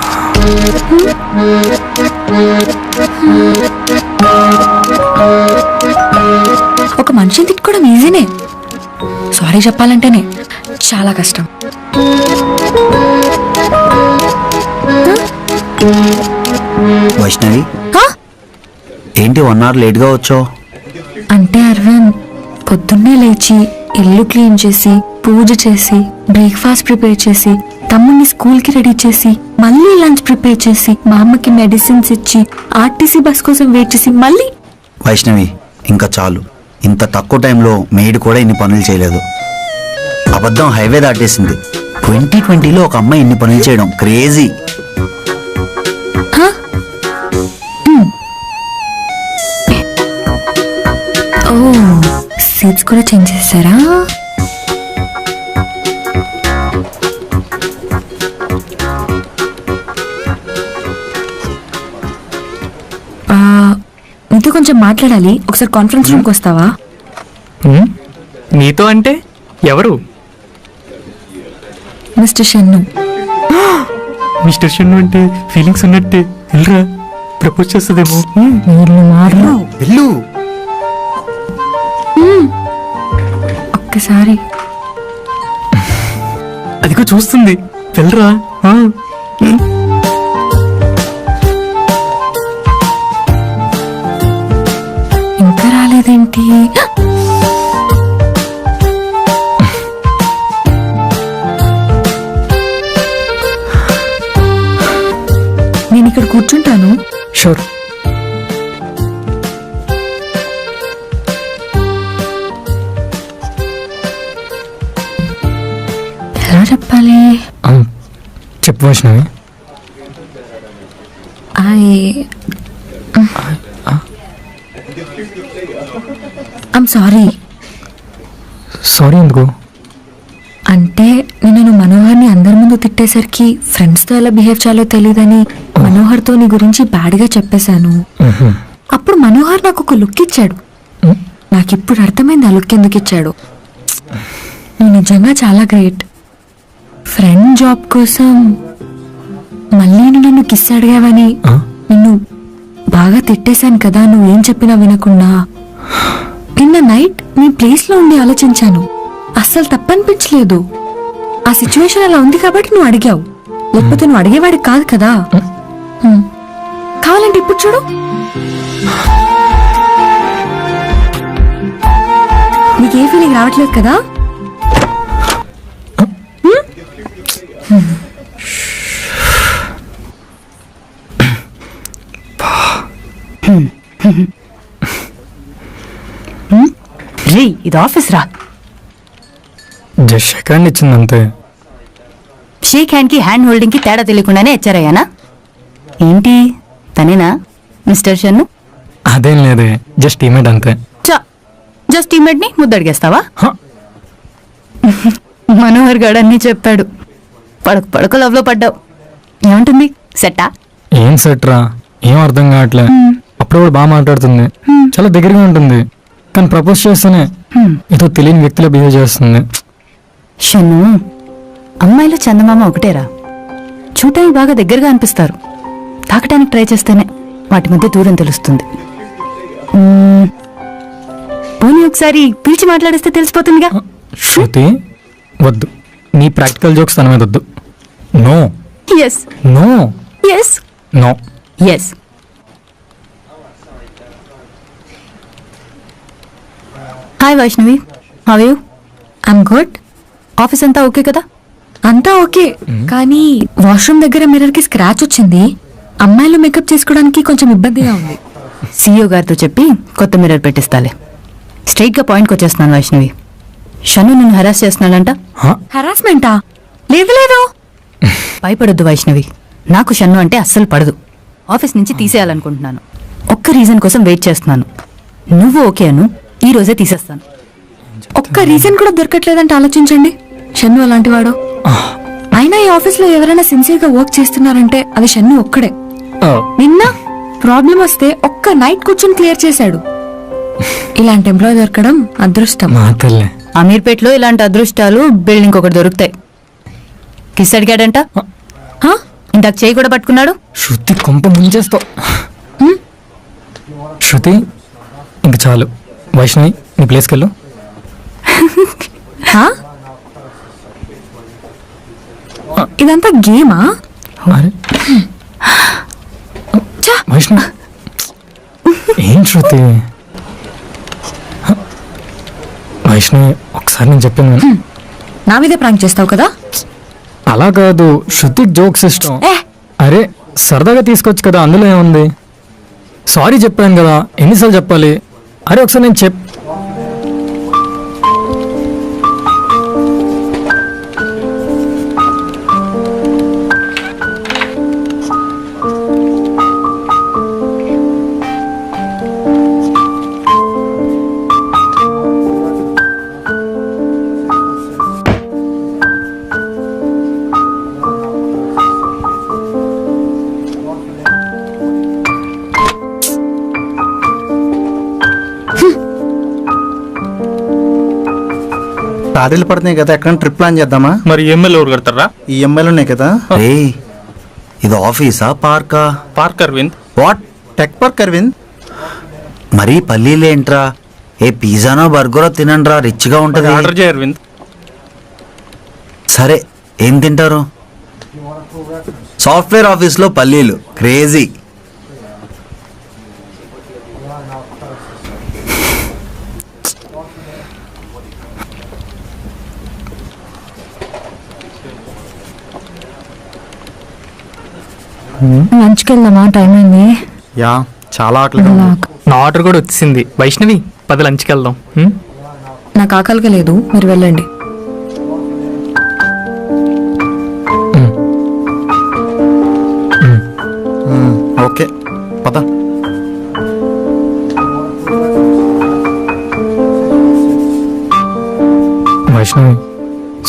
ఒక మనిషిని తిట్టుకోవడం ఈజీనే, సారీ చెప్పాలంటేనే చాలా కష్టం. వైష్ణవి, ఏంటి 1 hour లేట్గా వచ్చావు? అంటే అరవింద్, పొద్దున్నే లేచి ఇల్లు క్లీన్ చేసి, పూజ చేసి, బ్రేక్ఫాస్ట్ ప్రిపేర్ చేసి, తమ్ముడిని స్కూల్ కి రెడీ చేసి, మళ్ళీ లంచ్ ప్రిపేర్ చేసి, మా అమ్మకి మెడిసిన్స్ ఇచ్చి, ఆర్టీసీ బస్ కోసం వెయిట్ చేసి, మళ్ళీ. వైష్ణవి, ఇంకా చాలు. ఇంత తక్కువ టైంలో మెయిడ్ కూడా ఇన్ని పనులు చేయలేదు. అబద్ధం హైవే దాటేసింది. 2020లో ఒక అమ్మాయి ఇన్ని పనులు చేయడం క్రేజీ. ఓ, సీట్స్ కూడా చేంజ్ చేశారా? నీతో కొంచెం మాట్లాడాలి, ఒకసారి కాన్ఫరెన్స్ రూమ్కి వస్తావా? నీతో అంటే ఎవరు? మిస్టర్ షన్ను. మిస్టర్ షన్ను అంటే ఫీలింగ్స్ ఉన్నట్టే, వెళ్ళరా, ప్రపోజ్ చేస్తుందేమో. వెళ్ళు. ఒక్కసారి అదిగో చూస్తుంది, వెళ్ళరా. ఇంకా రాలేదేంటి? నేను ఇక్కడ కూర్చుంటాను. షూర్. ఎలా చెప్పాలి? చెప్పు వైష్ణవి. I'm sorry. సారీ ఎందుకు? అంటే నేను మనోహర్ని అందరి ముందు తిట్టేసరికి ఫ్రెండ్స్తో ఎలా బిహేవ్ చేయాలో తెలియదని మనోహర్తో నీ గురించి బ్యాడ్గా చెప్పేశాను. అప్పుడు మనోహర్ నాకు ఒక లుక్ ఇచ్చాడు. నాకు ఇప్పుడు అర్థమైంది ఆ లుక్ ఎందుకు ఇచ్చాడు. నువ్వు నిజంగా చాలా గ్రేట్. ఫ్రెండ్ జాబ్ కోసం మళ్ళీ నువ్వు నన్ను కిస్ అడిగావని నిన్ను బాగా తిట్టేశాను కదా, నువ్వేం చెప్పినా వినకుండా. నిన్న నైట్ నీ ప్లేస్ లో ఉండి ఆలోచించాను, అస్సలు తప్పనిపించలేదు. ఆ సిచ్యువేషన్ అలా ఉంది కాబట్టి నువ్వు అడిగావు, లేకపోతే నువ్వు అడిగేవాడికి కాదు కదా. కావాలంటే ఇప్పుడు చూడు, నీకే ఫీలింగ్ రావట్లేదు కదా. రే ఇది ఆఫీస్ రా. జస్ట్ షేక్ హ్యాండ్ ఇచ్చింది అంతే. షేక్ హ్యాండ్ కి హ్యాండ్ హోల్డింగ్ కి తేడా తెలియకుండానే హెచ్చరయ్యానా? ఏంటి తనేనా మిస్టర్ షన్ను? అదేం లేదే, జస్ట్ టీమేట్ అంతే. జస్ట్ టీమేట్ ని ముద్దడిగేస్తావా? మనోహర్ గారు అన్నీ చెప్పాడు. పడక పడక లవ్ లో పడ్డావు. ఏమంటుంది? సెట్టా? ఏం సెట్రా, ఏం అర్థం కావట్లే. అప్పుడు బాగా మాట్లాడుతుంది, చాలా దగ్గరగా ఉంటుంది, కానీ ప్రపోజ్ చేస్తేనే ఏదో తెలియని వ్యక్తిలో బిహేవ్ చేస్తుంది. షన్ను, అమ్మాయిలు చందమామ ఒకటేరా. చూడటానికి బాగా దగ్గరగా అనిపిస్తారు, తాకటానికి ట్రై చేస్తేనే వాటి మధ్య దూరం తెలుస్తుంది. పోనీ ఒకసారి పిలిచి మాట్లాడిస్తే తెలిసిపోతుందిగా. శృతి వద్దు, నీ ప్రాక్టికల్ జోక్స్ తన మీద వద్దు. No yes no yes no yes. Hi Vaishnavi, how are you? I'm good. Office అంతా ఓకే కదా? అంతా ఓకే, కానీ వాష్రూమ్ దగ్గర మిర్రర్ కి స్క్రాచ్ వచ్చింది. అమ్మాయిలు మేకప్ చేసుకోవడానికి కొంచెం ఇబ్బందిగా ఉంది. సీఈఓ గారితో చెప్పి కొత్త మిర్రర్ పెట్టిస్తాలే. స్ట్రైట్ గా పాయింట్కి వచ్చేస్తున్నాను వైష్ణవి. షన్ను నిన్ను హెరాస్ చేస్తున్నాడంట. హెరాస్మెంటా? లేదు లేదు. భయపడొద్దు వైష్ణవి, నాకు షన్ను అంటే అస్సలు పడదు. ఆఫీస్ నుంచి తీసేయాలనుకుంటున్నాను. ఒక్క రీజన్ కోసం వెయిట్ చేస్తున్నాను. నువ్వు ఓకే అను, ఈ రోజే తీసేస్తాను. ఒక్క రీజన్ కూడా దొరకట్లేదంటే ఆలోచించండి. షన్ను అలాంటి వాడు. అయినా ఈ ఆఫీస్ లో ఎవరైనా సిన్సియర్ గా వర్క్ చేస్తున్నారంటే అది షన్ను ఒక్కడే. నిన్న ప్రాబ్లం వస్తే ఒక్క నైట్ కూర్చొని క్లియర్ చేశాడు. ఇలాంటి ఎంప్లాయ్ దొరకడం అదృష్టం. అమీర్పేటలో ఇలాంటి అదృష్టాలు బిల్డింగ్ ఒకటి దొరుకుతాయి. కిస్ అడిగాడంట, ఇందాక చేయి కూడా పట్టుకున్నాడు. శృతి కొంప ముంచేస్తావు. శృతి ఇంక చాలు, వైష్ణవి నీ ప్లేస్కి వెళ్ళు. ఇదంతా గేమా? వైష్ణవి ఏం శృతి? వైష్ణవి ఒకసారి నేను చెప్పింది నా మీదే ప్రాంక్ చేస్తావు కదా. అలా కాదు, శృతికి జోక్స్ ఇష్టం. అరే సరదాగా తీసుకోవచ్చు కదా, అందులో ఏముంది? సారీ చెప్పాను కదా, ఎన్నిసార్లు చెప్పాలి? అరే ఒకసారి నేను తారీలు పడుతున్నాయి కదా, ఎక్కడ ట్రిప్ ప్లాన్ చేద్దామా? మరి ఈఎంఐలు ఎవరు కడతారా? ఈఎంఐలు ఉన్నాయి కదా. ఇది ఆఫీసా పార్కా? Park Aravind. What? Tech park Aravind. మరీ పల్లీలేంట్రా? ఏ పిజ్జానో బర్గరో తినండ్రా, రిచ్గా ఉంటుంది. ఆర్డర్ చేయ అరవింద్. సరే ఏం తింటారు? సాఫ్ట్వేర్ ఆఫీస్లో పల్లీలు క్రేజీ. లంచ్కి వెళ్దామా? టైం అయింది. యా చాలా ఆకలి. నా ఆర్డర్ కూడా వచ్చింది. వైష్ణవి పద లంచ్కి వెళ్దాం. నాకు ఆకలిగా లేదు, మీరు వెళ్ళండి. ఓకే పద. వైష్ణవి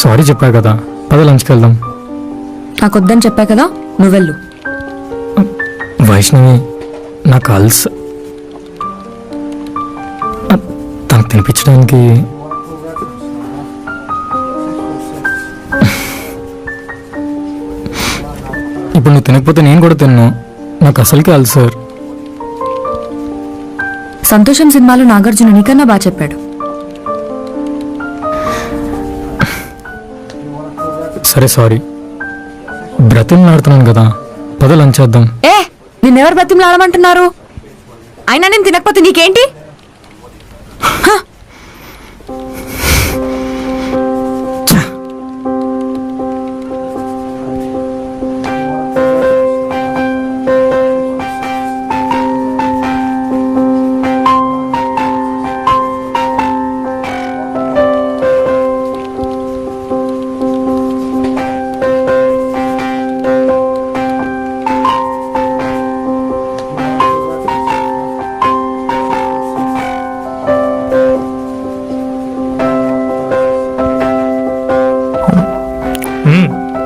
సారీ చెప్పా కదా, పద లంచ్కి వెళ్దాం. నాకు వద్దని చెప్పా కదా, నువ్వెళ్ళు. వైష్ణవి నా కల్స్ తనకు తినిపించడానికి ఇప్పుడు నువ్వు తినకపోతే నేను కూడా తిన్నాను. నాకు అసలుకి అల్సర్. సంతోషం సినిమాలో నాగార్జున నీకన్నా బాగా చెప్పాడు. సరే సారీ, బ్రతిమలాడుతున్నాను కదా, పద లంచ్ చేద్దాం. ఏ నిన్నెవరు బతిమలాడమంటున్నారు? అయినా నేను తినకపోతే నీకేంటి?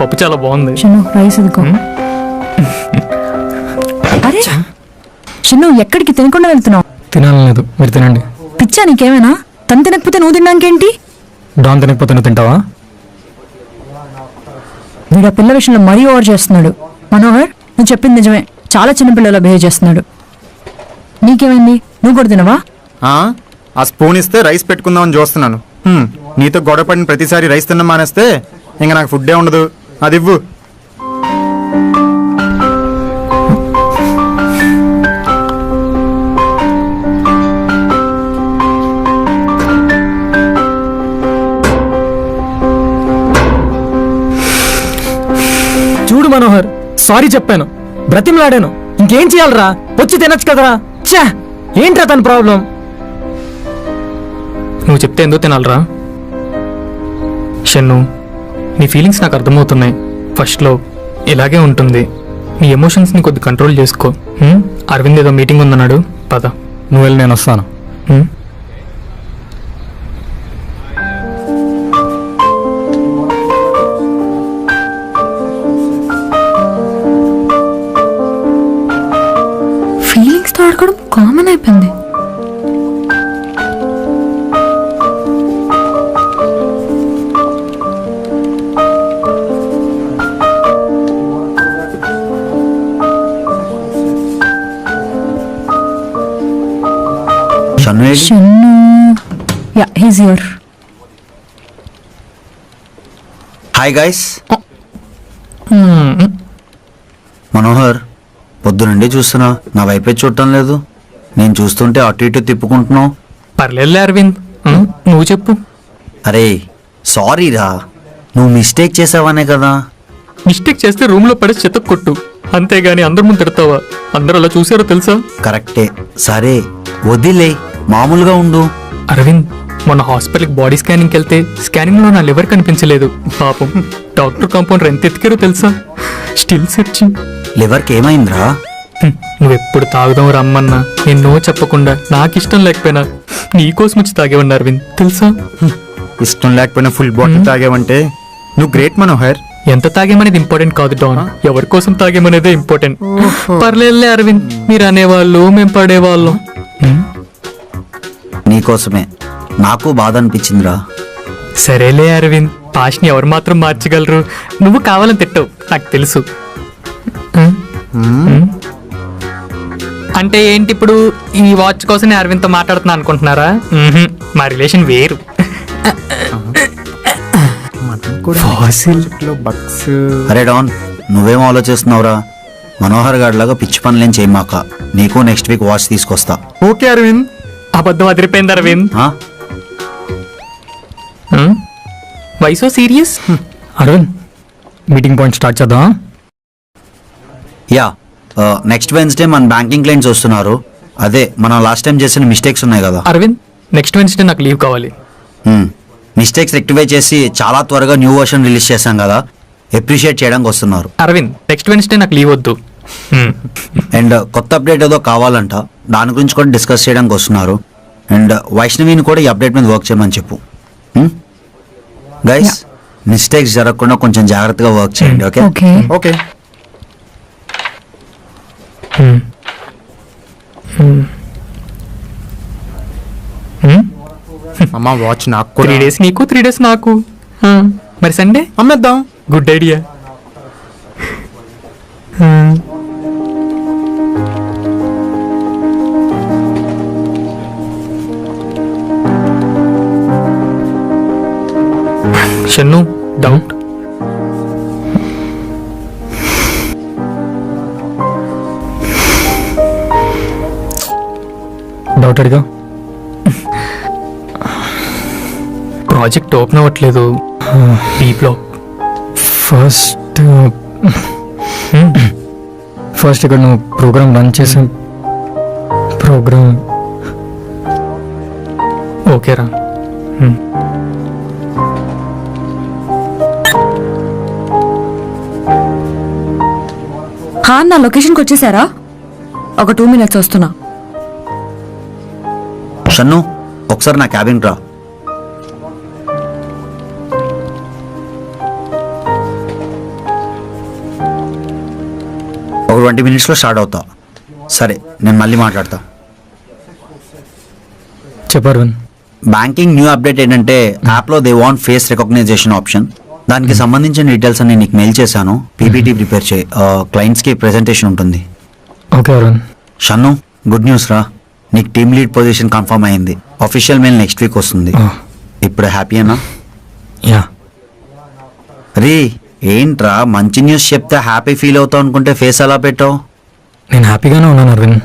పప్పు చాలా బాగుంది. షన్ను రైస్ ఇదిగో. అరే షన్ను ఎక్కడికి తినకుండా వెళ్తున్నావు? తినాలలేదు, మీరు తినండి. పిచ్చా నీకేమైనా? తను తినకపోతే నువ్వు తినడానికేంటి? డాన్ తినకపోతే నువ్వు తింటావా? వీడు ఆ పిల్ల విషయంలో మరీ ఓవర్ చేస్తున్నాడు. మనోహర్ నువ్వు చెప్పింది నిజమే, చాలా చిన్నపిల్లలా బిహేవ్ చేస్తున్నాడు. నీకేమైంది? నువ్వు కూడా తినవా? ఆ స్పూన్ ఇస్తే రైస్ పెట్టుకుందామని చూస్తున్నాను. నీతో గొడవ పడిన ప్రతిసారి రైస్ తిన్న మానేస్తే ఇంకా నాకు ఫుడ్డే ఉండదు. అది ఇవ్వు. చూడు మనోహర్, సారీ చెప్పాను, బ్రతిమలాడాను, ఇంకేం చేయాలరా? వచ్చి తినచ్చు కదరా. ఛా, ఏంట్రా తన ప్రాబ్లం? నువ్వు చెప్తే ఎందుకు తినాలరా? షన్ను, నీ ఫీలింగ్స్ నాకు అర్థమవుతున్నాయి. ఫస్ట్లో ఇలాగే ఉంటుంది. నీ ఎమోషన్స్ని కొద్ది కంట్రోల్ చేసుకో. అరవింద్ ఏదో మీటింగ్ ఉందన్నాడు, పద. నువ్వు వెళ్ళి నేను వస్తాను. ఫీలింగ్స్తో ఆడుకోవడం కామన్ అయిపోయింది. Shannu, yeah he's here. Hi guys. Manohar, పొద్దునండి చూస్తున్నా, నా వైపే చూడటం లేదు. నేను చూస్తుంటే అటు ఇటు తిప్పుకుంటున్నావు. పర్లేదులే అరవింద్, నువ్వు చెప్పు. అరే సారీ రా, నువ్వు మిస్టేక్ చేసావనే కదా. మిస్టేక్ చేస్తే రూమ్లో పడి చెత్త కొట్టు, అంతేగాని అందరి ముందు తిడతావా? అందరూ అలా చూసారో తెలుసా? కరెక్టే, సరే వదిలే, మామూలుగా ఉండు. అరవింద్, మొన్న హాస్పిటల్కి బాడీ స్కానింగ్కి వెళ్తే స్కానింగ్లో నా లివర్ కనిపించలేదు. పాపం డాక్టర్ కాంపౌండర్ ఎంత ఎతికారో తెలుసా? Still searching. లివర్కి ఏమైందిరా? నువ్వెప్పుడు తాగుదాం రమ్మన్నా ఎన్నో చెప్పకుండా, నాకు ఇష్టం లేకపోయినా నీకోసం వచ్చి తాగేవన్నా అరవింద్, తెలుసా? ఇష్టం లేకపోయినా ఫుల్ బాటిల్ తాగేవంటే నువ్వు గ్రేట్ మనోహర్. ఎంత తాగేమనేది ఇంపార్టెంట్ కాదు డాన్, ఎవరి కోసం తాగేమనేదే ఇంపార్టెంట్. పర్లేదులే అరవింద్, మీరు అనేవాళ్ళు మేము పడేవాళ్ళం. నీకోసమే, నాకు బాధ అనిపించిందిరా. సరేలే అరవింద్, పాష్ని ఎవరు మాత్రం మార్చగలరు? నువ్వు కావాలని తిట్టవు, నాకు తెలుసు. అంటే ఏంటి ఇప్పుడు? ఈ వాచ్ కోసం అరవింద్తో మాట్లాడుతున్నా అనుకుంటున్నారా? మా రిలేషన్ వేరు. అరే డాన్, నువ్వేం ఆలోచిస్తున్నావురా? మనోహర్ గాడిలాగా పిచ్చి పనులేం చేయమాక. నీకు నెక్స్ట్ వీక్ వాచ్ తీసుకొస్తా. ఓకే అరవింద్. అబద్ధం అదిరిపోయింది Aravind. Why so serious? Aravind, meeting point start చేద్దాం. యా, నెక్స్ట్ వెన్స్డే మన బ్యాంకింగ్ క్లయింట్స్ వస్తున్నారు. అదే మనం లాస్ట్ టైం చేసిన మిస్టేక్స్ ఉన్నాయి కదా. అరవింద్, నెక్స్ట్ వెన్స్డే నాకు లీవ్ కావాలి. మిస్టేక్స్ రెక్టిఫై చేసి చాలా త్వరగా న్యూ వర్షన్ రిలీజ్ చేశాం కదా, అప్రిషియేట్ చేయడానికి వస్తున్నారు. అరవింద్, నెక్స్ట్ వెన్స్డే నాకు లీవ్ వద్దు. అండ్ కొత్త అప్డేట్ ఏదో కావాలంట, దాని గురించి కూడా డిస్కస్ చేయడానికి వస్తున్నారు. అండ్ వైష్ణవిని కూడా ఈ అప్డేట్ మీద వర్క్ చేయమని చెప్పు. గైస్, మిస్టేక్స్ జరగకుండా కొంచెం జాగ్రత్తగా వర్క్ చేయండి. Okay okay. అమ్మా, వాచ్ నాకు 3 days నీకు 3 days నాకు. మరి సండే అమ్మేద్దాం. Good idea. Shannu doubt. Doubt అడిగా. ప్రాజెక్ట్ ఓపెన్ అవ్వట్లేదు. డీప్లో ఫస్ట్ ఇక్కడ నువ్వు ప్రోగ్రామ్ రన్ చేసే ప్రోగ్రామ్ ఓకేరా. నా లొకేషన్కి వచ్చేసారా? ఒక 2 minutes వస్తున్నా. షన్ను ఒకసారి నా క్యాబిన్ రా. ఒక 20 minutesలో స్టార్ట్ అవుతా. సరే నేను మళ్ళీ మాట్లాడతా. చెప్పారు. బ్యాంకింగ్ న్యూ అప్డేట్ ఏంటంటే యాప్లో they want face recognition option. దానికి సంబంధించిన డీటెయిల్స్ అన్ని నీకు మెయిల్ చేశాను. పీపీటీ ప్రిపేర్ చేయి. క్లయింట్స్కి ప్రెజెంటేషన్ ఉంటుంది. Okay Arun. Shannu good news రా, నీకు టీమ్ లీడ్ పొజిషన్ కన్ఫర్మ్ అయింది. ఆఫీషియల్ మెయిల్ నెక్స్ట్ వీక్ వస్తుంది. ఇప్పుడు హ్యాపీయేనా? యా. రీ ఏంట్రా మంచి న్యూస్ చెప్తే హ్యాపీ ఫీల్ అవుతావు అనుకుంటే ఫేస్ అలా పెట్టావు? నేను హ్యాపీగానే ఉన్నాను అరవింద్.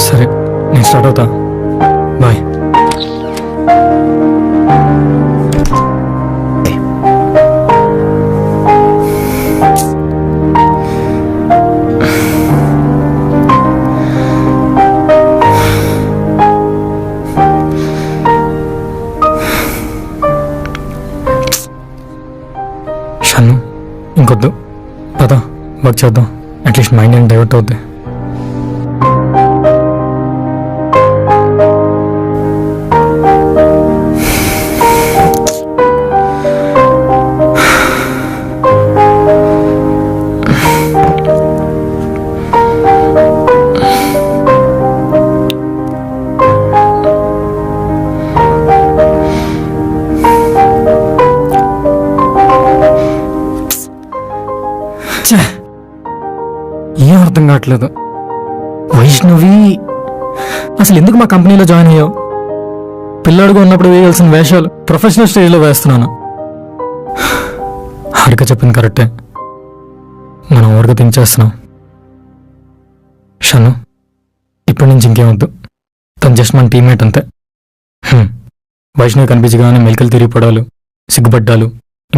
సరే నేను స్టార్ట్ అవుతా. బాయ్. షన్ను ఇంకొద్దు, పద వర్క్ చేద్దాం. అట్లీస్ట్ మైండ్ ఏం డైవర్ట్ అవుద్ది. ఏం అర్థం కావట్లేదు. వైష్ణవి అసలు ఎందుకు మా కంపెనీలో జాయిన్ అయ్యావు? పిల్లాడుగా ఉన్నప్పుడు వేయాల్సిన వేషాలు ప్రొఫెషనల్ స్టేజ్లో వేస్తున్నాను. హారిక చెప్పింది కరెక్టే, మనం ఓవర్గా థింక్ చేస్తున్నాం. షను ఇప్పటి నుంచి ఇంకేమొద్దు, తను జస్ట్ మన టీమ్మేట్ అంతే. వైష్ణవి కనిపించగానే మెలికలు తిరిగిపడాలు, సిగ్గుపడ్డాలు,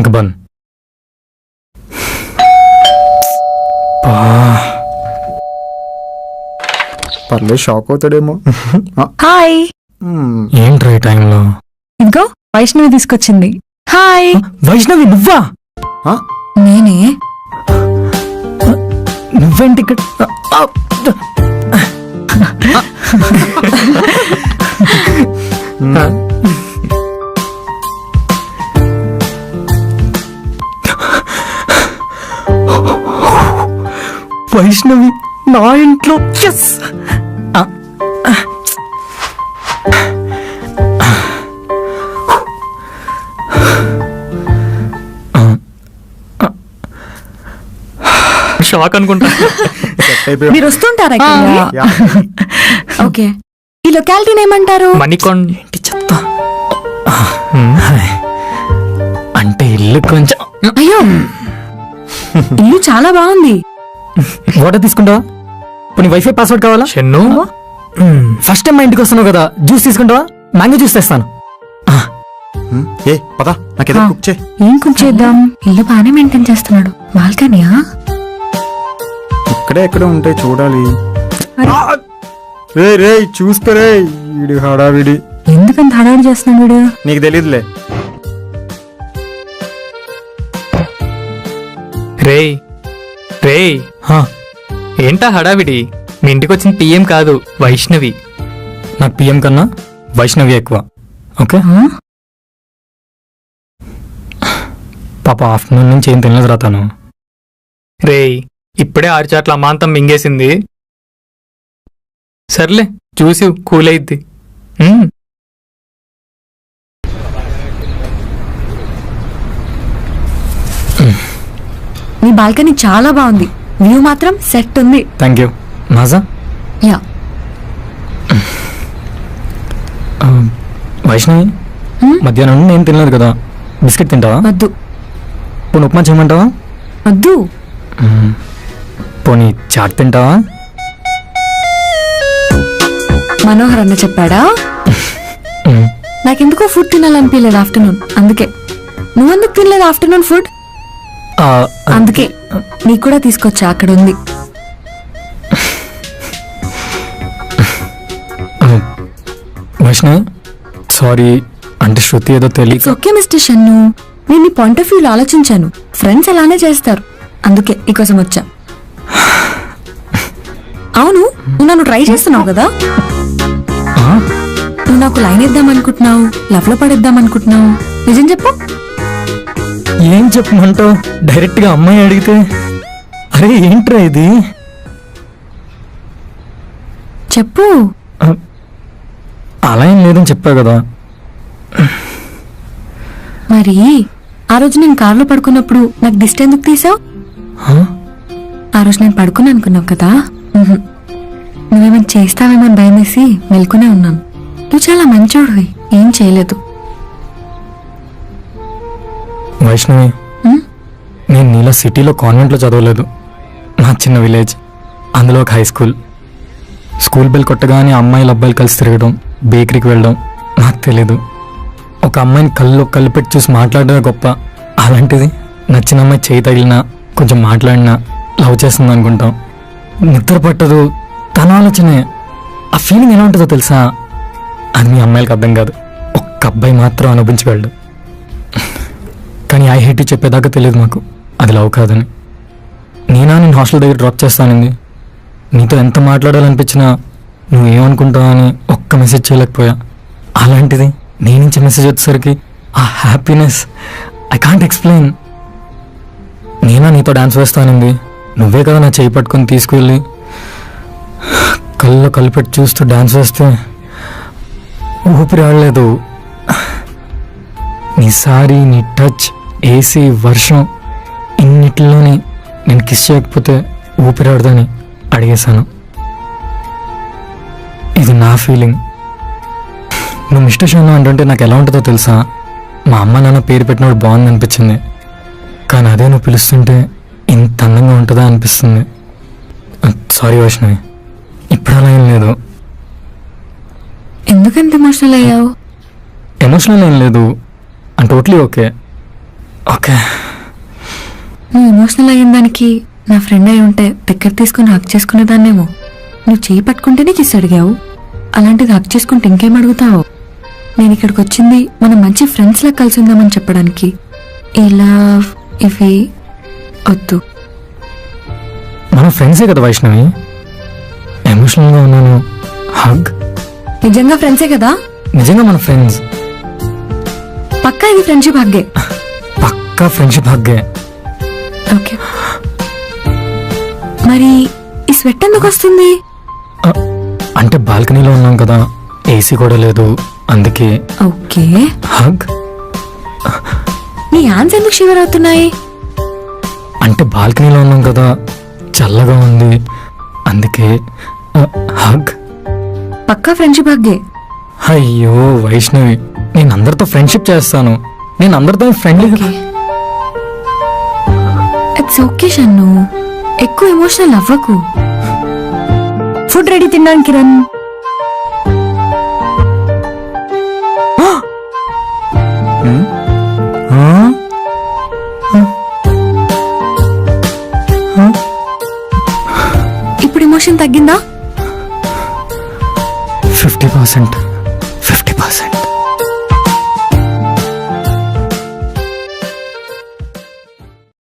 ఇంక బంద్. పర్లేదు, షాక్ అవుతాడేమో. హాయ్. ఏంట్రా ఈ టైంలో? ఇంకో వైష్ణవి తీసుకొచ్చింది. హాయ్. వైష్ణవి నువ్వా? నేనే. నువ్వేంటి ఇక్కడ? వైష్ణవి నా ఇంట్లో. ఎస్. షాక్ అనుకుంటా. మీరు వస్తుంటారా ఇక్కడికి? ఓకే. ఈ లొకాలిటీని ఏమంటారు? మణికొండ. ఏంటి చెత్త. అంటే ఇల్లు కొంచెం. అయ్యో, ఇల్లు చాలా బాగుంది. వాటర్ తీసుకుంటావా? పోనీ వైఫై పాస్వర్డ్ కావాలా? షన్ను ఫస్ట్ టైం మా ఇంటికి వస్తున్నావు కదా, జ్యూస్ తీసుకుంటావా? మ్యాంగో జ్యూస్ తెస్తాను. ఏ పద, నాకేదో కుక్ చేయి. ఏం కుక్ చేద్దాం? ఇల్లు బాగానే మెయింటైన్ చేస్తున్నాడు. బాల్కనీయా? ఇక్కడే ఎక్కడ ఉంటాయి చూడాలి. రే రే చూసుకోరే, వీడి హడావిడి. ఎందుకంత హడావిడి చేస్తున్నాడు వీడు? నీకు తెలియదులే. రేయ్ రేయ్, ఏంటా హడావిడి? మీ ఇంటికి వచ్చిన పిఎం కాదు, వైష్ణవి. నాకు పిఎం కన్నా వైష్ణవి ఎక్కువ. ఓకే. పాప ఆఫ్టర్నూన్ నుంచి ఏం తినలేదు రాతాను. రేయ్ ఇప్పుడే 6 చాట్ల అమాంతం మింగేసింది. సర్లే చూసి కూల్ అయిద్ది. నీ బాల్కనీ చాలా బాగుంది, వ్యూ మాత్రం సెట్ ఉంది. Thank you. Maaza? Yeah. Vaishnavi, మధ్యాహ్నం నుండి నేను తినలేదు కదా, బిస్కెట్ తింటావా? వద్దు. పోనీ ఉప్మా చేయమంటావా? వద్దు. పోనీ చాట్ తింటావా? మనోహర్ అన్న చెప్పాడా? నాకెందుకో ఫుడ్ తినాలనిపించలేదు ఆఫ్టర్నూన్, అందుకే. నువ్వెందుకు తినలేదు ఆఫ్టర్నూన్ ఫుడ్? అందుకే నీకు కూడా తీసుకొచ్చా, అక్కడ ఉంది. వైష్ణవి సారీ, అంటే శృతి ఏదో తెలియక. ఓకే మిస్టర్ షన్ను, నేను నీ పాయింట్ ఆఫ్ వ్యూలో ఆలోచించాను. ఫ్రెండ్స్ అలానే చేస్తారు, అందుకే నీకోసం వచ్చా. అవును, నువ్వు నన్ను ట్రై చేస్తున్నావు కదా? నువ్వు నాకు లైన్ ఇద్దాం అనుకుంటున్నావు, లవ్ లో పడేద్దాం అనుకుంటున్నావు, నిజం చెప్పు. ఏం చెప్పమంటావు? డైరెక్ట్ గా అమ్మాయి అడిగితే? అరే ఏంట్రా ఇది? చెప్పు. అలా ఏం లేదని చెప్పా కదా. మరి ఆ రోజు నేను కారులో పడుకున్నప్పుడు నాకు దిష్టి ఎందుకు తీసావు? ఆ రోజు నేను పడుకున్నా అనుకున్నావు కదా. నువ్వేమైనా చేస్తావేమో అని భయం వేసి మెల్కునే ఉన్నాను. నువ్వు చాలా మంచోడివి, ఏం చేయలేదు. వైష్ణవి, నేను నీలా సిటీలో కాన్వెంట్లో చదవలేదు. నా చిన్న విలేజ్, అందులో ఒక హై స్కూల్. స్కూల్ బెల్ కొట్టగానే అమ్మాయిలు అబ్బాయిలు కలిసి తిరగడం, బేకరీకి వెళ్ళడం నాకు తెలీదు. ఒక అమ్మాయిని కళ్ళు పెట్టి చూసి మాట్లాడడమే గొప్ప. అలాంటిది నచ్చిన అమ్మాయి చేయి తగిలినా, కొంచెం మాట్లాడినా లవ్ చేస్తుంది అనుకుంటాం. నిద్ర పట్టదు, తన ఆలోచనే. ఆ ఫీలింగ్ ఎలా ఉంటుందో తెలుసా? అది మీ అమ్మాయిలకు అర్థం కాదు, ఒక్క అబ్బాయి మాత్రం అనుభవించగలడు. కానీ ఐ హేట్ చెప్పేదాకా తెలియదు మాకు అది లవ్ కాదని. నేను హాస్టల్ దగ్గర డ్రాప్ చేస్తానండి. నీతో ఎంత మాట్లాడాలనిపించినా నువ్వేమనుకుంటావు అని ఒక్క మెసేజ్ చేయలేకపోయా. అలాంటిది నీ నుంచి మెసేజ్ వచ్చేసరికి ఆ హ్యాపీనెస్ ఐ కాంట్ ఎక్స్ప్లెయిన్. నీతో డాన్స్ వేస్తానండి, నువ్వే కదా నా చేయి పట్టుకొని తీసుకువెళ్ళి కళ్ళు పెట్టి చూస్తూ డాన్స్ వేస్తే ఊపిరి ఆడలేదు. నీ సారీ, నీ టచ్, ఏసీ, వర్షం, ఇన్నిటిలోని నేను కిస్ చేయకపోతే ఊపిరాడదని అడిగేశాను. ఇది నా ఫీలింగ్. నువ్వు మిస్టర్ షన్ను అంటుంటే నాకు ఎలా ఉంటుందో తెలుసా? మా అమ్మ నాన్న పేరు పెట్టినప్పుడు బాగుంది అనిపించింది, కానీ అదే నువ్వు పిలుస్తుంటే ఇంత అందంగా ఉంటుందా అనిపిస్తుంది. సారీ వైష్ణవి, ఇప్పుడు అలా ఏం లేదు. ఎందుకంత ఎమోషనల్ అయ్యావు? ఎమోషనల్ ఏం లేదు, అండ్ టోటలీ ఓకే. ఓకే, నువ్వు ఎమోషనల్ అయిన దానికి నా ఫ్రెండ్ అయి ఉంటే దగ్గర తీసుకుని హక్ చేసుకునేదాన్నేమో. నువ్వు చేయి పట్టుకుంటేనే కిస్ అడిగావు, అలాంటిది హక్ చేసుకుంటే ఇంకేం అడుగుతావు? నేను ఇక్కడికి వచ్చింది మనం మంచి ఫ్రెండ్స్ లా కలిసి ఉందామని చెప్పడానికి. ఈ లవ్ ఇవి వద్దు. మన ఫ్రెండ్సే కదా వైష్ణవి. ఎమోషనల్గా ఉన్నాను, హగ్. నిజంగా ఫ్రెండ్సే కదా? నిజంగా మన ఫ్రెండ్స్. పక్కా ఇది ఫ్రెండ్షిప్ హగ్గే. పక్కా ఫ్రెండ్షిప్ హగ్గే. ఓకే, మరి ఈ స్వెట్ ఎందుకు వస్తుంది? అంటే బాల్కనీలో ఉన్నాం కదా, ఏసీ కూడా లేదు, అందుకే. Okay, hug. నీ హ్యాండ్స్ ఎందుకు షివర్ అవుతున్నాయి? అంటే బాల్కనీలో ఉన్నాం కదా, చల్లగా ఉంది, అందుకే. హగ్. పక్కా ఫ్రెండ్షిప్ హగ్గే. అయ్యో వైష్ణవి, నేను అందరితో ఫ్రెండ్షిప్ చేస్తాను, నేను అందరితో ఫ్రెండ్లీ. ఇట్స్ ఓకే షన్ను, ఎక్కువ ఎమోషనల్ అవ్వకు. ఫుడ్ రెడీ తినడానికి రన్. ఇప్పుడు ఎమోషన్ తగ్గిందా? 50%.